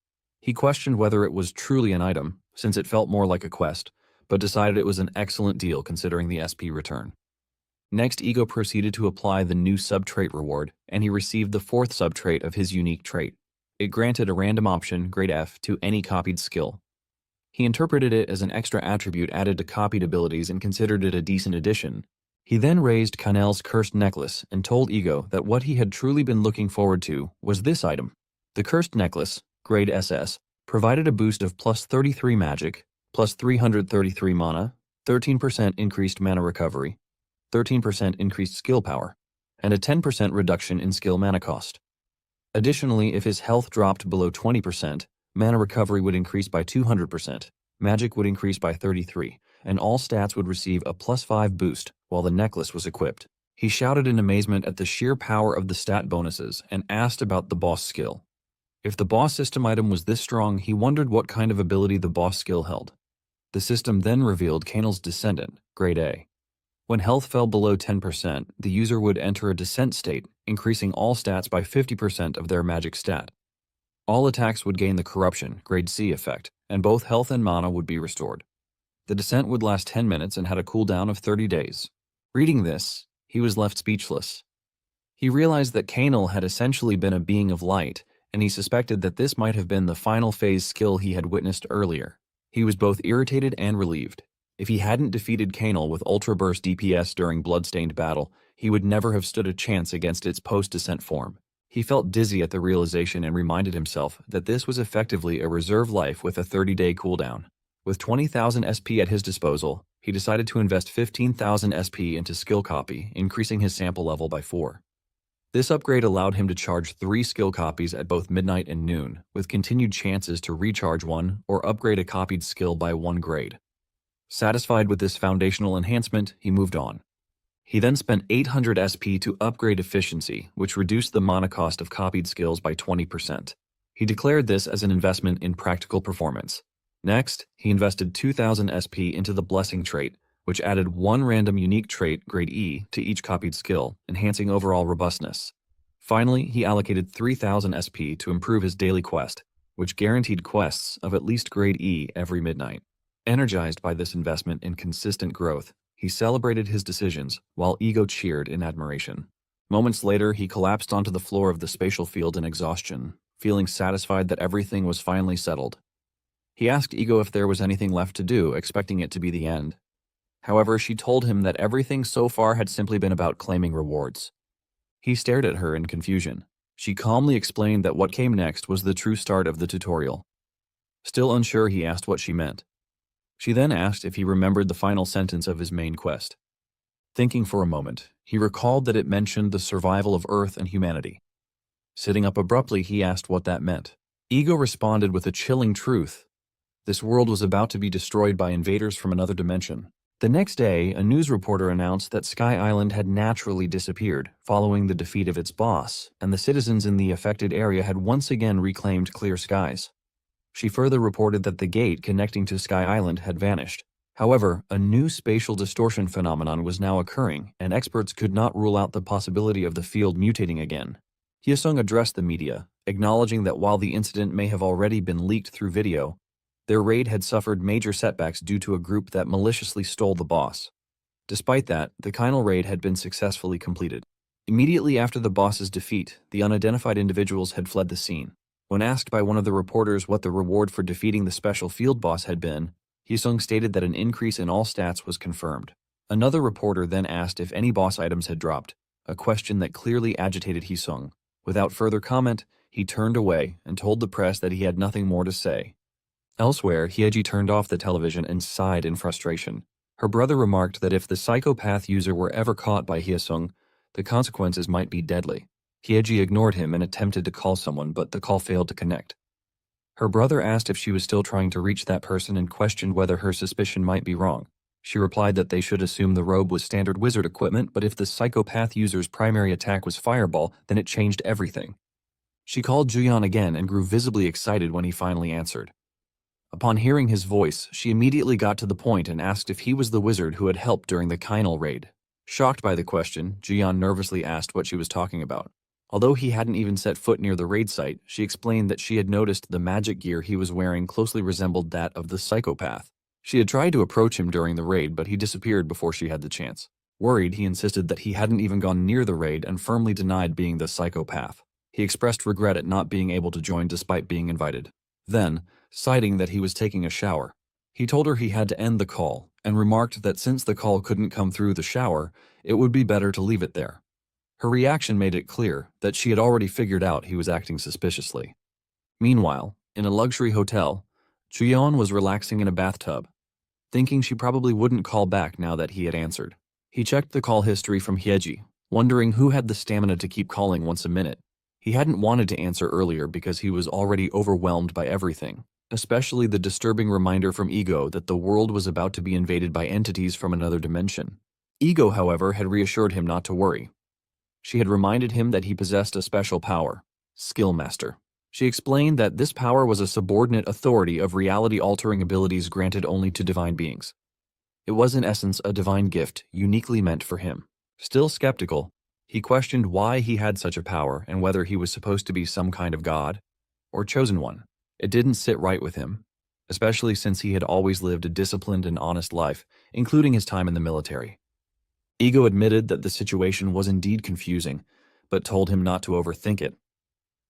[SPEAKER 1] He questioned whether it was truly an item, since it felt more like a quest, but decided it was an excellent deal considering the SP return. Next, Ego proceeded to apply the new sub-trait reward, and he received the 4th sub-trait of his unique trait. It granted a random option, Grade F, to any copied skill. He interpreted it as an extra attribute added to copied abilities and considered it a decent addition. He then raised Kanel's cursed necklace and told Ego that what he had truly been looking forward to was this item. The cursed necklace, Grade SS, provided a boost of +33 magic, +333 mana, 13% increased mana recovery, 13% increased skill power, and a 10% reduction in skill mana cost. Additionally, if his health dropped below 20%, mana recovery would increase by 200%, magic would increase by 33%, and all stats would receive a +5 boost while the necklace was equipped. He shouted in amazement at the sheer power of the stat bonuses and asked about the boss skill. If the boss system item was this strong, he wondered what kind of ability the boss skill held. The system then revealed Kanal's descendant, Grade A. When health fell below 10%, the user would enter a descent state, increasing all stats by 50% of their magic stat. All attacks would gain the Corruption, Grade C effect, and both health and mana would be restored. The descent would last 10 minutes and had a cooldown of 30 days. Reading this, he was left speechless. He realized that Kanal had essentially been a being of light, and he suspected that this might have been the final phase skill he had witnessed earlier. He was both irritated and relieved. If he hadn't defeated Kanal with Ultra Burst DPS during Bloodstained battle, he would never have stood a chance against its post-descent form. He felt dizzy at the realization and reminded himself that this was effectively a reserve life with a 30-day cooldown. With 20,000 SP at his disposal, he decided to invest 15,000 SP into skill copy, increasing his sample level by 4. This upgrade allowed him to charge 3 skill copies at both midnight and noon, with continued chances to recharge one or upgrade a copied skill by 1 grade. Satisfied with this foundational enhancement, he moved on. He then spent 800 SP to upgrade efficiency, which reduced the mana cost of copied skills by 20%. He declared this as an investment in practical performance. Next, he invested 2,000 SP into the Blessing trait, which added 1 random unique trait, grade E, to each copied skill, enhancing overall robustness. Finally, he allocated 3,000 SP to improve his daily quest, which guaranteed quests of at least grade E every midnight. Energized by this investment in consistent growth, he celebrated his decisions, while Ego cheered in admiration. Moments later, he collapsed onto the floor of the spatial field in exhaustion, feeling satisfied that everything was finally settled. He asked Ego if there was anything left to do, expecting it to be the end. However, she told him that everything so far had simply been about claiming rewards. He stared at her in confusion. She calmly explained that what came next was the true start of the tutorial. Still unsure, he asked what she meant. She then asked if he remembered the final sentence of his main quest. Thinking for a moment, he recalled that it mentioned the survival of Earth and humanity. Sitting up abruptly, he asked what that meant. Ego responded with a chilling truth. This world was about to be destroyed by invaders from another dimension. The next day, a news reporter announced that Sky Island had naturally disappeared, following the defeat of its boss, and the citizens in the affected area had once again reclaimed clear skies. She further reported that the gate connecting to Sky Island had vanished. However, a new spatial distortion phenomenon was now occurring, and experts could not rule out the possibility of the field mutating again. Hyesung addressed the media, acknowledging that while the incident may have already been leaked through video, their raid had suffered major setbacks due to a group that maliciously stole the boss. Despite that, the Kinal raid had been successfully completed. Immediately after the boss's defeat, the unidentified individuals had fled the scene. When asked by one of the reporters what the reward for defeating the special field boss had been, Hyesung stated that an increase in all stats was confirmed. Another reporter then asked if any boss items had dropped, a question that clearly agitated Hyesung. Without further comment, he turned away and told the press that he had nothing more to say. Elsewhere, Hyeji turned off the television and sighed in frustration. Her brother remarked that if the psychopath user were ever caught by Hyesung, the consequences might be deadly. Hyeji ignored him and attempted to call someone, but the call failed to connect. Her brother asked if she was still trying to reach that person and questioned whether her suspicion might be wrong. She replied that they should assume the robe was standard wizard equipment, but if the psychopath user's primary attack was fireball, then it changed everything. She called Juyeon again and grew visibly excited when he finally answered. Upon hearing his voice, she immediately got to the point and asked if he was the wizard who had helped during the Kinal raid. Shocked by the question, Juyeon nervously asked what she was talking about. Although he hadn't even set foot near the raid site, she explained that she had noticed the magic gear he was wearing closely resembled that of the psychopath. She had tried to approach him during the raid, but he disappeared before she had the chance. Worried, he insisted that he hadn't even gone near the raid and firmly denied being the psychopath. He expressed regret at not being able to join despite being invited. Then, citing that he was taking a shower, he told her he had to end the call and remarked that since the call couldn't come through the shower, it would be better to leave it there. Her reaction made it clear that she had already figured out he was acting suspiciously. Meanwhile, in a luxury hotel, Juyeon was relaxing in a bathtub, thinking she probably wouldn't call back now that he had answered. He checked the call history from Hyeji, wondering who had the stamina to keep calling once a minute. He hadn't wanted to answer earlier because he was already overwhelmed by everything, especially the disturbing reminder from Ego that the world was about to be invaded by entities from another dimension. Ego, however, had reassured him not to worry. She had reminded him that he possessed a special power, Skill Master. She explained that this power was a subordinate authority of reality-altering abilities granted only to divine beings. It was in essence a divine gift uniquely meant for him. Still skeptical, he questioned why he had such a power and whether he was supposed to be some kind of god or chosen one. It didn't sit right with him, especially since he had always lived a disciplined and honest life, including his time in the military. Ego admitted that the situation was indeed confusing, but told him not to overthink it.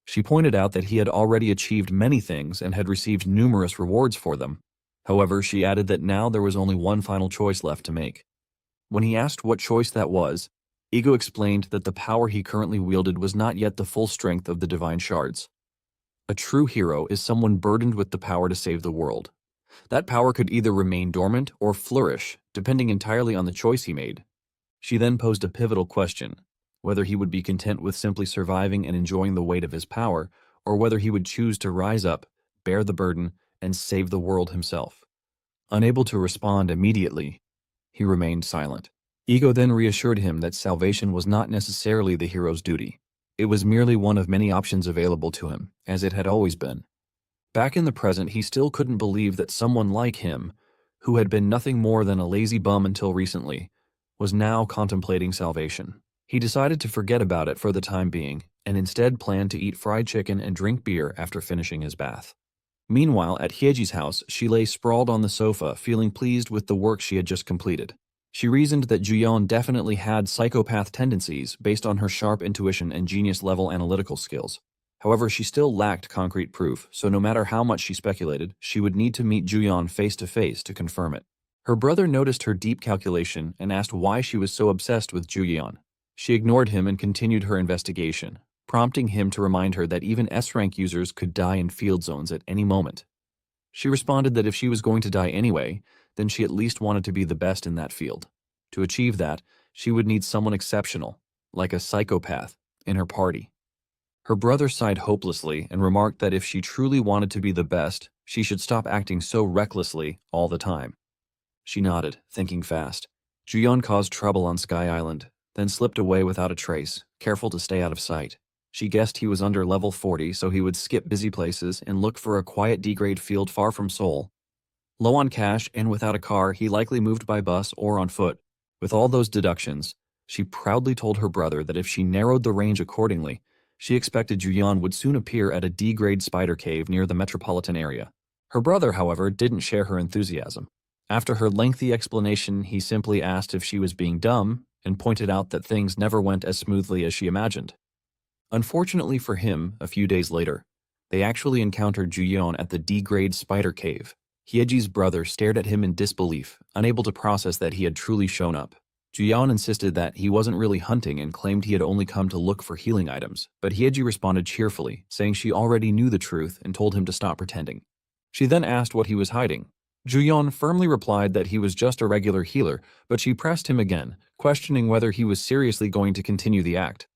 [SPEAKER 1] She pointed out that he had already achieved many things and had received numerous rewards for them. However, she added that now there was only one final choice left to make. When he asked what choice that was, Ego explained that the power he currently wielded was not yet the full strength of the divine shards. A true hero is someone burdened with the power to save the world. That power could either remain dormant or flourish, depending entirely on the choice he made. She then posed a pivotal question, whether he would be content with simply surviving and enjoying the weight of his power, or whether he would choose to rise up, bear the burden, and save the world himself. Unable to respond immediately, he remained silent. Ego then reassured him that salvation was not necessarily the hero's duty. It was merely one of many options available to him, as it had always been. Back in the present, he still couldn't believe that someone like him, who had been nothing more than a lazy bum until recently, was now contemplating salvation. He decided to forget about it for the time being, and instead planned to eat fried chicken and drink beer after finishing his bath. Meanwhile, at Hyeji's house, she lay sprawled on the sofa, feeling pleased with the work she had just completed. She reasoned that Juyeon definitely had psychopath tendencies based on her sharp intuition and genius-level analytical skills. However, she still lacked concrete proof, so no matter how much she speculated, she would need to meet Juyeon face-to-face to confirm it. Her brother noticed her deep calculation and asked why she was so obsessed with Juyeon. She ignored him and continued her investigation, prompting him to remind her that even S-rank users could die in field zones at any moment. She responded that if she was going to die anyway, then she at least wanted to be the best in that field. To achieve that, she would need someone exceptional, like a psychopath, in her party. Her brother sighed hopelessly and remarked that if she truly wanted to be the best, she should stop acting so recklessly all the time. She nodded, thinking fast. Juyeon caused trouble on Sky Island, then slipped away without a trace, careful to stay out of sight. She guessed he was under level 40, so he would skip busy places and look for a quiet D-grade field far from Seoul. Low on cash and without a car, he likely moved by bus or on foot. With all those deductions, she proudly told her brother that if she narrowed the range accordingly, she expected Juyeon would soon appear at a D-grade spider cave near the metropolitan area. Her brother, however, didn't share her enthusiasm. After her lengthy explanation, he simply asked if she was being dumb and pointed out that things never went as smoothly as she imagined. Unfortunately for him, a few days later, they actually encountered Juyeon at the D-grade spider cave. Hyeji's brother stared at him in disbelief, unable to process that he had truly shown up. Juyeon insisted that he wasn't really hunting and claimed he had only come to look for healing items, but Hyeji responded cheerfully, saying she already knew the truth and told him to stop pretending. She then asked what he was hiding. Juyeon firmly replied that he was just a regular healer, but she pressed him again, questioning whether he was seriously going to continue the act.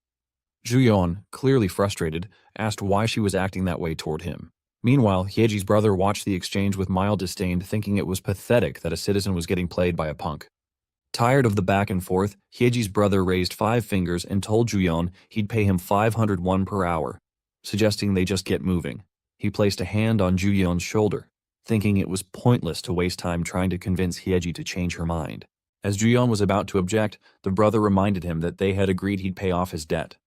[SPEAKER 1] Juyeon, clearly frustrated, asked why she was acting that way toward him. Meanwhile, Hyeji's brother watched the exchange with mild disdain, thinking it was pathetic that a citizen was getting played by a punk. Tired of the back and forth, Hyeji's brother raised 5 fingers and told Juyeon he'd pay him 500 won per hour, suggesting they just get moving. He placed a hand on Juyeon's shoulder, thinking it was pointless to waste time trying to convince Hyeji to change her mind. As Juyeon was about to object, the brother reminded him that they had agreed he'd pay off his debt.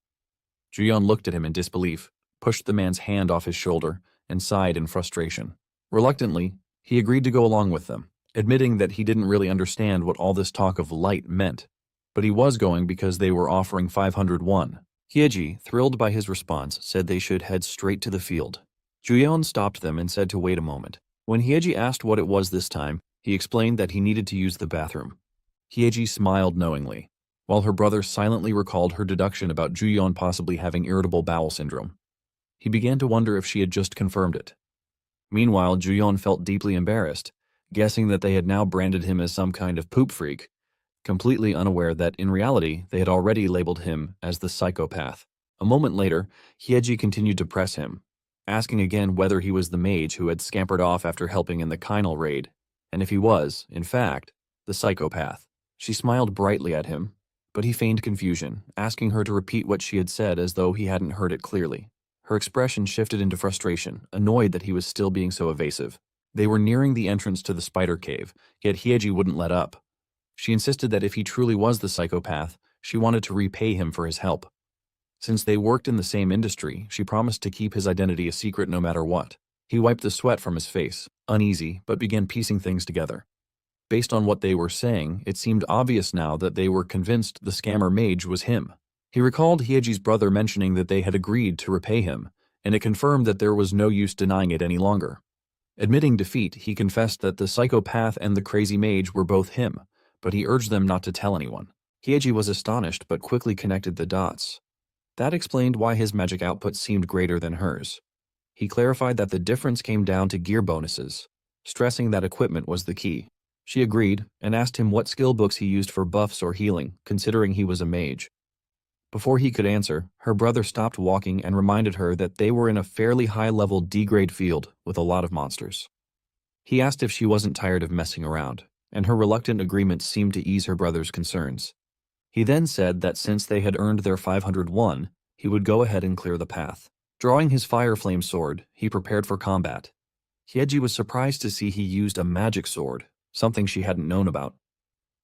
[SPEAKER 1] Juyeon looked at him in disbelief, pushed the man's hand off his shoulder, and sighed in frustration. Reluctantly, he agreed to go along with them, admitting that he didn't really understand what all this talk of light meant, but he was going because they were offering 500 won. Hyeji, thrilled by his response, said they should head straight to the field. Juyeon stopped them and said to wait a moment. When Hyeji asked what it was this time, he explained that he needed to use the bathroom. Hyeji smiled knowingly, while her brother silently recalled her deduction about Juyeon possibly having irritable bowel syndrome. He began to wonder if she had just confirmed it. Meanwhile, Juyeon felt deeply embarrassed, guessing that they had now branded him as some kind of poop freak, completely unaware that in reality they had already labeled him as the psychopath. A moment later, Hyeji continued to press him, asking again whether he was the mage who had scampered off after helping in the Kynal raid, and if he was, in fact, the psychopath. She smiled brightly at him, but he feigned confusion, asking her to repeat what she had said as though he hadn't heard it clearly. Her expression shifted into frustration, annoyed that he was still being so evasive. They were nearing the entrance to the spider cave, yet Hyeji wouldn't let up. She insisted that if he truly was the psychopath, she wanted to repay him for his help. Since they worked in the same industry, she promised to keep his identity a secret no matter what. He wiped the sweat from his face, uneasy, but began piecing things together. Based on what they were saying, it seemed obvious now that they were convinced the scammer mage was him. He recalled Hyeji's brother mentioning that they had agreed to repay him, and it confirmed that there was no use denying it any longer. Admitting defeat, he confessed that the psychopath and the crazy mage were both him, but he urged them not to tell anyone. Hyeji was astonished but quickly connected the dots. That explained why his magic output seemed greater than hers. He clarified that the difference came down to gear bonuses, stressing that equipment was the key. She agreed and asked him what skill books he used for buffs or healing, considering he was a mage. Before he could answer, her brother stopped walking and reminded her that they were in a fairly high-level D-grade field with a lot of monsters. He asked if she wasn't tired of messing around, and her reluctant agreement seemed to ease her brother's concerns. He then said that since they had earned their 501, he would go ahead and clear the path. Drawing his fire flame sword, he prepared for combat. Hyeji was surprised to see he used a magic sword, something she hadn't known about.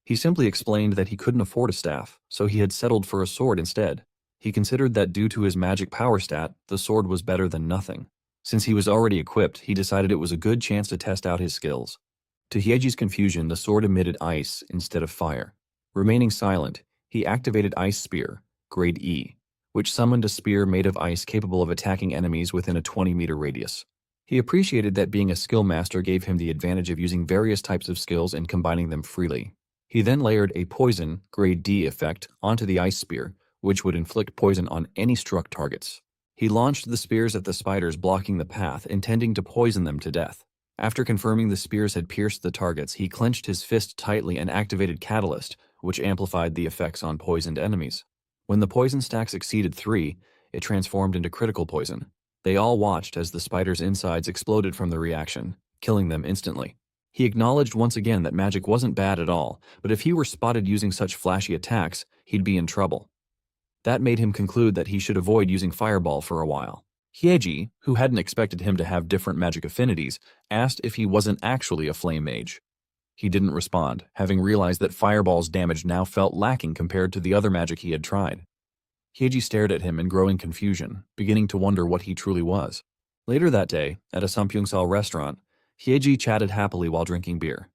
[SPEAKER 1] He simply explained that he couldn't afford a staff, so he had settled for a sword instead. He considered that due to his magic power stat, the sword was better than nothing. Since he was already equipped, he decided it was a good chance to test out his skills. To Hyeji's confusion, the sword emitted ice instead of fire. Remaining silent, he activated Ice Spear, grade E, which summoned a spear made of ice capable of attacking enemies within a 20-meter radius. He appreciated that being a skill master gave him the advantage of using various types of skills and combining them freely. He then layered a poison, grade D effect onto the ice spear, which would inflict poison on any struck targets. He launched the spears at the spiders blocking the path, intending to poison them to death. After confirming the spears had pierced the targets, he clenched his fist tightly and activated Catalyst, which amplified the effects on poisoned enemies. When the poison stacks exceeded 3, it transformed into critical poison. They all watched as the spiders' insides exploded from the reaction, killing them instantly. He acknowledged once again that magic wasn't bad at all, but if he were spotted using such flashy attacks, he'd be in trouble. That made him conclude that he should avoid using Fireball for a while. Hyeji, who hadn't expected him to have different magic affinities, asked if he wasn't actually a flame mage. He didn't respond, having realized that Fireball's damage now felt lacking compared to the other magic he had tried. Hyeji stared at him in growing confusion, beginning to wonder what he truly was. Later that day, at a Sampyeongsal restaurant, Hyeji chatted happily while drinking beer.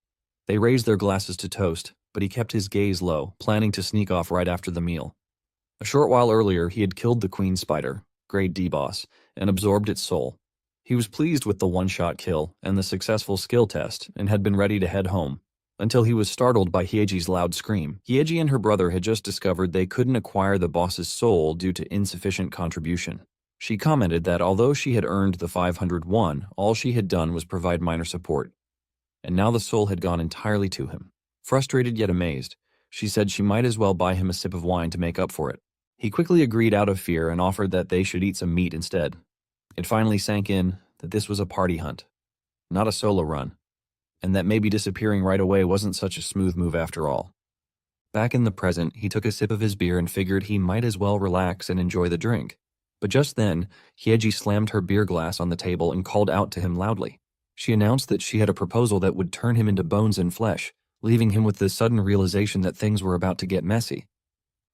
[SPEAKER 1] They raised their glasses to toast, but he kept his gaze low, planning to sneak off right after the meal. A short while earlier, he had killed the queen spider, grade D boss, and absorbed its soul. He was pleased with the one-shot kill and the successful skill test and had been ready to head home, until he was startled by Hyeji's loud scream. Hyeji and her brother had just discovered they couldn't acquire the boss's soul due to insufficient contribution. She commented that although she had earned the 501, all she had done was provide minor support, and now the soul had gone entirely to him. Frustrated yet amazed, she said she might as well buy him a sip of wine to make up for it. He quickly agreed out of fear and offered that they should eat some meat instead. It finally sank in that this was a party hunt, not a solo run, and that maybe disappearing right away wasn't such a smooth move after all. Back in the present, he took a sip of his beer and figured he might as well relax and enjoy the drink. But just then, Hyeji slammed her beer glass on the table and called out to him loudly. She announced that she had a proposal that would turn him into bones and flesh, leaving him with the sudden realization that things were about to get messy.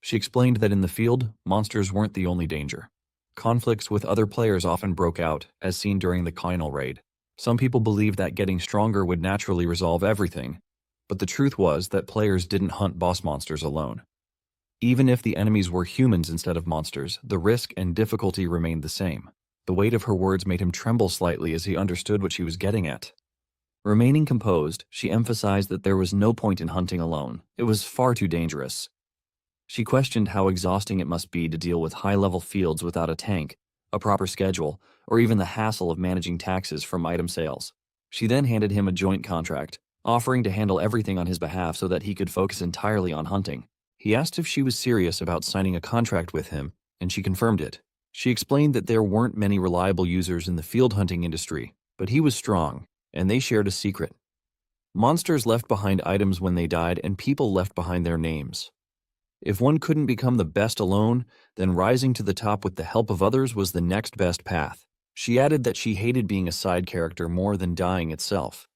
[SPEAKER 1] She explained that in the field, monsters weren't the only danger. Conflicts with other players often broke out, as seen during the final raid. Some people believed that getting stronger would naturally resolve everything, but the truth was that players didn't hunt boss monsters alone. Even if the enemies were humans instead of monsters, the risk and difficulty remained the same. The weight of her words made him tremble slightly as he understood what she was getting at. Remaining composed, she emphasized that there was no point in hunting alone. It was far too dangerous. She questioned how exhausting it must be to deal with high-level fields without a tank, a proper schedule, or even the hassle of managing taxes from item sales. She then handed him a joint contract, offering to handle everything on his behalf so that he could focus entirely on hunting. He asked if she was serious about signing a contract with him, and she confirmed it. She explained that there weren't many reliable users in the field hunting industry, but he was strong, and they shared a secret. Monsters left behind items when they died, and people left behind their names. If one couldn't become the best alone, then rising to the top with the help of others was the next best path. She added that she hated being a side character more than dying itself.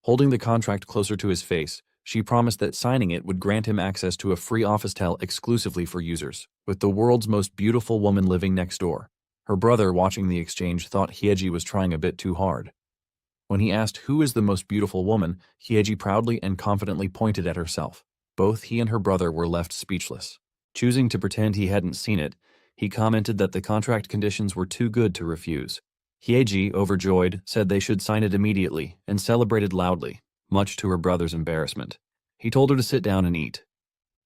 [SPEAKER 1] Holding the contract closer to his face, She promised that signing it would grant him access to a free office tel exclusively for users, with the world's most beautiful woman living next door. Her brother, watching the exchange, thought Hyeji was trying a bit too hard. When he asked who is the most beautiful woman, Hyeji proudly and confidently pointed at herself. Both he and her brother were left speechless. Choosing to pretend he hadn't seen it, he commented that the contract conditions were too good to refuse. Hyeji, overjoyed, said they should sign it immediately and celebrated loudly, much to her brother's embarrassment. He told her to sit down and eat.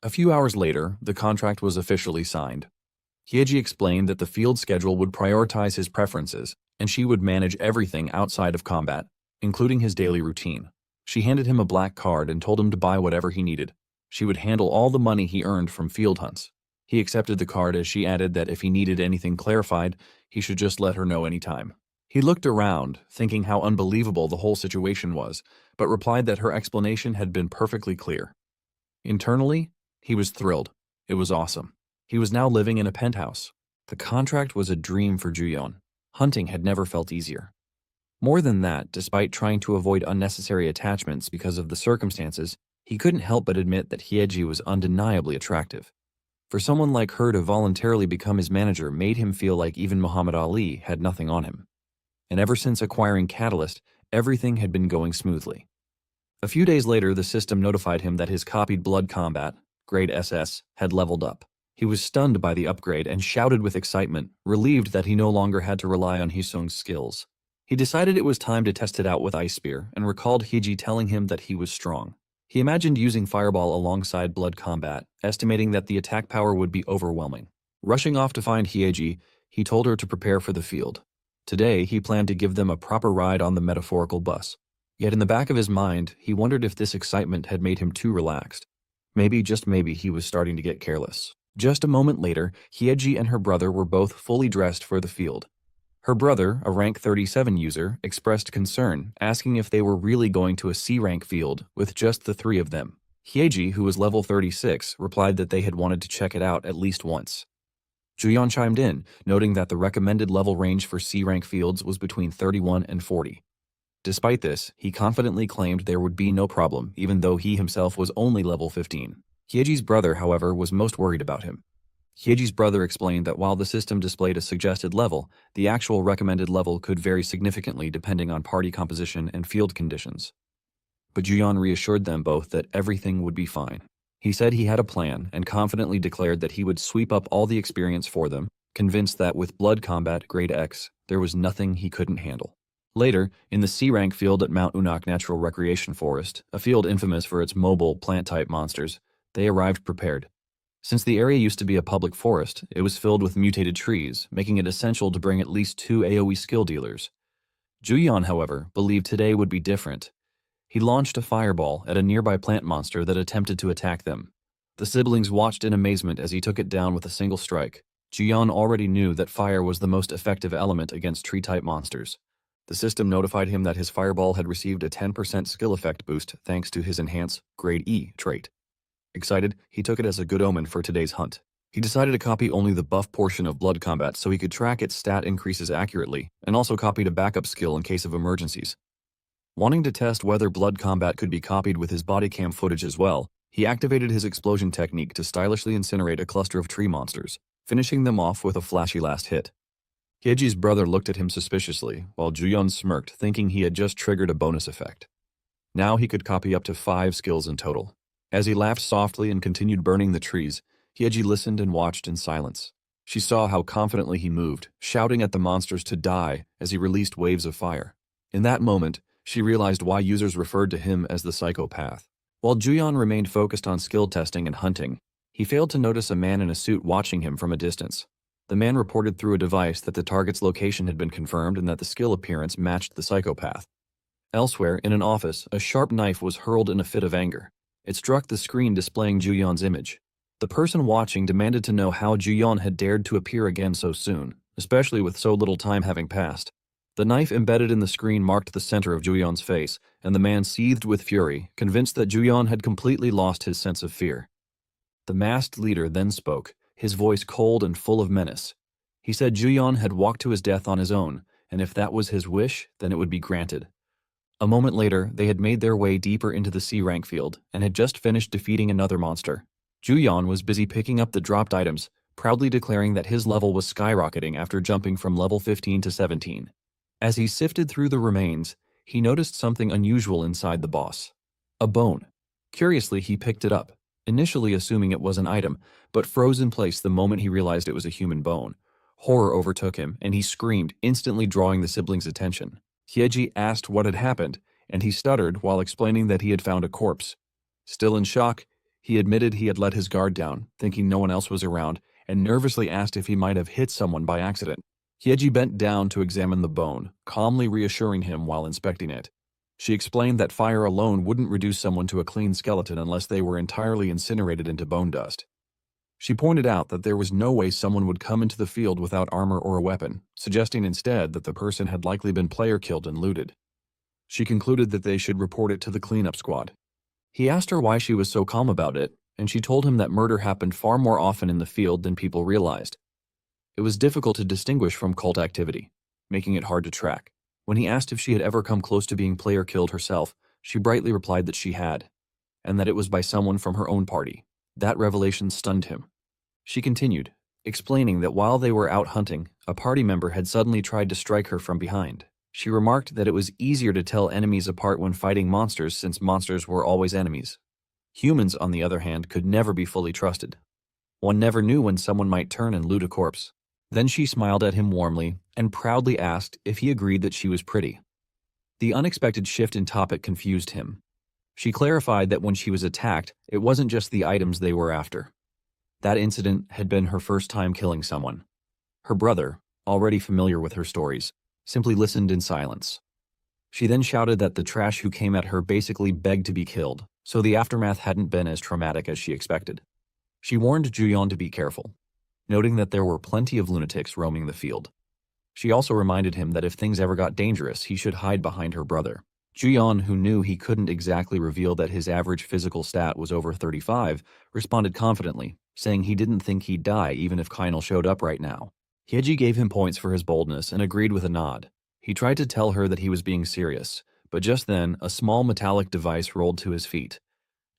[SPEAKER 1] A few hours later, the contract was officially signed. Hyeji explained that the field schedule would prioritize his preferences, and she would manage everything outside of combat, including his daily routine. She handed him a black card and told him to buy whatever he needed. She would handle all the money he earned from field hunts. He accepted the card as she added that if he needed anything clarified, he should just let her know anytime. He looked around, thinking how unbelievable the whole situation was, but replied that her explanation had been perfectly clear. Internally, he was thrilled. It was awesome. He was now living in a penthouse. The contract was a dream for Juyeon. Hunting had never felt easier. More than that, despite trying to avoid unnecessary attachments because of the circumstances, he couldn't help but admit that Hyeji was undeniably attractive. For someone like her to voluntarily become his manager made him feel like even Muhammad Ali had nothing on him. And ever since acquiring Catalyst, everything had been going smoothly. A few days later, the system notified him that his copied Blood Combat, grade SS, had leveled up. He was stunned by the upgrade and shouted with excitement, relieved that he no longer had to rely on Hisung's skills. He decided it was time to test it out with Ice Spear and recalled Hyeji telling him that he was strong. He imagined using Fireball alongside Blood Combat, estimating that the attack power would be overwhelming. Rushing off to find Hyeji, he told her to prepare for the field. Today, he planned to give them a proper ride on the metaphorical bus. Yet in the back of his mind, he wondered if this excitement had made him too relaxed. Maybe, just maybe, he was starting to get careless. Just a moment later, Hyeji and her brother were both fully dressed for the field. Her brother, a rank 37 user, expressed concern, asking if they were really going to a C-rank field with just the three of them. Hyeji, who was level 36, replied that they had wanted to check it out at least once. Juyeon chimed in, noting that the recommended level range for C-rank fields was between 31 and 40. Despite this, he confidently claimed there would be no problem, even though he himself was only level 15. Hyeji's brother, however, was most worried about him. Hyeji's brother explained that while the system displayed a suggested level, the actual recommended level could vary significantly depending on party composition and field conditions. But Juyeon reassured them both that everything would be fine. He said he had a plan and confidently declared that he would sweep up all the experience for them, convinced that with Blood Combat Grade X, there was nothing he couldn't handle. Later, in the C-rank field at Mount Unak Natural Recreation Forest, a field infamous for its mobile, plant-type monsters, they arrived prepared. Since the area used to be a public forest, it was filled with mutated trees, making it essential to bring at least 2 AoE skill dealers. Juyeon, however, believed today would be different. He launched a fireball at a nearby plant monster that attempted to attack them. The siblings watched in amazement as he took it down with a single strike. Juyeon already knew that fire was the most effective element against tree-type monsters. The system notified him that his fireball had received a 10% skill effect boost thanks to his enhanced Grade E trait. Excited, he took it as a good omen for today's hunt. He decided to copy only the buff portion of Blood Combat so he could track its stat increases accurately, and also copied a backup skill in case of emergencies. Wanting to test whether Blood Combat could be copied with his body cam footage as well, he activated his explosion technique to stylishly incinerate a cluster of tree monsters, finishing them off with a flashy last hit. Hyeji's brother looked at him suspiciously, while Juyeon smirked, thinking he had just triggered a bonus effect. Now he could copy up to 5 skills in total. As he laughed softly and continued burning the trees, Hyeji listened and watched in silence. She saw how confidently he moved, shouting at the monsters to die as he released waves of fire. In that moment, she realized why users referred to him as the psychopath. While Juyeon remained focused on skill testing and hunting, he failed to notice a man in a suit watching him from a distance. The man reported through a device that the target's location had been confirmed and that the skill appearance matched the psychopath. Elsewhere, in an office, a sharp knife was hurled in a fit of anger. It struck the screen displaying Juyeon's image. The person watching demanded to know how Juyeon had dared to appear again so soon, especially with so little time having passed. The knife embedded in the screen marked the center of Juyeon's face, and the man seethed with fury, convinced that Juyeon had completely lost his sense of fear. The masked leader then spoke, his voice cold and full of menace. He said Juyeon had walked to his death on his own, and if that was his wish, then it would be granted. A moment later, they had made their way deeper into the C rank field and had just finished defeating another monster. Juyeon was busy picking up the dropped items, proudly declaring that his level was skyrocketing after jumping from level 15 to 17. As he sifted through the remains, he noticed something unusual inside the boss. A bone. Curiously, he picked it up, initially assuming it was an item, but froze in place the moment he realized it was a human bone. Horror overtook him, and he screamed, instantly drawing the siblings' attention. Hyeji asked what had happened, and he stuttered while explaining that he had found a corpse. Still in shock, he admitted he had let his guard down, thinking no one else was around, and nervously asked if he might have hit someone by accident. Hyeji bent down to examine the bone, calmly reassuring him while inspecting it. She explained that fire alone wouldn't reduce someone to a clean skeleton unless they were entirely incinerated into bone dust. She pointed out that there was no way someone would come into the field without armor or a weapon, suggesting instead that the person had likely been player killed and looted. She concluded that they should report it to the cleanup squad. He asked her why she was so calm about it, and she told him that murder happened far more often in the field than people realized. It was difficult to distinguish from cult activity, making it hard to track. When he asked if she had ever come close to being player killed herself, she brightly replied that she had, and that it was by someone from her own party. That revelation stunned him. She continued, explaining that while they were out hunting, a party member had suddenly tried to strike her from behind. She remarked that it was easier to tell enemies apart when fighting monsters since monsters were always enemies. Humans, on the other hand, could never be fully trusted. One never knew when someone might turn and loot a corpse. Then she smiled at him warmly and proudly asked if he agreed that she was pretty. The unexpected shift in topic confused him. She clarified that when she was attacked, it wasn't just the items they were after. That incident had been her first time killing someone. Her brother, already familiar with her stories, simply listened in silence. She then shouted that the trash who came at her basically begged to be killed, so the aftermath hadn't been as traumatic as she expected. She warned Juyeon to be careful, noting that there were plenty of lunatics roaming the field. She also reminded him that if things ever got dangerous, he should hide behind her brother. Juyeon, who knew he couldn't exactly reveal that his average physical stat was over 35, responded confidently, saying he didn't think he'd die even if Kainal showed up right now. Hyeji gave him points for his boldness and agreed with a nod. He tried to tell her that he was being serious, but just then, a small metallic device rolled to his feet.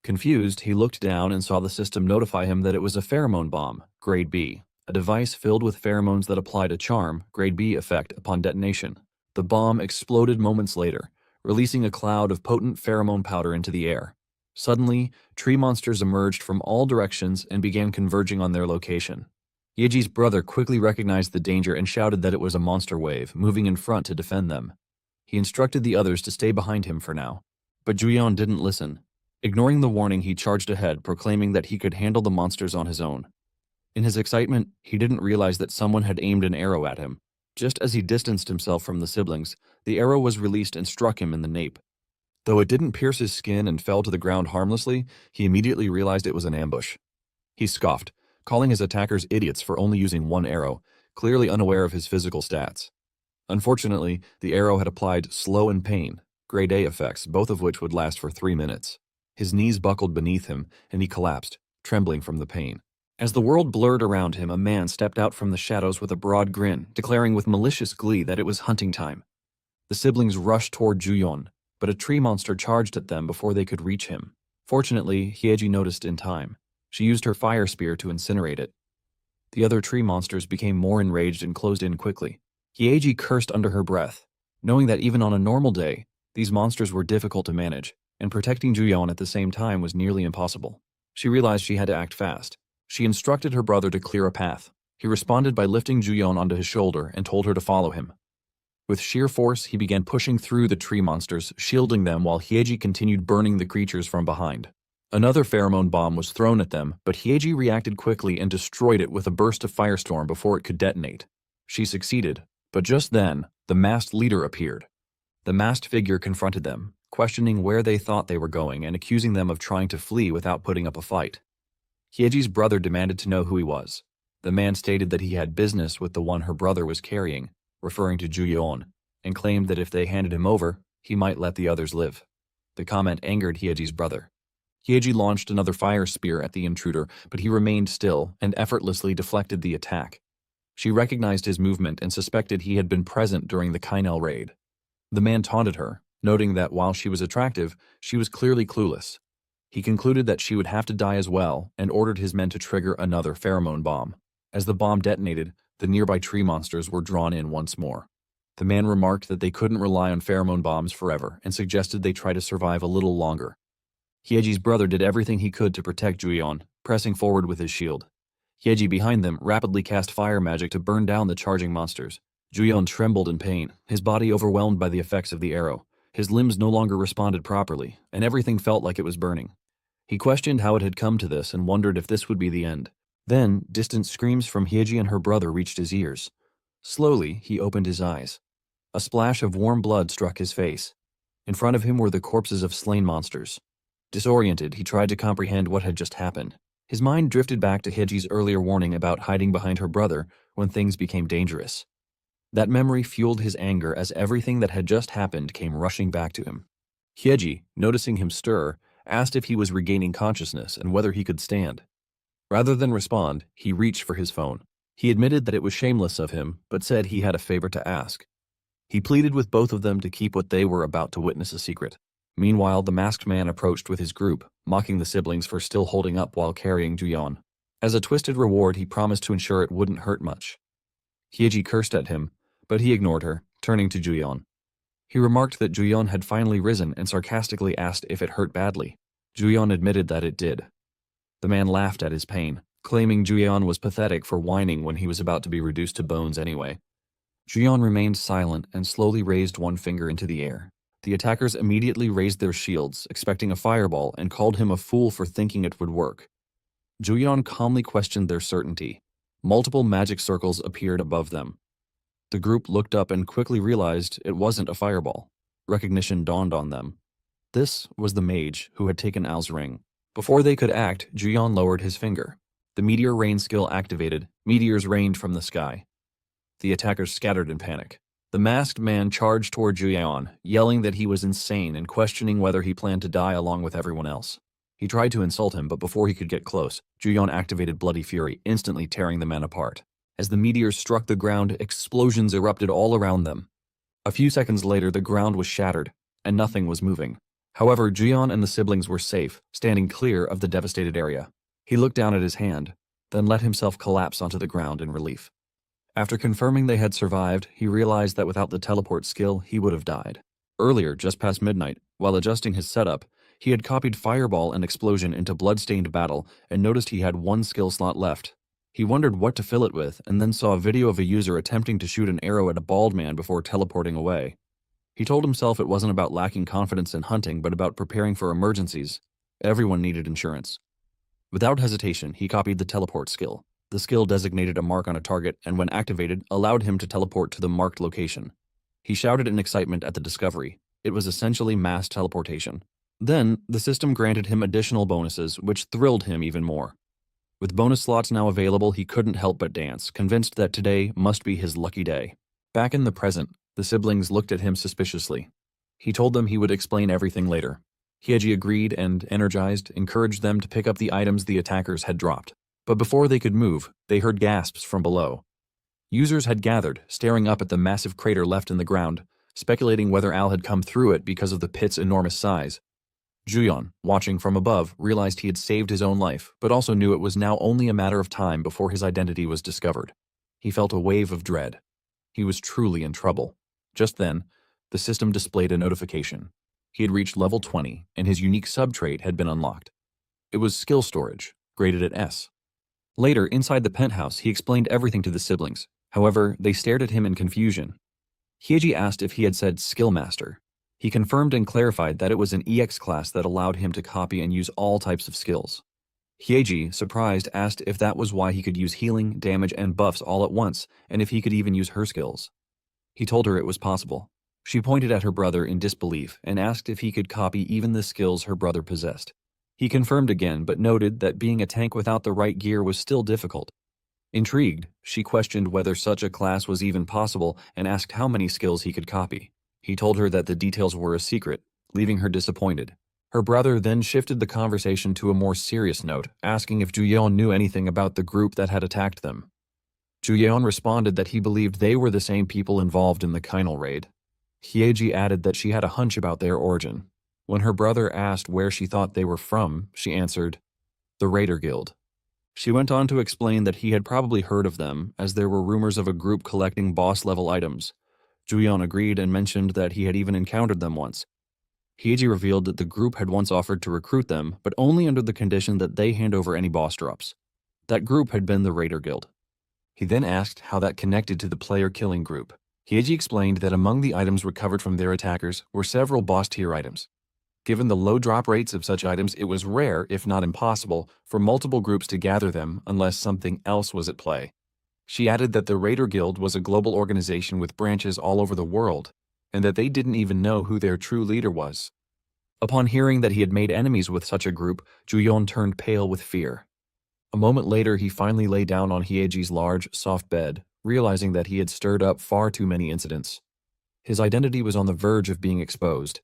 [SPEAKER 1] Confused, he looked down and saw the system notify him that it was a pheromone bomb, Grade B, a device filled with pheromones that applied a charm, Grade B effect, upon detonation. The bomb exploded moments later, releasing a cloud of potent pheromone powder into the air. Suddenly, tree monsters emerged from all directions and began converging on their location. Yeji's brother quickly recognized the danger and shouted that it was a monster wave, moving in front to defend them. He instructed the others to stay behind him for now. But Juyeon didn't listen. Ignoring the warning, he charged ahead, proclaiming that he could handle the monsters on his own. In his excitement, he didn't realize that someone had aimed an arrow at him. Just as he distanced himself from the siblings, the arrow was released and struck him in the nape. Though it didn't pierce his skin and fell to the ground harmlessly, he immediately realized it was an ambush. He scoffed, calling his attackers idiots for only using one arrow, clearly unaware of his physical stats. Unfortunately, the arrow had applied slow and pain, Grade A effects, both of which would last for 3 minutes. His knees buckled beneath him, and he collapsed, trembling from the pain. As the world blurred around him, a man stepped out from the shadows with a broad grin, declaring with malicious glee that it was hunting time. The siblings rushed toward Juyeon, but a tree monster charged at them before they could reach him. Fortunately, Hyeji noticed in time. She used her fire spear to incinerate it. The other tree monsters became more enraged and closed in quickly. Hyeji cursed under her breath, knowing that even on a normal day, these monsters were difficult to manage, and protecting Juyeon at the same time was nearly impossible. She realized she had to act fast. She instructed her brother to clear a path. He responded by lifting Juyeon onto his shoulder and told her to follow him. With sheer force, he began pushing through the tree monsters, shielding them while Hyeji continued burning the creatures from behind. Another pheromone bomb was thrown at them, but Hyeji reacted quickly and destroyed it with a burst of firestorm before it could detonate. She succeeded, but just then, the masked leader appeared. The masked figure confronted them, questioning where they thought they were going and accusing them of trying to flee without putting up a fight. Hyeji's brother demanded to know who he was. The man stated that he had business with the one her brother was carrying, referring to Juyeon, and claimed that if they handed him over, he might let the others live. The comment angered Hyeji's brother. Hyeji launched another fire spear at the intruder, but he remained still and effortlessly deflected the attack. She recognized his movement and suspected he had been present during the Kainal raid. The man taunted her, noting that while she was attractive, she was clearly clueless. He concluded that she would have to die as well and ordered his men to trigger another pheromone bomb. As the bomb detonated, the nearby tree monsters were drawn in once more. The man remarked that they couldn't rely on pheromone bombs forever and suggested they try to survive a little longer. Hyeji's brother did everything he could to protect Juyeon, pressing forward with his shield. Hyeji behind them rapidly cast fire magic to burn down the charging monsters. Juyeon trembled in pain, his body overwhelmed by the effects of the arrow. His limbs no longer responded properly, and everything felt like it was burning. He questioned how it had come to this and wondered if this would be the end. Then, distant screams from Hyeji and her brother reached his ears. Slowly, he opened his eyes. A splash of warm blood struck his face. In front of him were the corpses of slain monsters. Disoriented, he tried to comprehend what had just happened. His mind drifted back to Hyeji's earlier warning about hiding behind her brother when things became dangerous. That memory fueled his anger as everything that had just happened came rushing back to him. Hyeji, noticing him stir, asked if he was regaining consciousness and whether he could stand. Rather than respond, he reached for his phone. He admitted that it was shameless of him, but said he had a favor to ask. He pleaded with both of them to keep what they were about to witness a secret. Meanwhile, the masked man approached with his group, mocking the siblings for still holding up while carrying Juyeon. As a twisted reward, he promised to ensure it wouldn't hurt much. Hyeji cursed at him, but he ignored her, turning to Juyeon. He remarked that Juyeon had finally risen and sarcastically asked if it hurt badly. Juyeon admitted that it did. The man laughed at his pain, claiming Juyeon was pathetic for whining when he was about to be reduced to bones anyway. Juyeon remained silent and slowly raised one finger into the air. The attackers immediately raised their shields, expecting a fireball, and called him a fool for thinking it would work. Juyeon calmly questioned their certainty. Multiple magic circles appeared above them. The group looked up and quickly realized it wasn't a fireball. Recognition dawned on them. This was the mage who had taken Al's ring. Before they could act, Juyeon lowered his finger. The meteor rain skill activated. Meteors rained from the sky. The attackers scattered in panic. The masked man charged toward Juyeon, yelling that he was insane and questioning whether he planned to die along with everyone else. He tried to insult him, but before he could get close, Juyeon activated Bloody Fury, instantly tearing the man apart. As the meteors struck the ground, explosions erupted all around them. A few seconds later, the ground was shattered, and nothing was moving. However, Juyeon and the siblings were safe, standing clear of the devastated area. He looked down at his hand, then let himself collapse onto the ground in relief. After confirming they had survived, he realized that without the teleport skill, he would have died. Earlier, just past midnight, while adjusting his setup, he had copied Fireball and Explosion into Bloodstained Battle and noticed he had one skill slot left. He wondered what to fill it with and then saw a video of a user attempting to shoot an arrow at a bald man before teleporting away. He told himself it wasn't about lacking confidence in hunting, but about preparing for emergencies. Everyone needed insurance. Without hesitation, he copied the teleport skill. The skill designated a mark on a target and when activated, allowed him to teleport to the marked location. He shouted in excitement at the discovery. It was essentially mass teleportation. Then, the system granted him additional bonuses, which thrilled him even more. With bonus slots now available, he couldn't help but dance, convinced that today must be his lucky day. Back in the present, the siblings looked at him suspiciously. He told them he would explain everything later. Hyeji agreed and, energized, encouraged them to pick up the items the attackers had dropped. But before they could move, they heard gasps from below. Users had gathered, staring up at the massive crater left in the ground, speculating whether Al had come through it because of the pit's enormous size. Juyeon, watching from above, realized he had saved his own life, but also knew it was now only a matter of time before his identity was discovered. He felt a wave of dread. He was truly in trouble. Just then, the system displayed a notification. He had reached level 20, and his unique sub-trait had been unlocked. It was skill storage, graded at S. Later, inside the penthouse, he explained everything to the siblings. However, they stared at him in confusion. Hyeji asked if he had said Skill Master. He confirmed and clarified that it was an EX class that allowed him to copy and use all types of skills. Hyeji, surprised, asked if that was why he could use healing, damage, and buffs all at once, and if he could even use her skills. He told her it was possible. She pointed at her brother in disbelief and asked if he could copy even the skills her brother possessed. He confirmed again, but noted that being a tank without the right gear was still difficult. Intrigued, she questioned whether such a class was even possible and asked how many skills he could copy. He told her that the details were a secret, leaving her disappointed. Her brother then shifted the conversation to a more serious note, asking if Juyeon knew anything about the group that had attacked them. Juyeon responded that he believed they were the same people involved in the Kinal raid. Hyeji added that she had a hunch about their origin. When her brother asked where she thought they were from, she answered, "The Raider Guild." She went on to explain that he had probably heard of them, as there were rumors of a group collecting boss-level items. Juyeon agreed and mentioned that he had even encountered them once. Hyeji revealed that the group had once offered to recruit them, but only under the condition that they hand over any boss drops. That group had been the Raider Guild. He then asked how that connected to the player-killing group. Hyeji explained that among the items recovered from their attackers were several boss-tier items. Given the low drop rates of such items, it was rare, if not impossible, for multiple groups to gather them unless something else was at play. She added that the Raider Guild was a global organization with branches all over the world, and that they didn't even know who their true leader was. Upon hearing that he had made enemies with such a group, Juyeon turned pale with fear. A moment later, he finally lay down on Hyeji's large, soft bed, realizing that he had stirred up far too many incidents. His identity was on the verge of being exposed.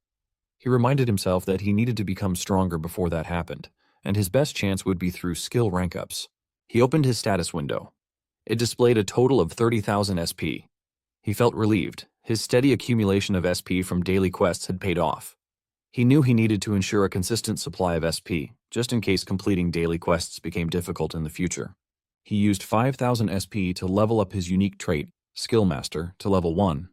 [SPEAKER 1] He reminded himself that he needed to become stronger before that happened, and his best chance would be through skill rank-ups. He opened his status window. It displayed a total of 30,000 SP. He felt relieved. His steady accumulation of SP from daily quests had paid off. He knew he needed to ensure a consistent supply of SP, just in case completing daily quests became difficult in the future. He used 5,000 SP to level up his unique trait, Skill Master, to level 1.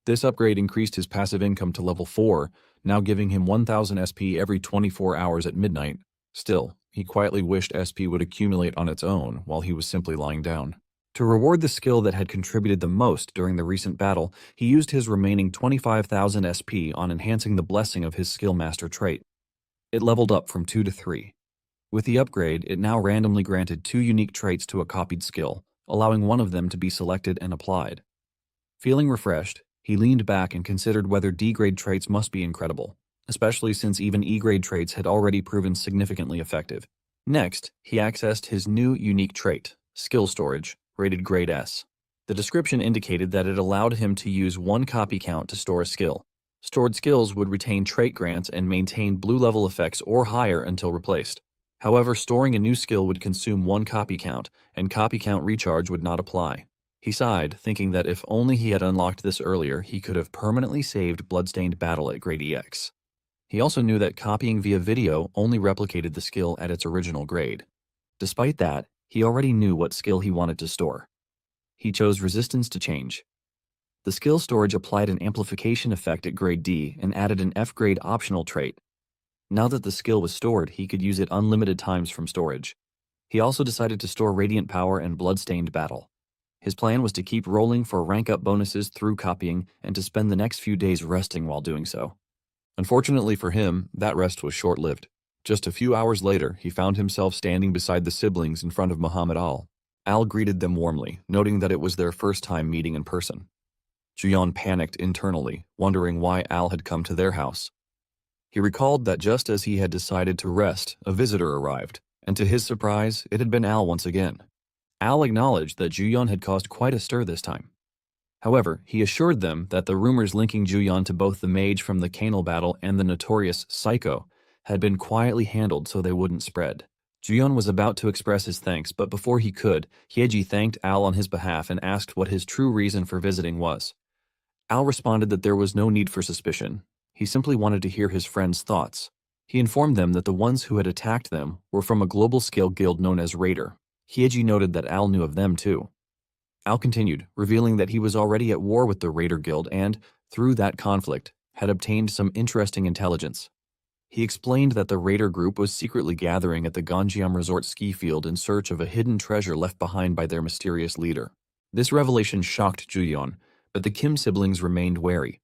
[SPEAKER 1] This upgrade increased his passive income to level 4, now giving him 1,000 SP every 24 hours at midnight. Still, he quietly wished SP would accumulate on its own while he was simply lying down. To reward the skill that had contributed the most during the recent battle, he used his remaining 25,000 SP on enhancing the blessing of his Skill Master trait. It leveled up from 2 to 3. With the upgrade, it now randomly granted 2 unique traits to a copied skill, allowing one of them to be selected and applied. Feeling refreshed, he leaned back and considered whether D-grade traits must be incredible, especially since even E-grade traits had already proven significantly effective. Next, he accessed his new unique trait, Skill Storage, rated Grade S. The description indicated that it allowed him to use 1 copy count to store a skill. Stored skills would retain trait grants and maintain blue-level effects or higher until replaced. However, storing a new skill would consume 1 copy count, and copy count recharge would not apply. He sighed, thinking that if only he had unlocked this earlier, he could have permanently saved Bloodstained Battle at Grade EX. He also knew that copying via video only replicated the skill at its original grade. Despite that, he already knew what skill he wanted to store. He chose Resistance to Change. The skill storage applied an amplification effect at Grade D and added an F-grade optional trait. Now that the skill was stored, he could use it unlimited times from storage. He also decided to store Radiant Power and Bloodstained Battle. His plan was to keep rolling for rank-up bonuses through copying and to spend the next few days resting while doing so. Unfortunately for him, that rest was short-lived. Just a few hours later, he found himself standing beside the siblings in front of Muhammad Al. Al greeted them warmly, noting that it was their first time meeting in person. Juyeon panicked internally, wondering why Al had come to their house. He recalled that just as he had decided to rest, a visitor arrived, and to his surprise, it had been Al once again. Al acknowledged that Juyeon had caused quite a stir this time. However, he assured them that the rumors linking Juyeon to both the mage from the Canal battle and the notorious Psycho had been quietly handled so they wouldn't spread. Juyeon was about to express his thanks, but before he could, Hyeji thanked Al on his behalf and asked what his true reason for visiting was. Al responded that there was no need for suspicion. He simply wanted to hear his friends' thoughts. He informed them that the ones who had attacked them were from a global-scale guild known as Raider. Hyeji noted that Al knew of them too. Al continued, revealing that he was already at war with the Raider Guild and, through that conflict, had obtained some interesting intelligence. He explained that the Raider group was secretly gathering at the Ganjiam Resort ski field in search of a hidden treasure left behind by their mysterious leader. This revelation shocked Juyeon, but the Kim siblings remained wary.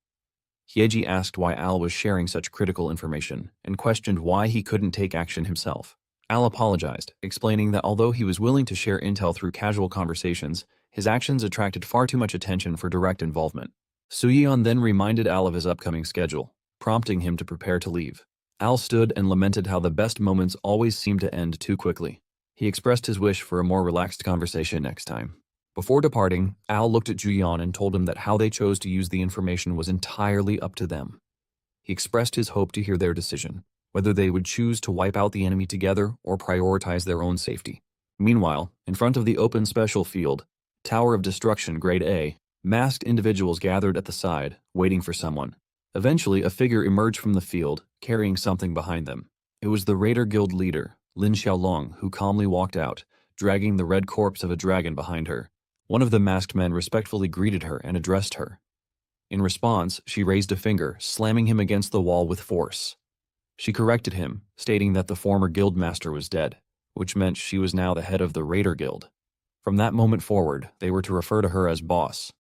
[SPEAKER 1] Hyeji asked why Al was sharing such critical information, and questioned why he couldn't take action himself. Al apologized, explaining that although he was willing to share intel through casual conversations, his actions attracted far too much attention for direct involvement. Suyeon then reminded Al of his upcoming schedule, prompting him to prepare to leave. Al stood and lamented how the best moments always seem to end too quickly. He expressed his wish for a more relaxed conversation next time. Before departing, Al looked at Juyeon and told him that how they chose to use the information was entirely up to them. He expressed his hope to hear their decision, whether they would choose to wipe out the enemy together or prioritize their own safety. Meanwhile, in front of the open special field, Tower of Destruction Grade A, Masked individuals gathered at the side, waiting for someone. Eventually, a figure emerged from the field, carrying something behind them. It was the Raider Guild leader, Lin Xiaolong, who calmly walked out, dragging the red corpse of a dragon behind her. One of the masked men respectfully greeted her and addressed her. In response, she raised a finger, slamming him against the wall with force. She corrected him, stating that the former guildmaster was dead, which meant she was now the head of the Raider Guild. From that moment forward, they were to refer to her as boss.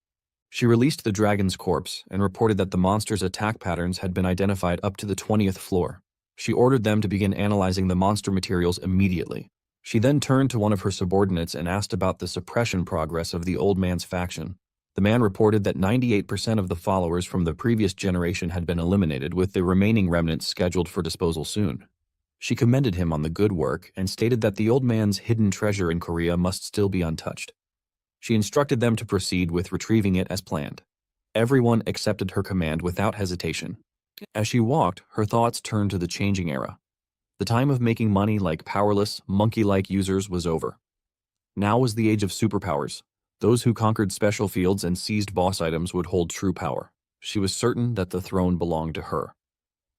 [SPEAKER 1] She released the dragon's corpse and reported that the monster's attack patterns had been identified up to the 20th floor. She ordered them to begin analyzing the monster materials immediately. She then turned to one of her subordinates and asked about the suppression progress of the old man's faction. The man reported that 98% of the followers from the previous generation had been eliminated, with the remaining remnants scheduled for disposal soon. She commended him on the good work and stated that the old man's hidden treasure in Korea must still be untouched. She instructed them to proceed with retrieving it as planned. Everyone accepted her command without hesitation. As she walked, her thoughts turned to the changing era. The time of making money like powerless, monkey-like users was over. Now was the age of superpowers. Those who conquered special fields and seized boss items would hold true power. She was certain that the throne belonged to her.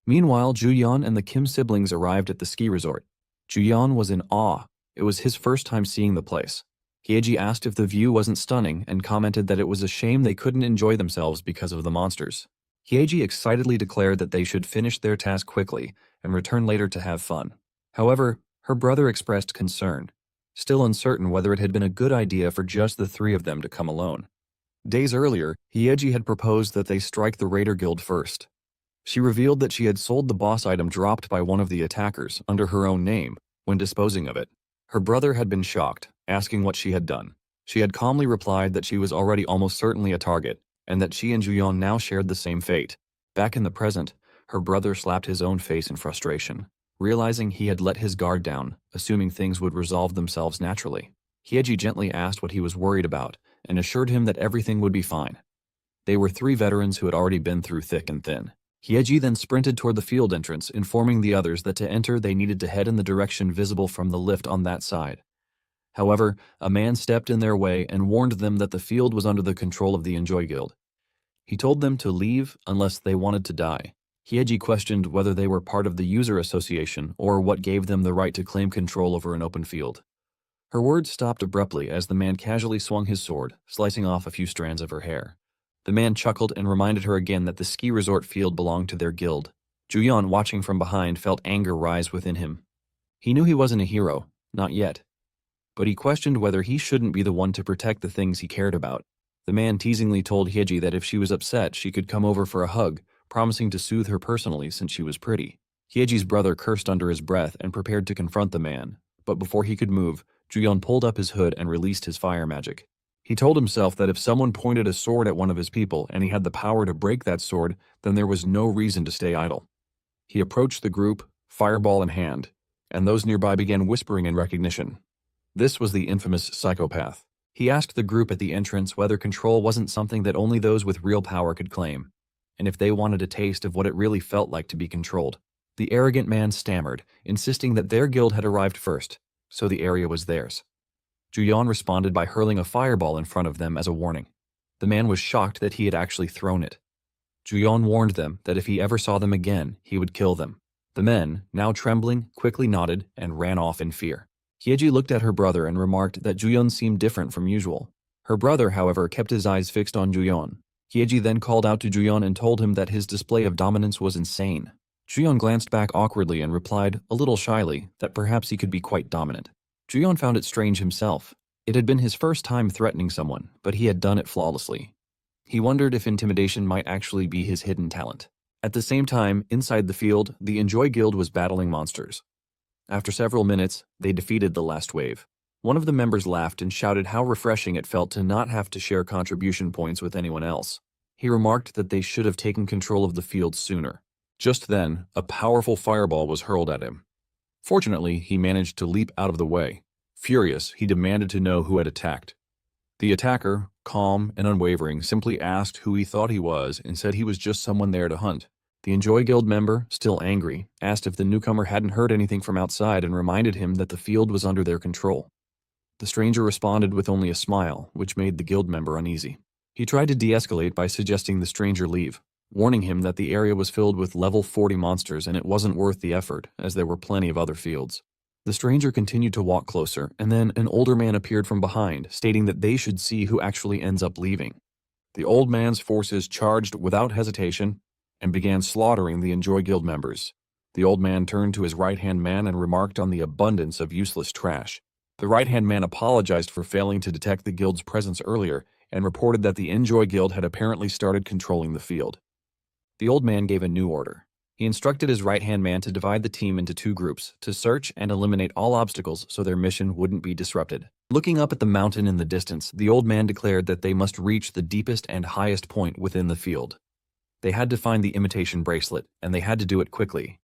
[SPEAKER 1] Meanwhile, Juyeon and the Kim siblings arrived at the ski resort. Juyeon was in awe. It was his first time seeing the place. Hyeji asked if the view wasn't stunning and commented that it was a shame they couldn't enjoy themselves because of the monsters. Hyeji excitedly declared that they should finish their task quickly and return later to have fun. However, her brother expressed concern, still uncertain whether it had been a good idea for just the three of them to come alone. Days earlier, Hyeji had proposed that they strike the Raider Guild first. She revealed that she had sold the boss item dropped by one of the attackers under her own name when disposing of it. Her brother had been shocked, asking what she had done. She had calmly replied that she was already almost certainly a target, and that she and Juyeon now shared the same fate. Back in the present, her brother slapped his own face in frustration, realizing he had let his guard down, assuming things would resolve themselves naturally. Hyeji gently asked what he was worried about, and assured him that everything would be fine. They were three veterans who had already been through thick and thin. Hyeji then sprinted toward the field entrance, informing the others that to enter they needed to head in the direction visible from the lift on that side. However, a man stepped in their way and warned them that the field was under the control of the Enjoy Guild. He told them to leave unless they wanted to die. Hyeji questioned whether they were part of the user association or what gave them the right to claim control over an open field. Her words stopped abruptly as the man casually swung his sword, slicing off a few strands of her hair. The man chuckled and reminded her again that the ski resort field belonged to their guild. Juyeon, watching from behind, felt anger rise within him. He knew he wasn't a hero, not yet. But he questioned whether he shouldn't be the one to protect the things he cared about. The man teasingly told Hyeji that if she was upset, she could come over for a hug, promising to soothe her personally since she was pretty. Hyeji's brother cursed under his breath and prepared to confront the man, but before he could move, Juyeon pulled up his hood and released his fire magic. He told himself that if someone pointed a sword at one of his people and he had the power to break that sword, then there was no reason to stay idle. He approached the group, fireball in hand, and those nearby began whispering in recognition. This was the infamous psychopath. He asked the group at the entrance whether control wasn't something that only those with real power could claim, and if they wanted a taste of what it really felt like to be controlled. The arrogant man stammered, insisting that their guild had arrived first, so the area was theirs. Juyeon responded by hurling a fireball in front of them as a warning. The man was shocked that he had actually thrown it. Juyeon warned them that if he ever saw them again, he would kill them. The men, now trembling, quickly nodded and ran off in fear. Hyeji looked at her brother and remarked that Juyeon seemed different from usual. Her brother, however, kept his eyes fixed on Juyeon. Hyeji then called out to Juyeon and told him that his display of dominance was insane. Juyeon glanced back awkwardly and replied, a little shyly, that perhaps he could be quite dominant. Juyeon found it strange himself. It had been his first time threatening someone, but he had done it flawlessly. He wondered if intimidation might actually be his hidden talent. At the same time, inside the field, the Enjoy Guild was battling monsters. After several minutes, they defeated the last wave. One of the members laughed and shouted how refreshing it felt to not have to share contribution points with anyone else. He remarked that they should have taken control of the field sooner. Just then, a powerful fireball was hurled at him. Fortunately, he managed to leap out of the way. Furious, he demanded to know who had attacked. The attacker, calm and unwavering, simply asked who he thought he was and said he was just someone there to hunt. The Enjoy Guild member, still angry, asked if the newcomer hadn't heard anything from outside and reminded him that the field was under their control. The stranger responded with only a smile, which made the guild member uneasy. He tried to de-escalate by suggesting the stranger leave, warning him that the area was filled with level 40 monsters and it wasn't worth the effort, as there were plenty of other fields. The stranger continued to walk closer, and then an older man appeared from behind, stating that they should see who actually ends up leaving. The old man's forces charged without hesitation and began slaughtering the Enjoy Guild members. The old man turned to his right-hand man and remarked on the abundance of useless trash. The right-hand man apologized for failing to detect the guild's presence earlier and reported that the Enjoy Guild had apparently started controlling the field. The old man gave a new order. He instructed his right-hand man to divide the team into two groups, to search and eliminate all obstacles so their mission wouldn't be disrupted. Looking up at the mountain in the distance, the old man declared that they must reach the deepest and highest point within the field. They had to find the imitation bracelet, and they had to do it quickly.